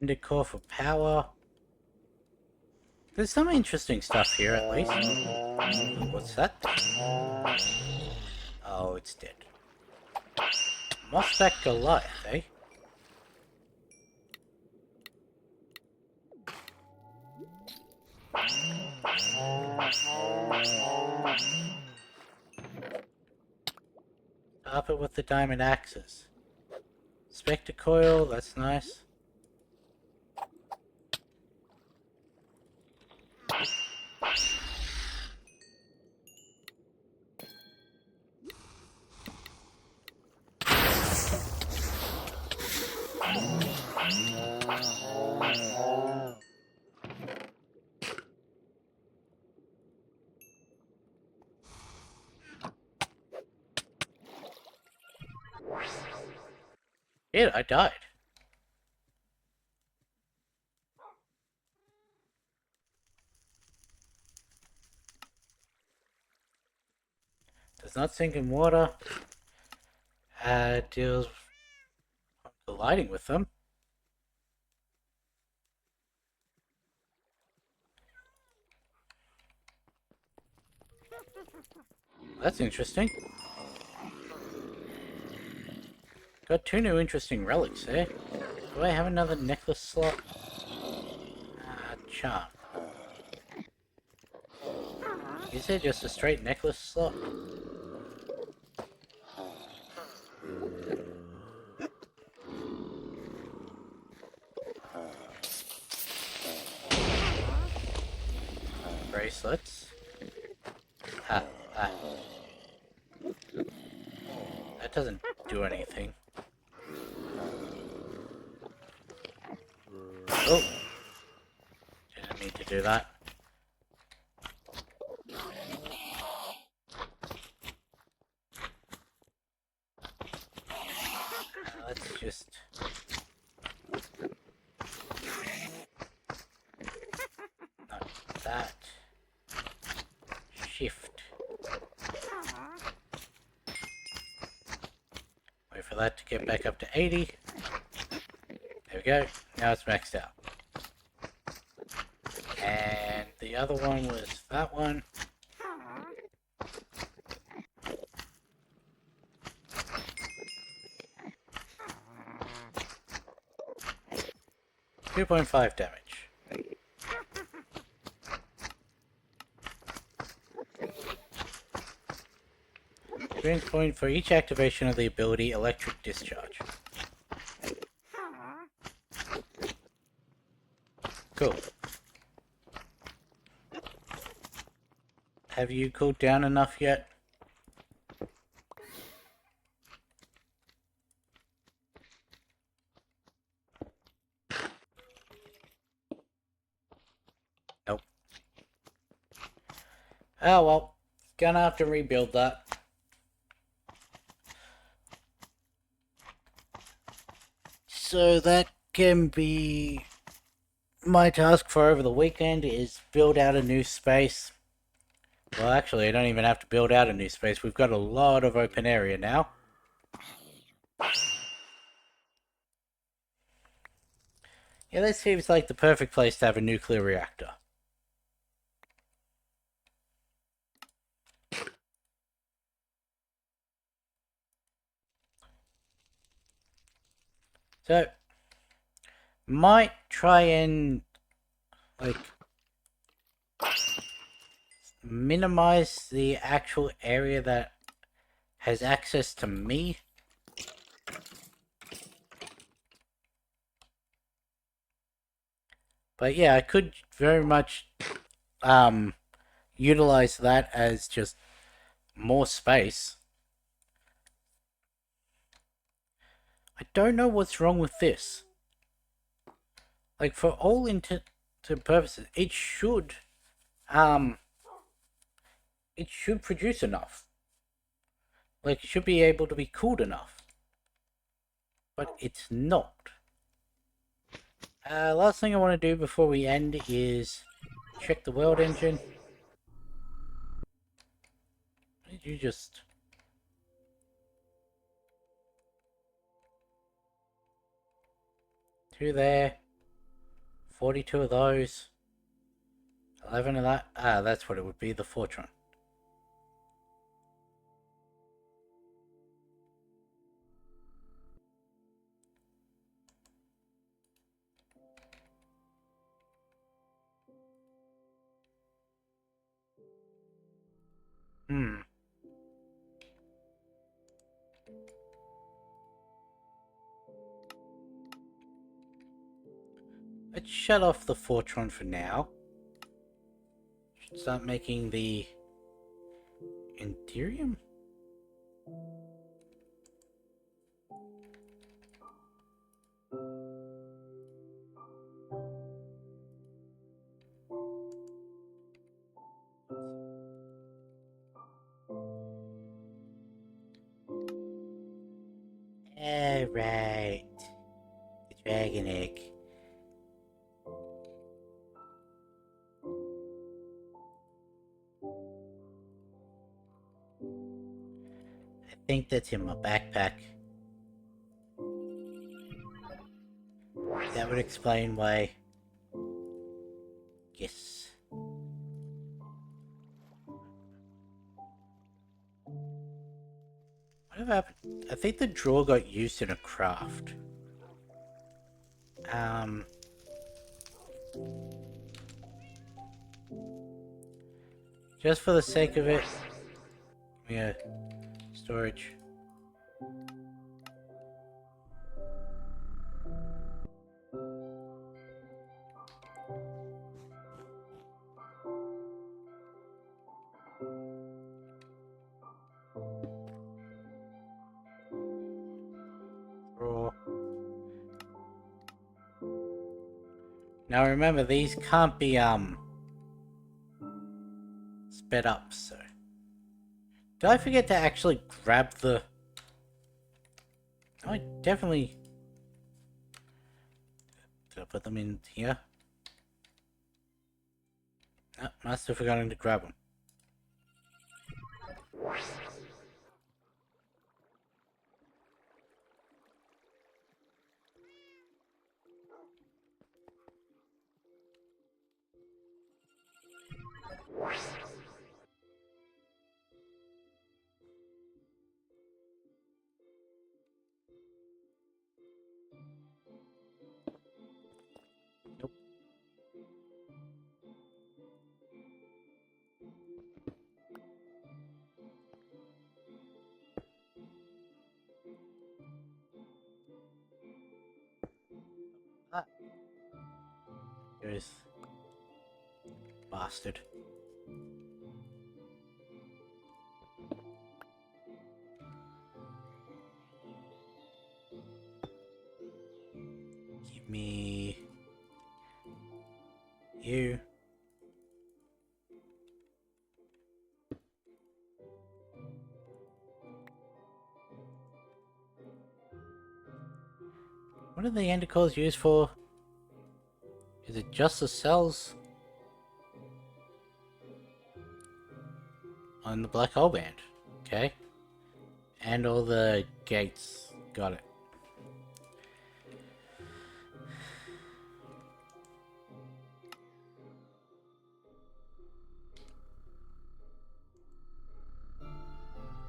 Hidden core for power. There's some interesting stuff here, at least. What's that thing? Oh, it's dead. Mossback Goliath, eh? Carpet with the diamond axes. Spectre coil, that's nice. Yeah, I died. Does not sink in water. Deals colliding with them. That's interesting. Got two new interesting relics there. Do I have another necklace slot? Charm. Is there just a straight necklace slot? Bracelets. That doesn't do anything. Oh! Didn't mean to do that. Let's just... Not that. Shift. Wait for that to get back up to 80. There we go. Now it's maxed out. And the other one was that one. .5 damage. Experience point for each activation of the ability Electric Discharge. Cool. Have you cooled down enough yet? Nope. Oh well, gonna have to rebuild that. So that can be my task for over the weekend, is build out a new space. Well, actually, I don't even have to build out a new space. We've got a lot of open area now. Yeah, this seems like the perfect place to have a nuclear reactor. So, might try and, like, minimize the actual area that has access to me. But yeah, I could very much utilize that as just more space. I don't know what's wrong with this. Like, for all intents and purposes, um it should produce enough. Like, it should be able to be cooled enough. But it's not. Last thing I want to do before we end is check the world engine. Did you just... Two there. 42 of those. 11 of that. Ah, that's what it would be, the Fortron. Hmm. Let's shut off the Fortron for now. Should start making the Interium? Right. The dragon egg. I think that's in my backpack. That would explain why. Yes. Whatever happened? I think the drawer got used in a craft. Just for the sake of it. Yeah. Storage. Drawer. Now remember, these can't be, sped up, so... Did I forget to actually grab the... I definitely... Did I put them in here? No, must have forgotten to grab them. Nope. Ah. There's... Bastard. Give me... You. What are the endocores used for? Is it just the cells? in the black hole band. Okay. And all the gates. Got it.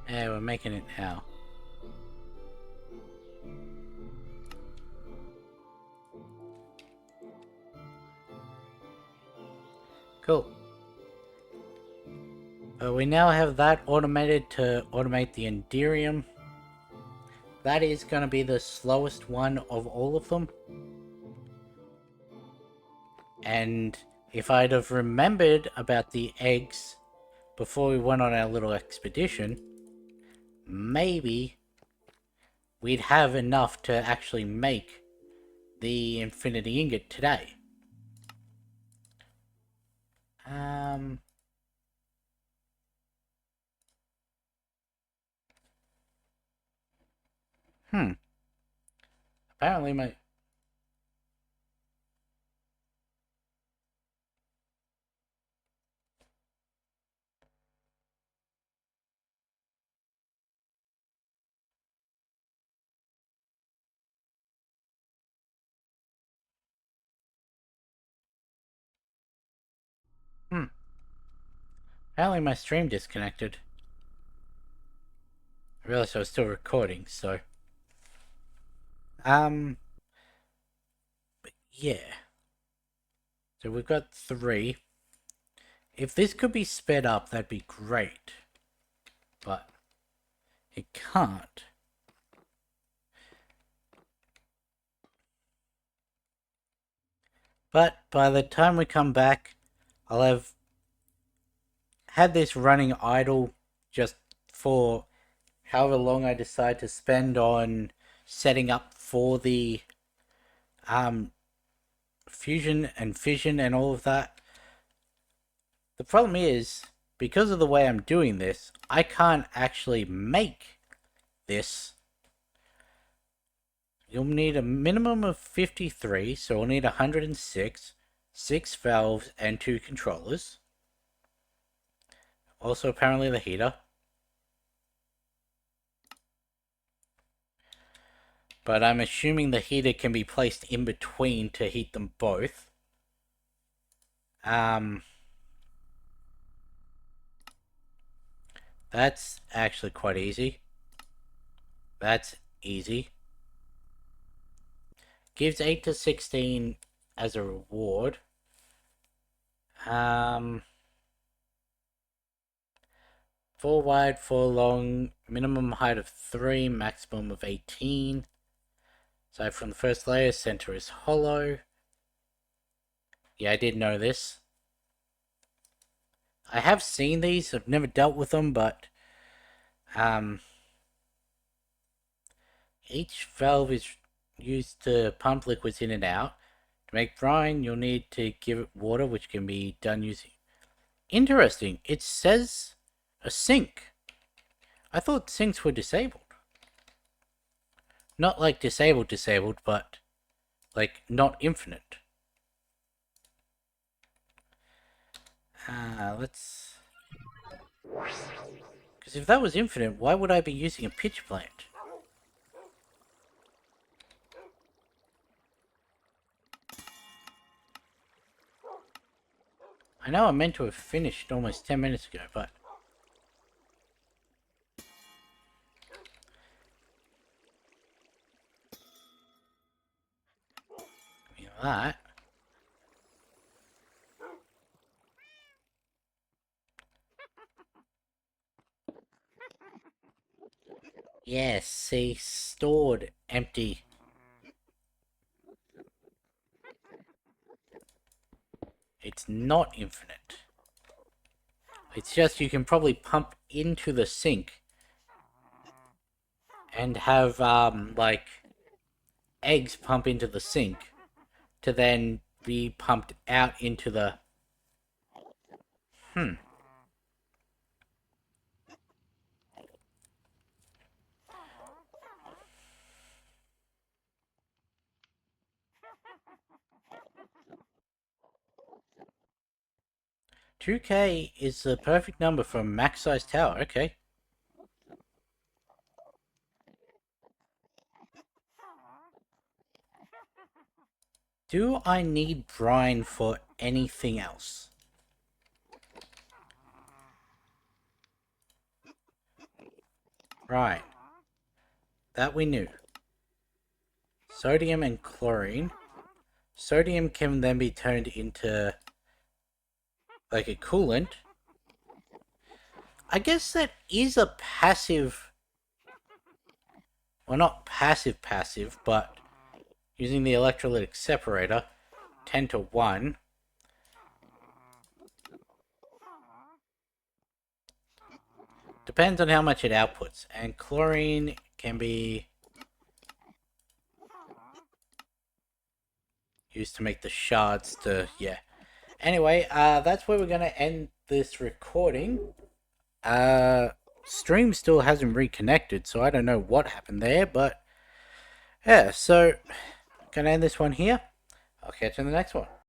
Yeah, we're making it now. Cool. We now have that automated to automate the Enderium. That is going to be the slowest one of all of them. And if I'd have remembered about the eggs before we went on our little expedition, maybe we'd have enough to actually make the Infinity Ingot today. Apparently my... Apparently my stream disconnected. I realized I was still recording, so... But yeah. So we've got 3. If this could be sped up, that'd be great. But it can't. But by the time we come back, I'll have had this running idle just for however long I decide to spend on setting up for the fusion and fission and all of that. The problem is, because of the way I'm doing this, I can't actually make this. You'll need a minimum of 53, so we'll need 106, 6 valves, and 2 controllers. Also, apparently the heater. But I'm assuming the heater can be placed in between to heat them both. That's actually quite easy. That's easy. Gives 8 to 16 as a reward. 4 wide, 4 long, minimum height of 3, maximum of 18. So from the first layer, center is hollow. Yeah, I did know this. I have seen these, I've never dealt with them, but each valve is used to pump liquids in and out. To make brine, you'll need to give it water, which can be done using... Interesting, it says a sink. I thought sinks were disabled. Not like disabled, but like not infinite. Let's... Because if that was infinite, why would I be using a pitch plant? I know I meant to have finished almost 10 minutes ago, but... You know that. Yes, see, stored, empty. It's not infinite. It's just you can probably pump into the sink and have, like, eggs pump into the sink to then be pumped out into the... 2K is the perfect number for a max size tower. Okay. Do I need brine for anything else? Right. That we knew. Sodium and chlorine. Sodium can then be turned into like a coolant. I guess that is a passive. Well, not passive, but using the electrolytic separator, 10 to 1. Depends on how much it outputs. And chlorine can be used to make the shards to, yeah. Anyway, that's where we're going to end this recording. Stream still hasn't reconnected, so I don't know what happened there, but yeah, so gonna end this one here. I'll catch you in the next one.